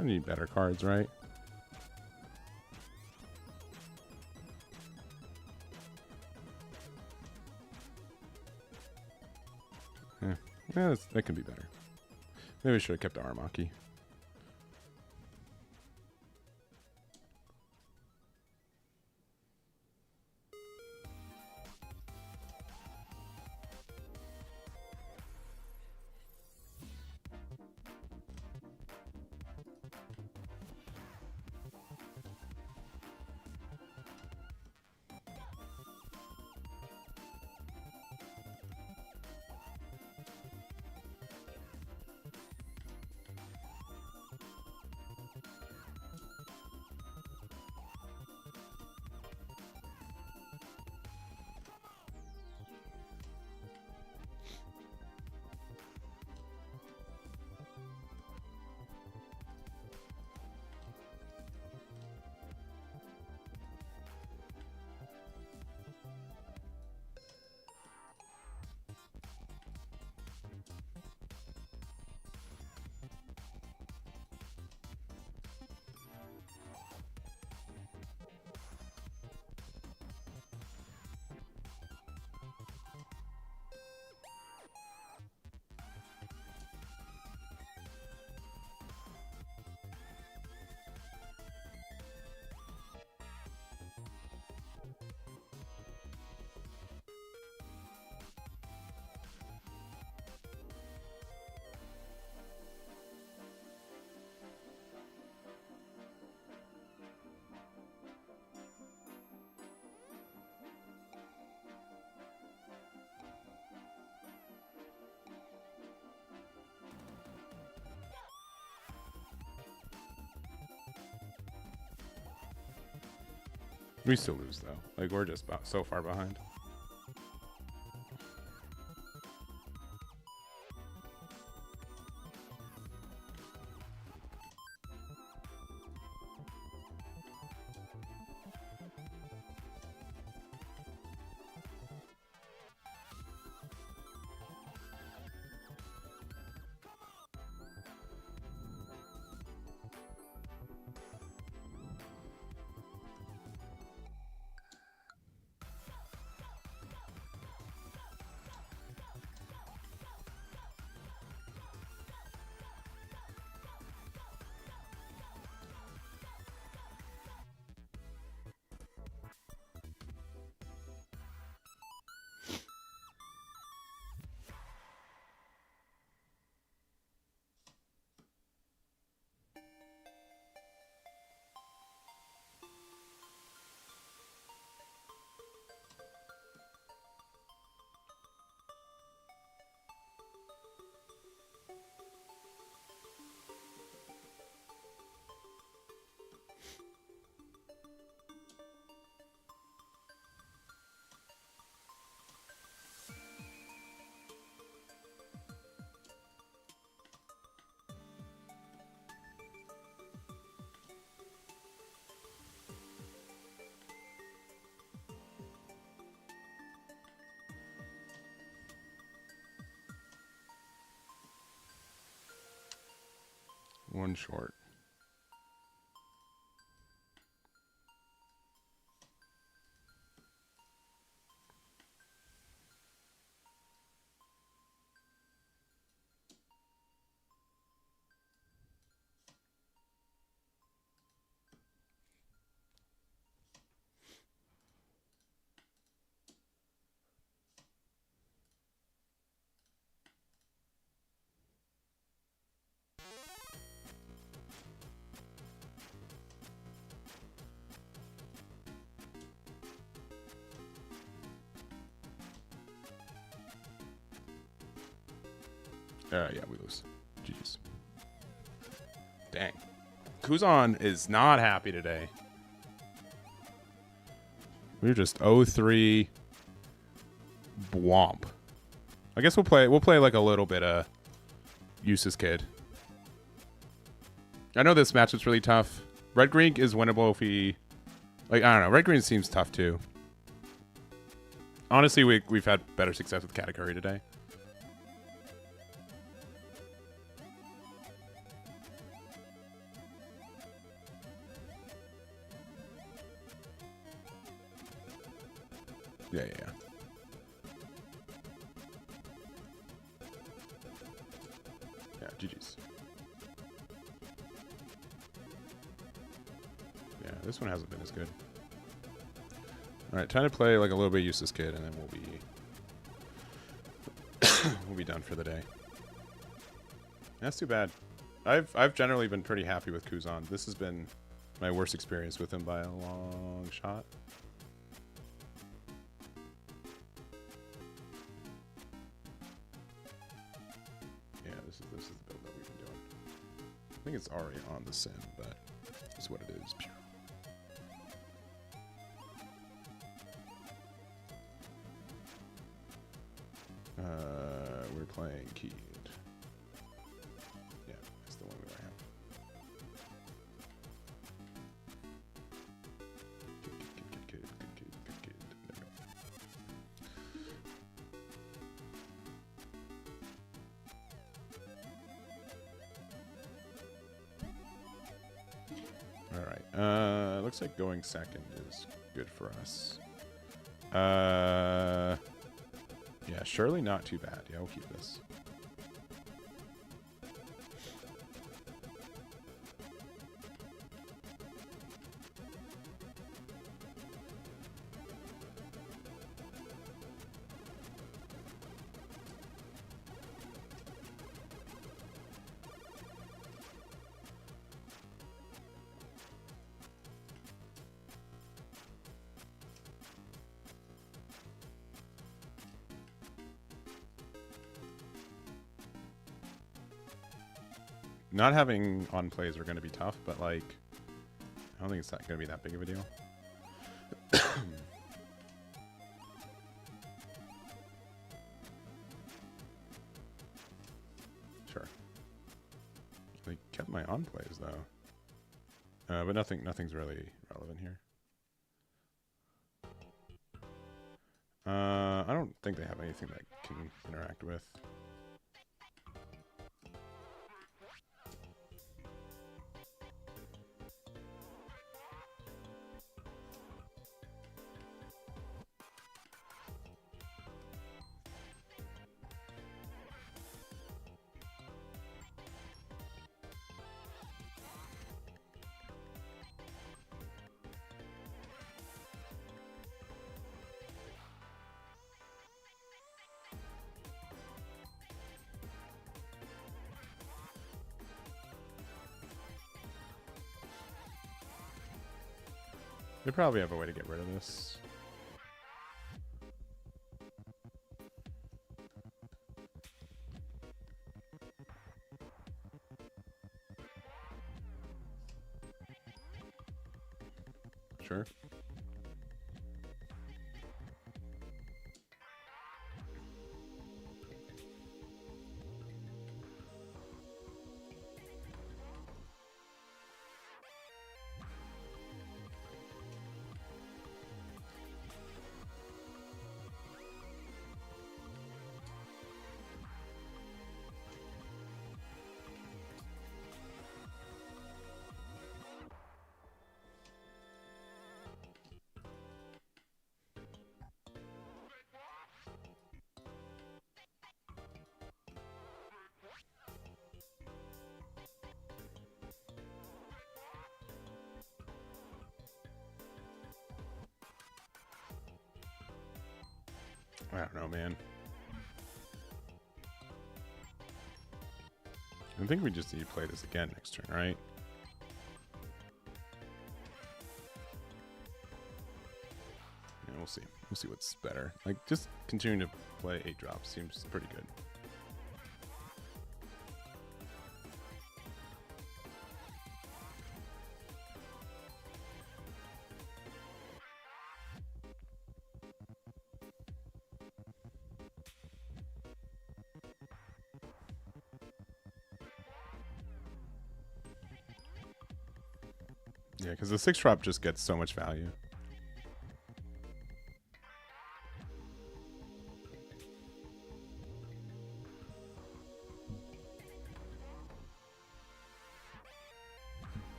I need better cards, right? Yeah, that can be better. Maybe we should have kept Aramaki. We still lose though. Like we're just about so far behind. One short. Yeah, we lose. Jeez. Dang. Kuzan is not happy today. We're just 0-3 Bwomp. I guess we'll play like a little bit of Use's Kid. I know this matchup's really tough. Red Green is winnable if he, like, I don't know. Red Green seems tough too. Honestly, we've had better success with Katakuri today. Yeah. Yeah, GG's. Yeah, this one hasn't been as good. Alright, time to play like a little bit Useless Kid, and then we'll be done for the day. That's too bad. I've generally been pretty happy with Kuzan. This has been my worst experience with him by a long shot. Yeah, this is the build that we've been doing. I think it's already on the sim, but it's what it is. We're playing Keyed. Yeah, that's the one we have. Good kid. There we go. Alright, looks like going second is good for us. Yeah, surely not too bad. Yeah, we'll keep this. Not having on plays are going to be tough, but like, I don't think it's not going to be that big of a deal. Sure. They kept my on plays though, but nothing's really relevant here. I don't think they have anything that can interact with. They probably have a way to get rid of this. Sure. I don't know, man. I think we just need to play this again next turn, right? Yeah, we'll see. We'll see what's better. Like, just continuing to play 8 drops seems pretty good. Yeah, because the 6 drop just gets so much value.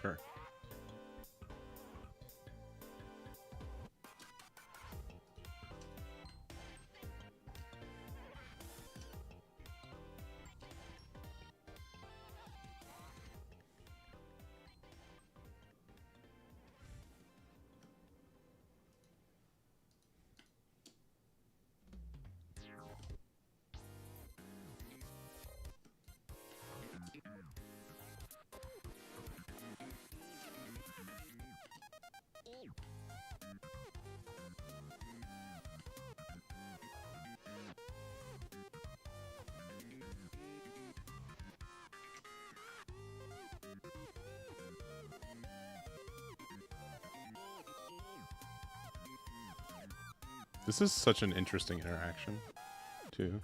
Sure. This is such an interesting interaction, too.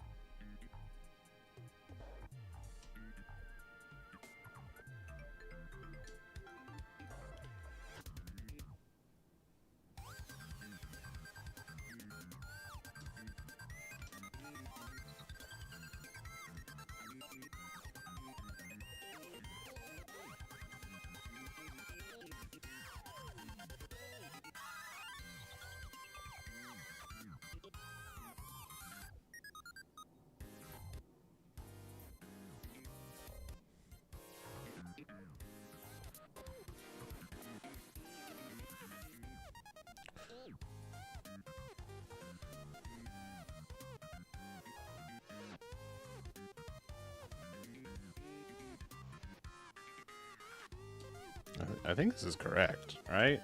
I think this is correct, right?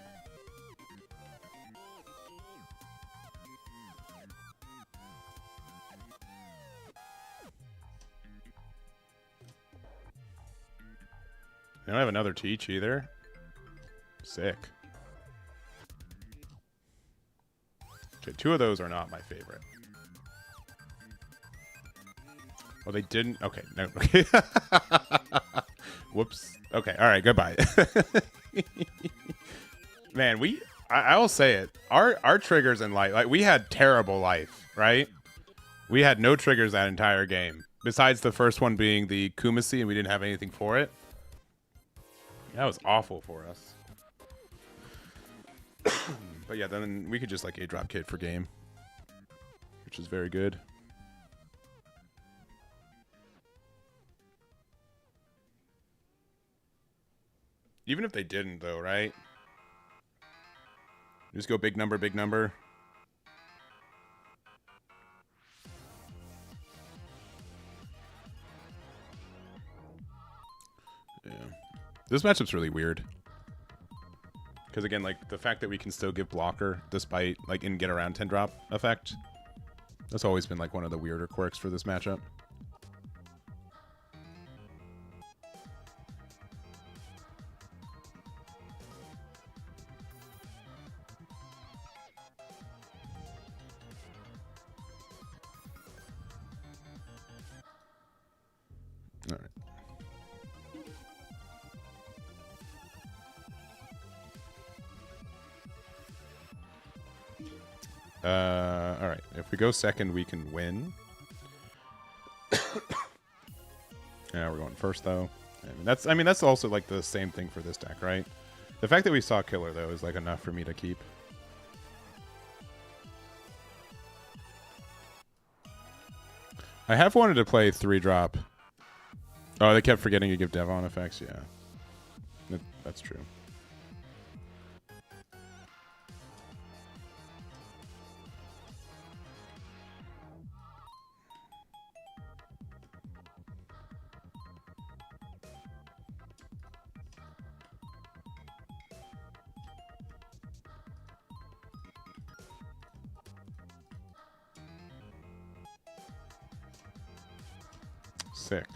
I don't have another Teach either. Sick. Okay, 2 of those are not my favorite. Well, they didn't. Okay, no. Okay. Whoops. Okay, all right, goodbye. Man, I will say it. Our triggers in life, like we had terrible life, right? We had no triggers that entire game. Besides the first one being the Kumasi, and we didn't have anything for it. That was awful for us. But yeah, then we could just like A-drop kit for game, which is very good. Even if they didn't, though, right? Just go big number, big number. Yeah. This matchup's really weird. Because again, like, the fact that we can still give blocker despite, like, in get around 10 drop effect. That's always been, like, one of the weirder quirks for this matchup. All right. All right. If we go second, we can win. Yeah, we're going first though. I mean that's also like the same thing for this deck, right? The fact that we saw killer though is like enough for me to keep. I have wanted to play 3-drop. Oh, they kept forgetting to give Devon effects. Yeah, that's true. Sick.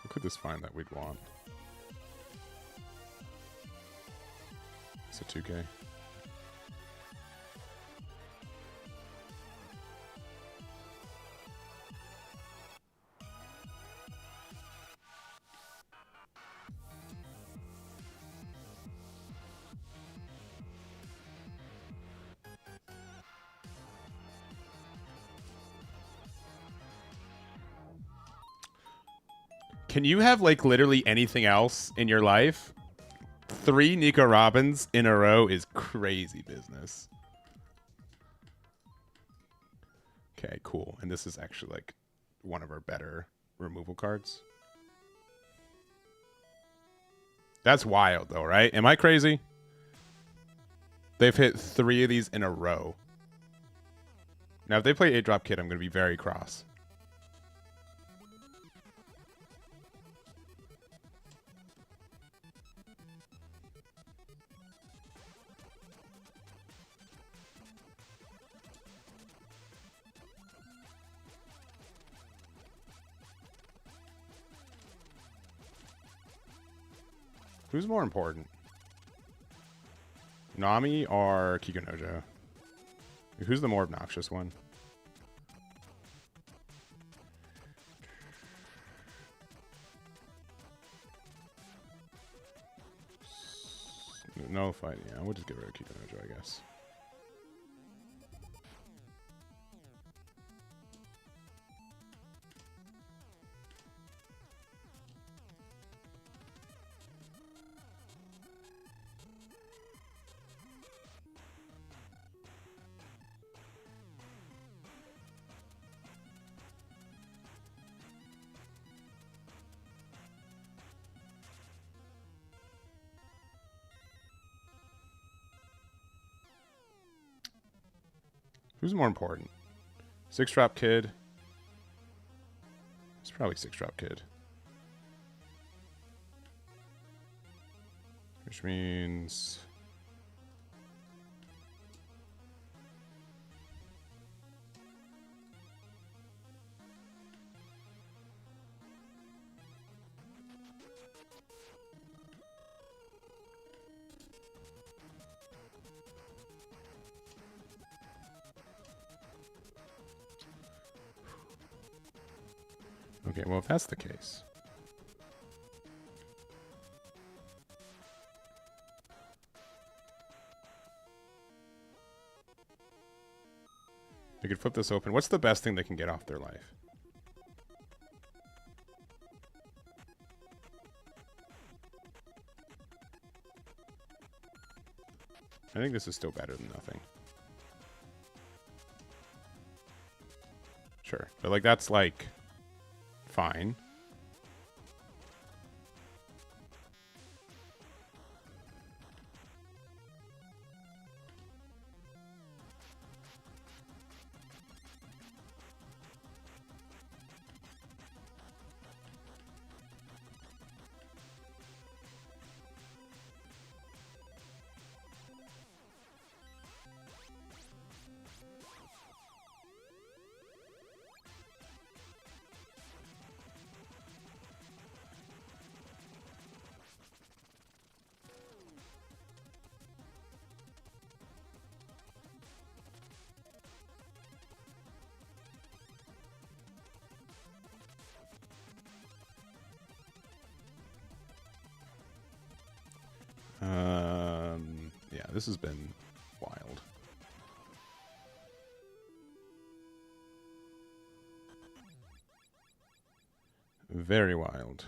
What could this find that we'd want? It's a 2K. Can you have like literally anything else in your life? 3 Nico Robins in a row is crazy business. Okay, cool. And this is actually like one of our better removal cards. That's wild though, right? Am I crazy? They've hit 3 of these in a row. Now, if they play 8-drop kid, I'm going to be very cross. Who's more important? Nami or Kikunojo? Who's the more obnoxious one? No fight. Yeah, we'll just get rid of Kikunojo, I guess. Who's more important? Six Drop Kid. It's probably Six Drop Kid. Which means... Okay, well, if that's the case... They could flip this open. What's the best thing they can get off their life? I think this is still better than nothing. Sure. But, like, that's, like, fine. Yeah, this has been wild. Very wild.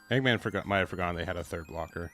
Eggman might have forgotten they had a third blocker.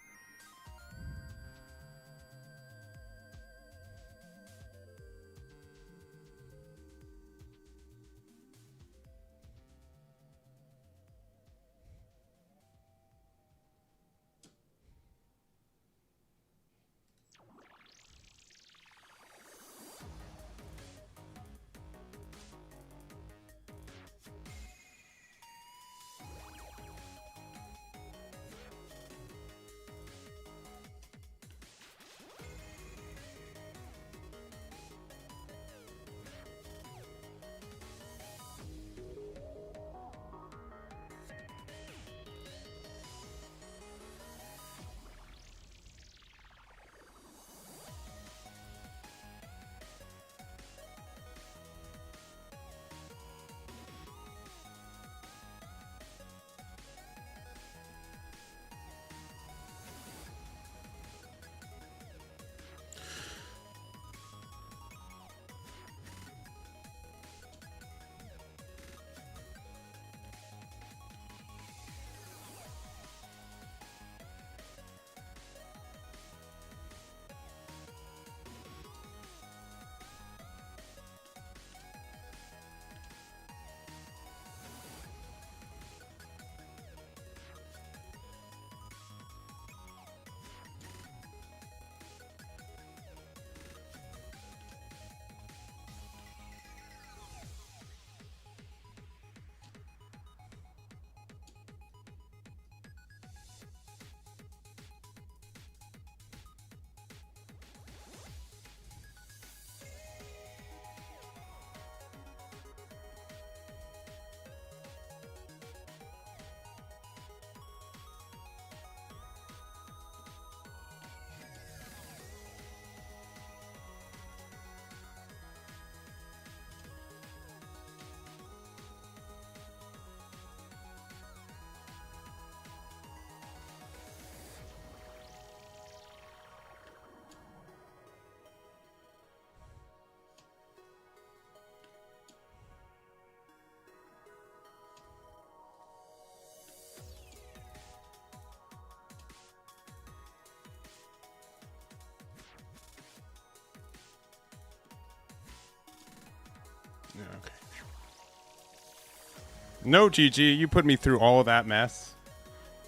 No, GG. You put me through all of that mess,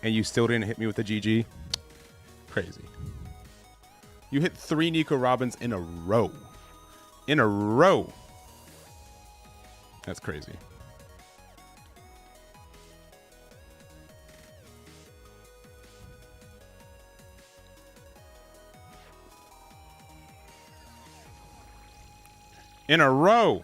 and you still didn't hit me with a GG. Crazy. You hit 3 Nico Robins in a row. In a row. That's crazy. In a row.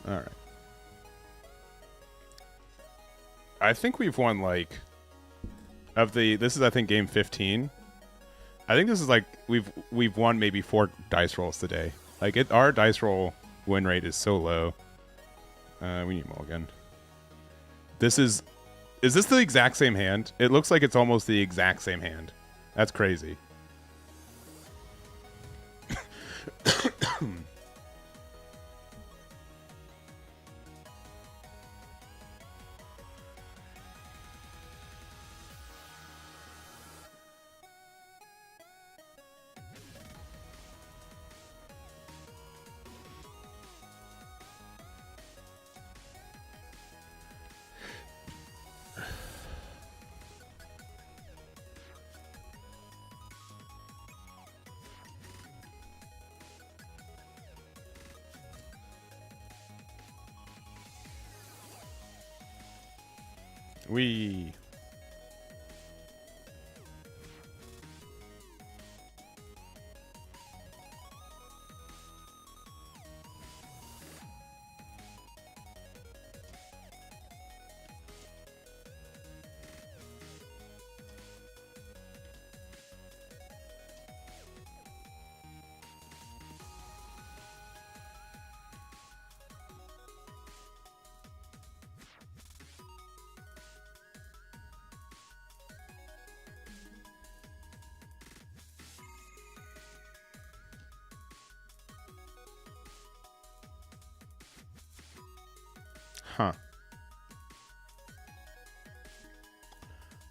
All right. I think we've won like this is I think game 15. I think this is like we've won maybe 4 dice rolls today. Like our dice roll win rate is so low. We need mulligan. Is this the exact same hand? It looks like it's almost the exact same hand. That's crazy. We Huh.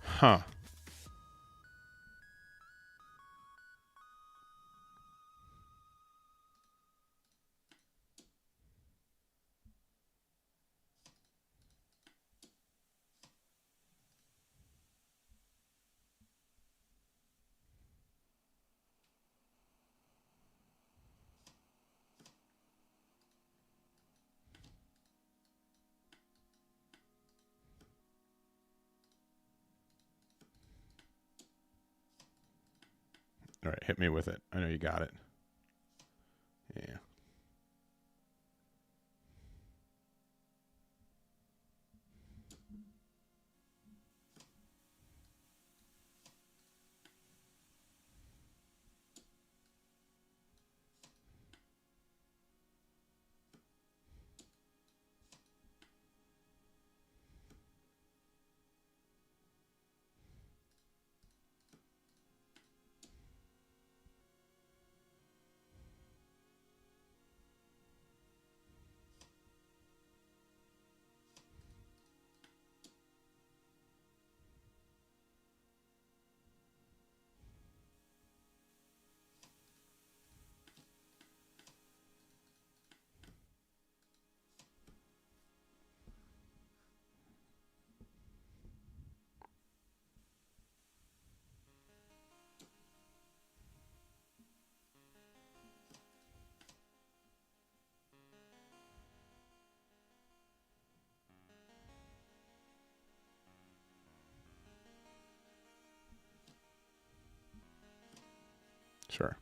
Huh. All right, hit me with it. I know you got it. Yeah. Sure.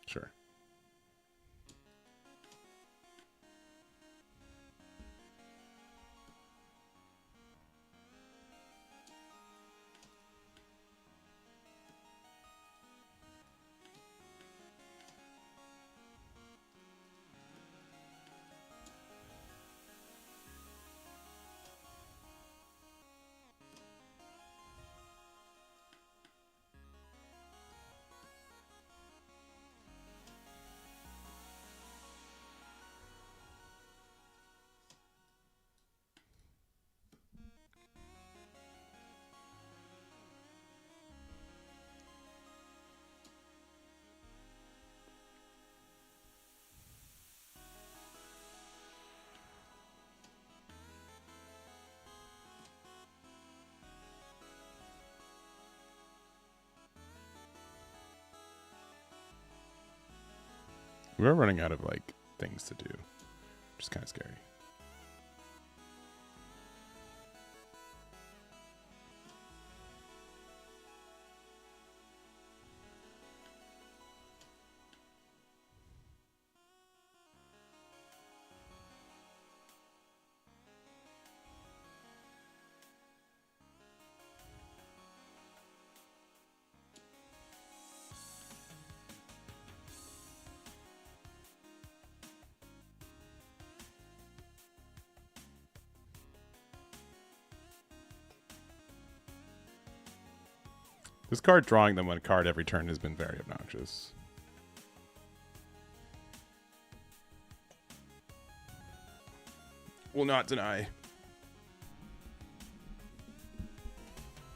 Sure. We're running out of like things to do, which is kind of scary. This card drawing them one card every turn has been very obnoxious. Will not deny.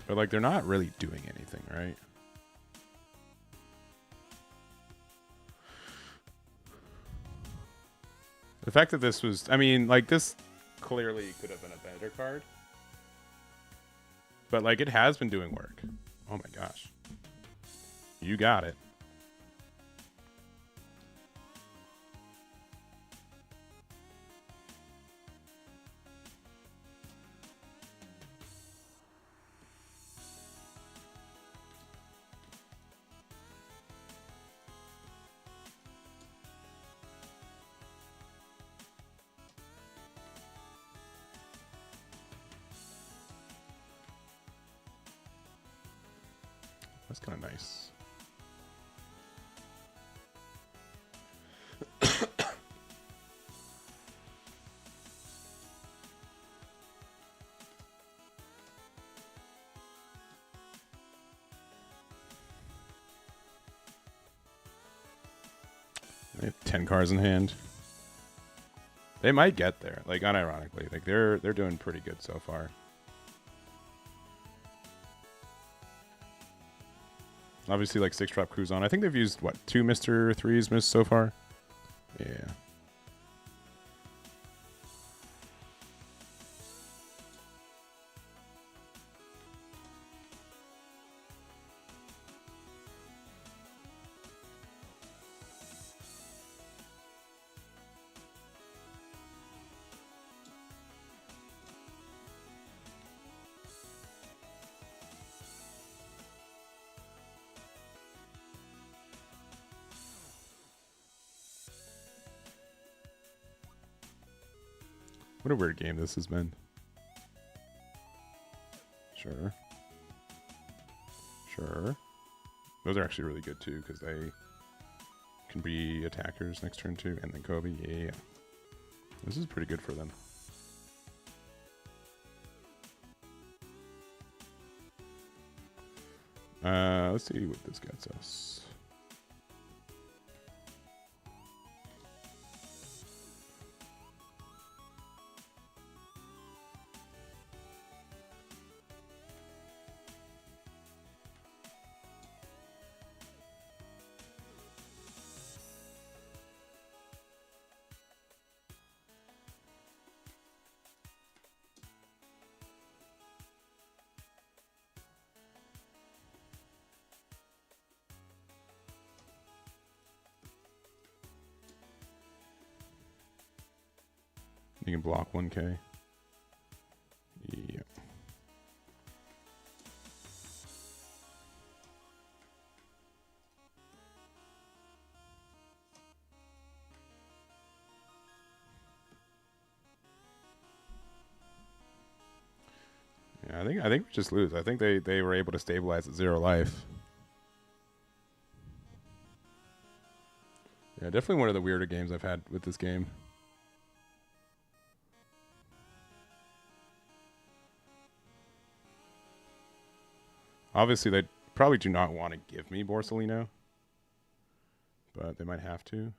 But like they're not really doing anything, right? The fact that this was, I mean, like this clearly could have been a better card. But like it has been doing work. Oh my gosh. You got it. That's kind of nice. They have 10 cards in hand. They might get there, like unironically. Like they're doing pretty good so far. Obviously, like 6-drop Kuzan. I think they've used, what, 2 Mr. 3s missed so far? Yeah. What a weird game this has been. Sure. Sure. Those are actually really good too, because they can be attackers next turn too, and then Kobe. Yeah. This is pretty good for them. Let's see what this gets us. You can block 1K. Yep. Yeah, I think we just lose. I think they were able to stabilize at 0 life. Yeah, definitely one of the weirder games I've had with this game. Obviously, they probably do not want to give me Borsellino, but they might have to.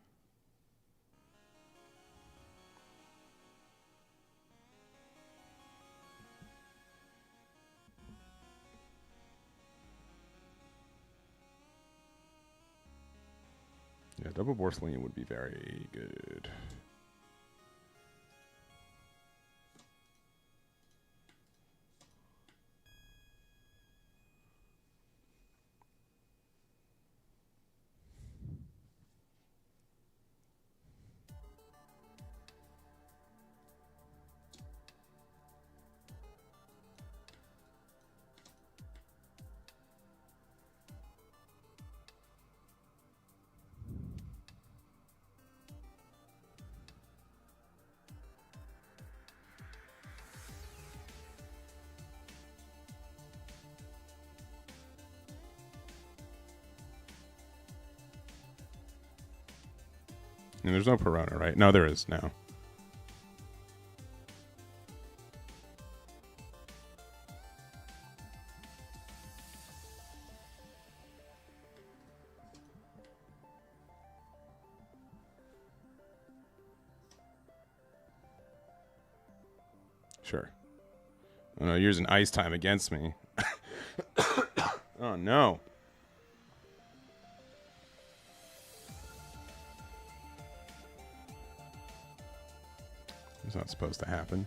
Yeah, double Borsellino would be very good. And there's no Perona, right? No, there is now. Sure. Oh no, you're using ice time against me. Oh no. It's not supposed to happen.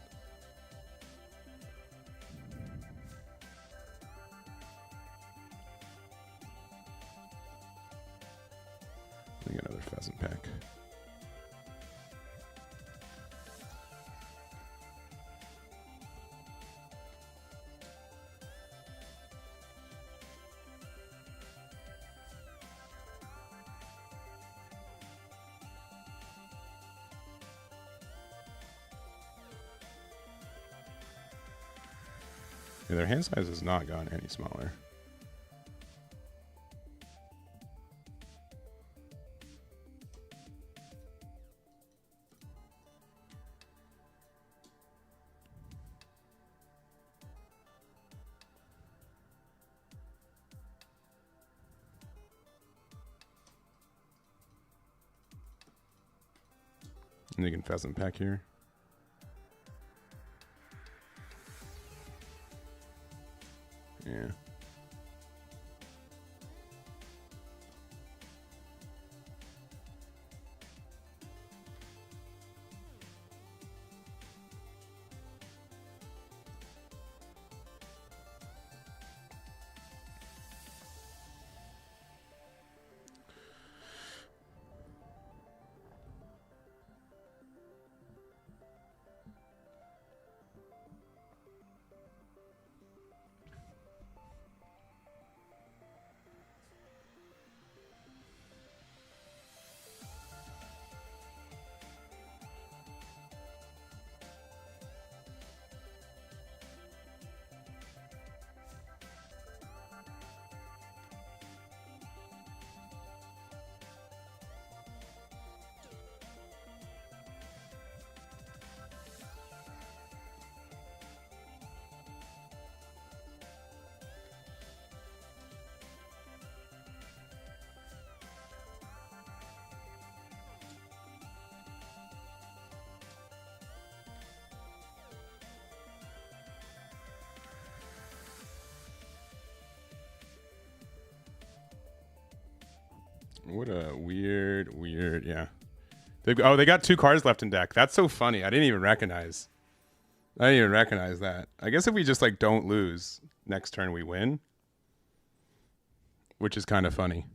I think another pheasant pack. Yeah, their hand size has not gone any smaller. And you can pheasant pack here. Yeah. What a weird, yeah. They got 2 cards left in deck. That's so funny. I didn't even recognize that. I guess if we just like don't lose, next turn we win, which is kind of funny.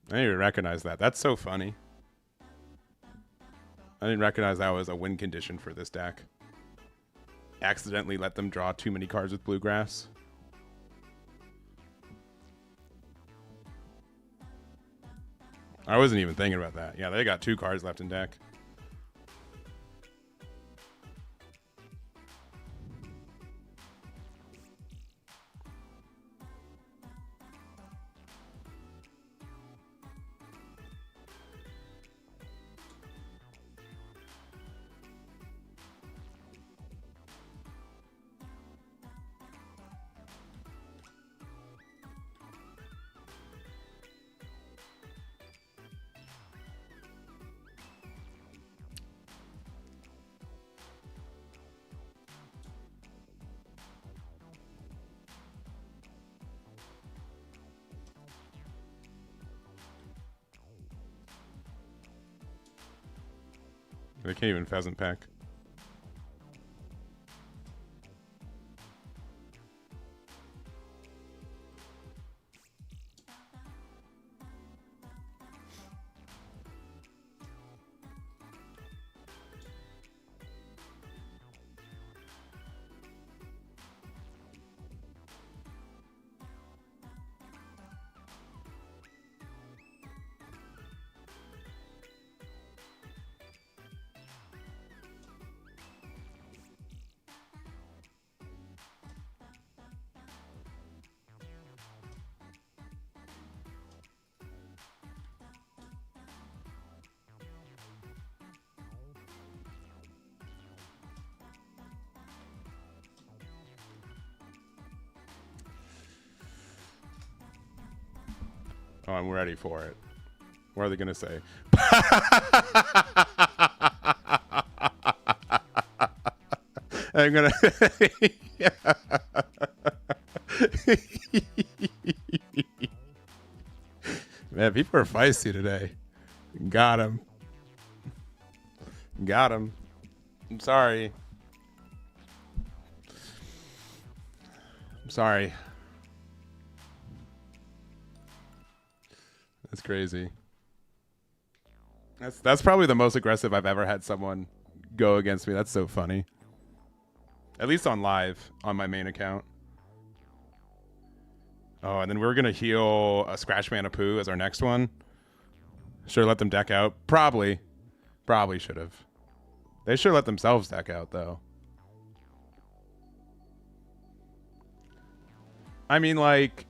I didn't even recognize that. That's so funny. I didn't recognize that was a win condition for this deck. Accidentally let them draw too many cards with bluegrass. I wasn't even thinking about that. Yeah, they got 2 cards left in deck. They can't even pheasant pack. Oh, I'm ready for it. What are they gonna say? I'm gonna. Man, people are feisty today. Got him. Got him. I'm sorry. I'm sorry. That's crazy. That's probably the most aggressive I've ever had someone go against me. That's so funny. At least on live on my main account. Oh, and then we're gonna heal a Scratch Man of Pooh as our next one. Should have let them deck out. Probably should have. They should let themselves deck out though. I mean, like,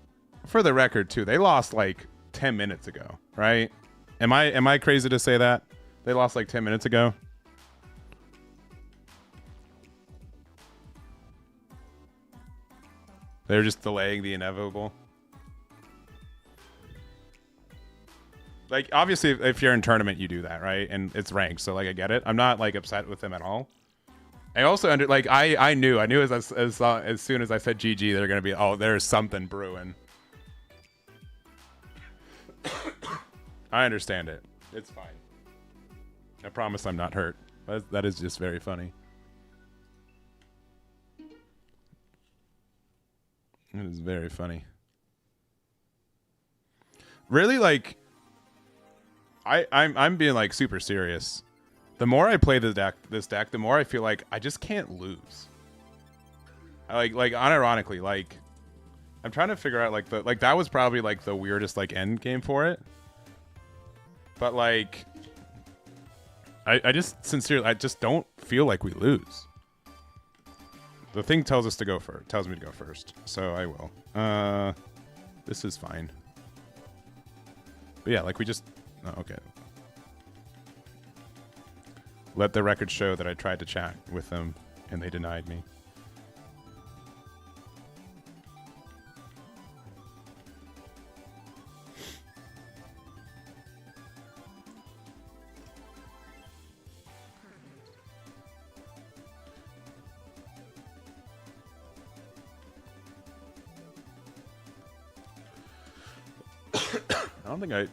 for the record too, they lost like 10 minutes ago, right? Am I crazy to say that? They lost like 10 minutes ago. They're just delaying the inevitable. Like, obviously, if you're in tournament, you do that, right? And it's ranked, so like I get it. I'm not like upset with them at all. I also I knew as soon as I said GG, they're gonna be, oh, there's something brewing. I understand it. It's fine. I promise I'm not hurt. That is just very funny. It is very funny. Really, like, I'm being like super serious. The more I play this deck, the more I feel like I just can't lose. Like unironically, like I'm trying to figure out like that was probably like the weirdest like end game for it. But like I just sincerely I just don't feel like we lose. The thing tells us to go first. Tells me to go first, so I will. This is fine. But yeah, like we just. Oh, okay. Let the record show that I tried to chat with them and they denied me.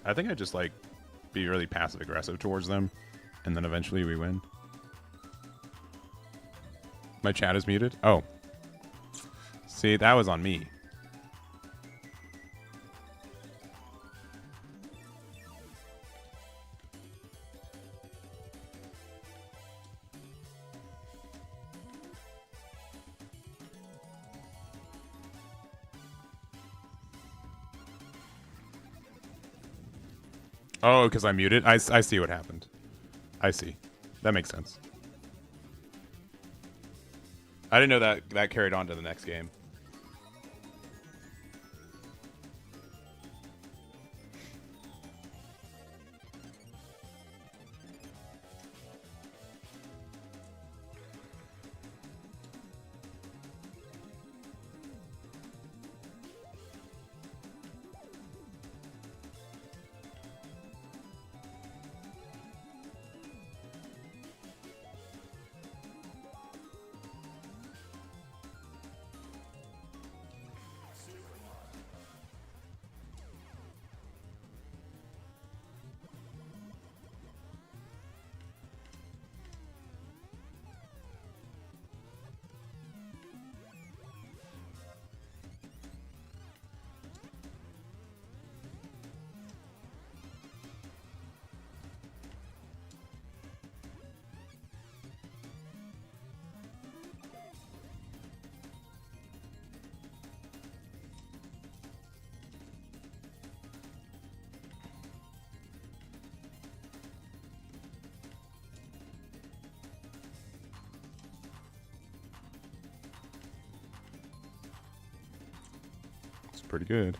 I think I just like be really passive aggressive towards them and then eventually we win. My chat is muted. Oh. See, that was on me. Oh, because I muted? I see what happened. I see. That makes sense. I didn't know that carried on to the next game. Pretty good.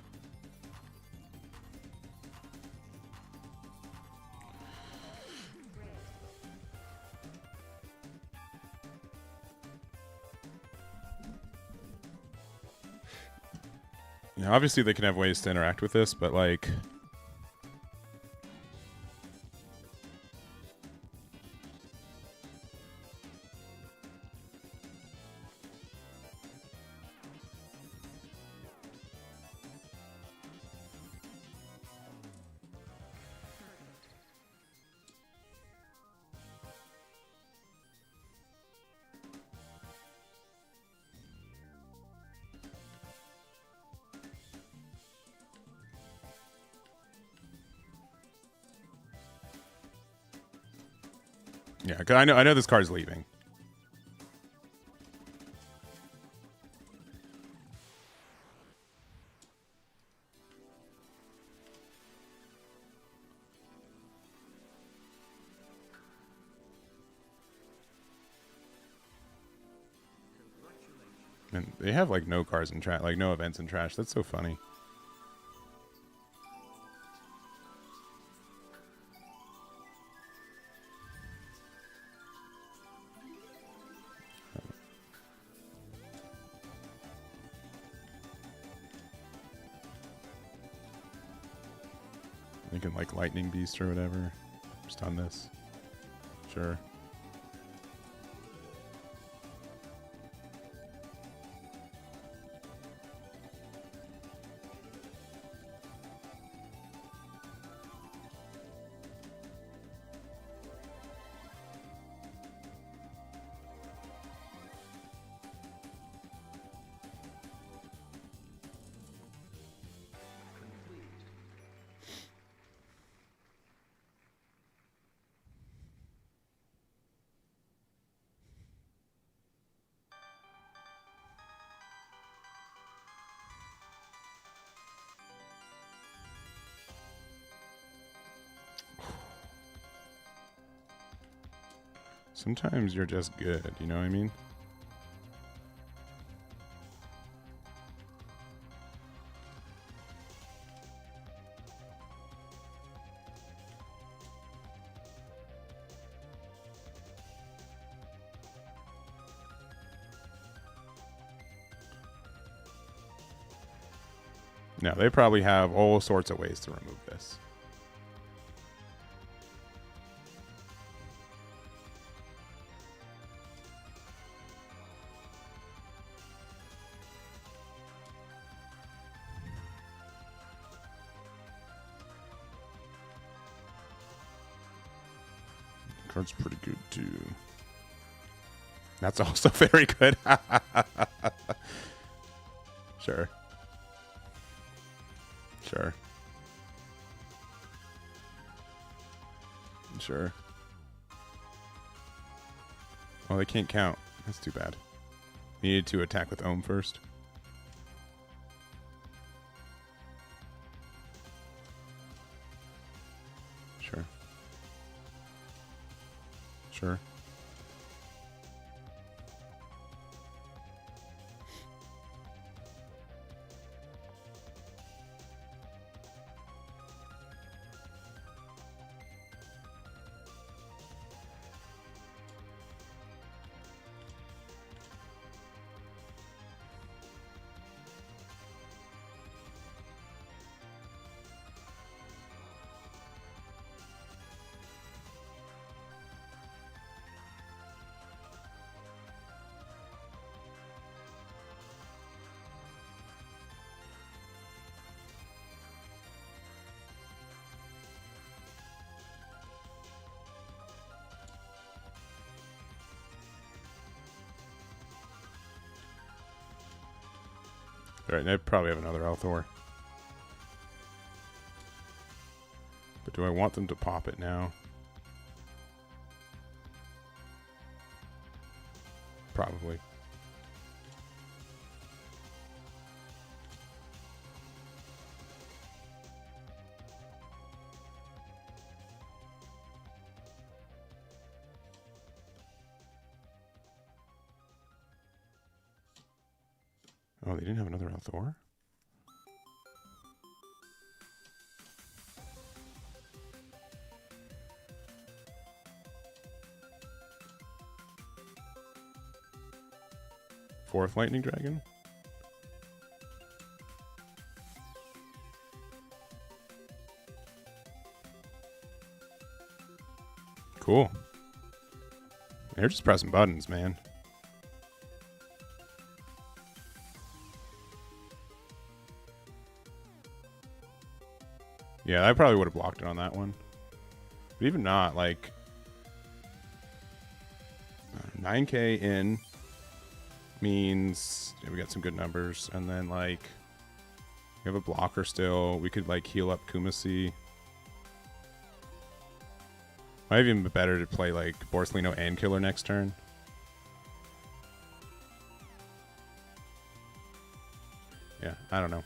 Yeah, obviously they can have ways to interact with this, but like Yeah, because I know this card's leaving. And they have like no cards in trash, like no events in trash. That's so funny. You can like lightning beast or whatever. Just on this. Sure. Sometimes you're just good, you know what I mean? No, they probably have all sorts of ways to remove this. Card's pretty good too. That's also very good. Sure. Sure. Sure. Well, they can't count. That's too bad. You needed to attack with Ohm first. Sure. Sure. Alright, they probably have another Althor. But do I want them to pop it now? Probably. Oh, they didn't have another Althor? Fourth Lightning Dragon? Cool. They're just pressing buttons, man. Yeah, I probably would have blocked it on that one. But even not, like... 9k in means... Yeah, we got some good numbers. And then, like... We have a blocker still. We could, like, heal up Kumasi. Might even be better to play like Borsellino and Killer next turn. Yeah, I don't know.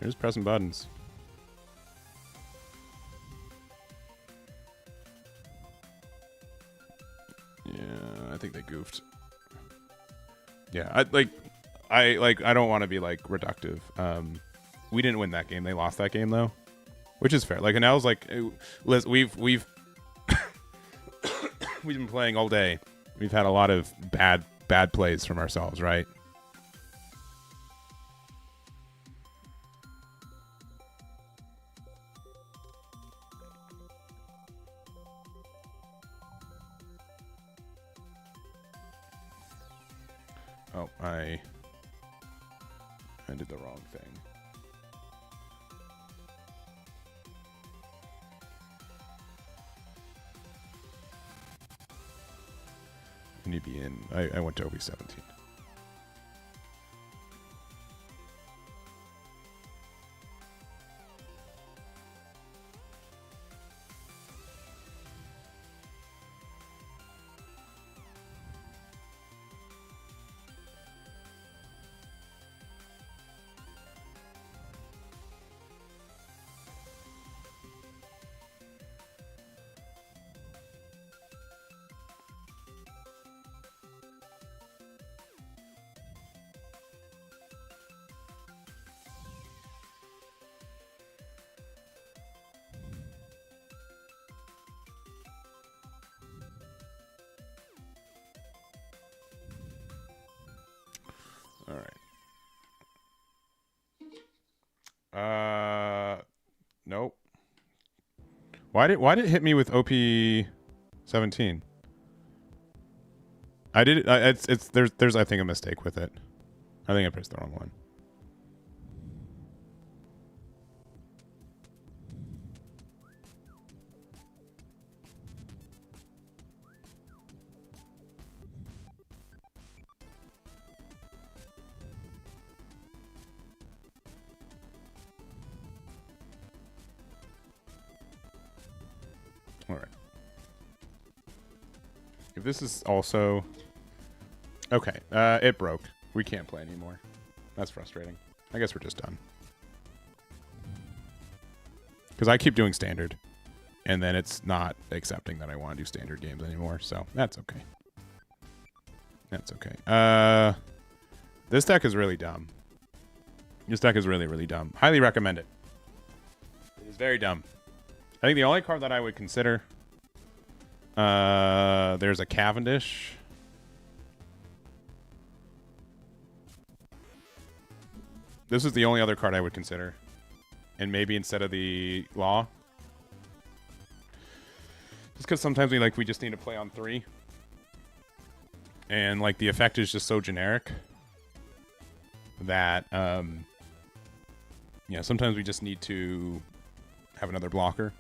You're just pressing buttons. Yeah, I think they goofed. Yeah, I don't want to be like reductive. We didn't win that game. They lost that game though, which is fair. Like, and I was like, Liz, we've we've been playing all day. We've had a lot of bad plays from ourselves, right? Oh, I did the wrong thing. I need to be in. I went to OB17. All right. Nope. Why did it hit me with OP17? I did it. There's I think a mistake with it. I think I pressed the wrong one. All right. If this is also okay, it broke. We can't play anymore. That's frustrating. I guess we're just done. Because I keep doing standard, and then it's not accepting that I want to do standard games anymore. So that's okay. That's okay. This deck is really dumb. This deck is really, really dumb. Highly recommend it. It is very dumb. I think the only card that I would consider, there's a Cavendish. This is the only other card I would consider. And maybe instead of the Law. Just because sometimes we just need to play on 3. And like the effect is just so generic that yeah, sometimes we just need to have another blocker.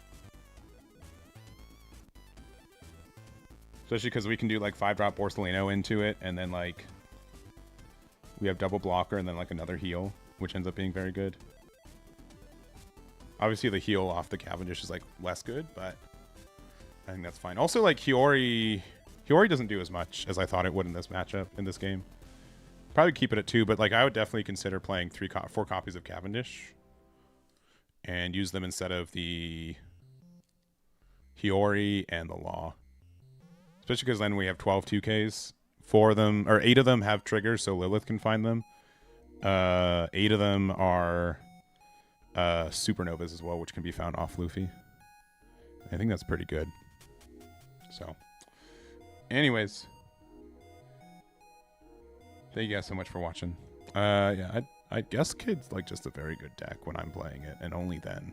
Especially because we can do like 5-drop Borsellino into it, and then like we have double blocker and then like another heal, which ends up being very good. Obviously the heal off the Cavendish is like less good, but I think that's fine. Also, like Hiyori doesn't do as much as I thought it would in this matchup, in this game. Probably keep it at 2, but like I would definitely consider playing 4 copies of Cavendish and use them instead of the Hiyori and the Law. Especially because then we have 12 2Ks. 4 of them, or 8 of them have triggers, so Lilith can find them. 8 of them are supernovas as well, which can be found off Luffy. I think that's pretty good. So, anyways, thank you guys so much for watching. Yeah, I guess Kid's like just a very good deck when I'm playing it, and only then.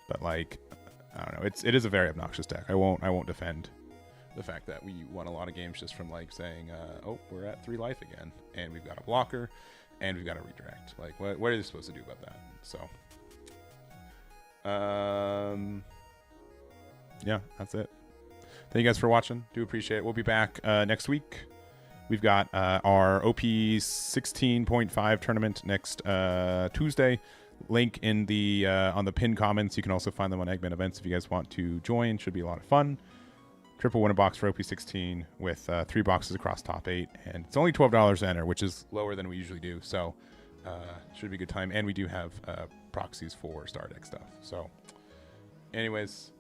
But like, I don't know, it is a very obnoxious deck. I won't defend the fact that we won a lot of games just from like saying, oh, we're at 3 life again, and we've got a blocker, and we've got a redirect. Like, what are they supposed to do about that? So, yeah, that's it. Thank you guys for watching. Do appreciate it. We'll be back next week. We've got our OP 16.5 tournament next Tuesday. link in the on the pinned comments. You can also find them on Eggman Events if you guys want to join. Should be a lot of fun. Triple winner box for OP16 with 3 boxes across top 8, and it's only $12 to enter, which is lower than we usually do. So should be a good time. And we do have proxies for Star Deck stuff. So, anyways.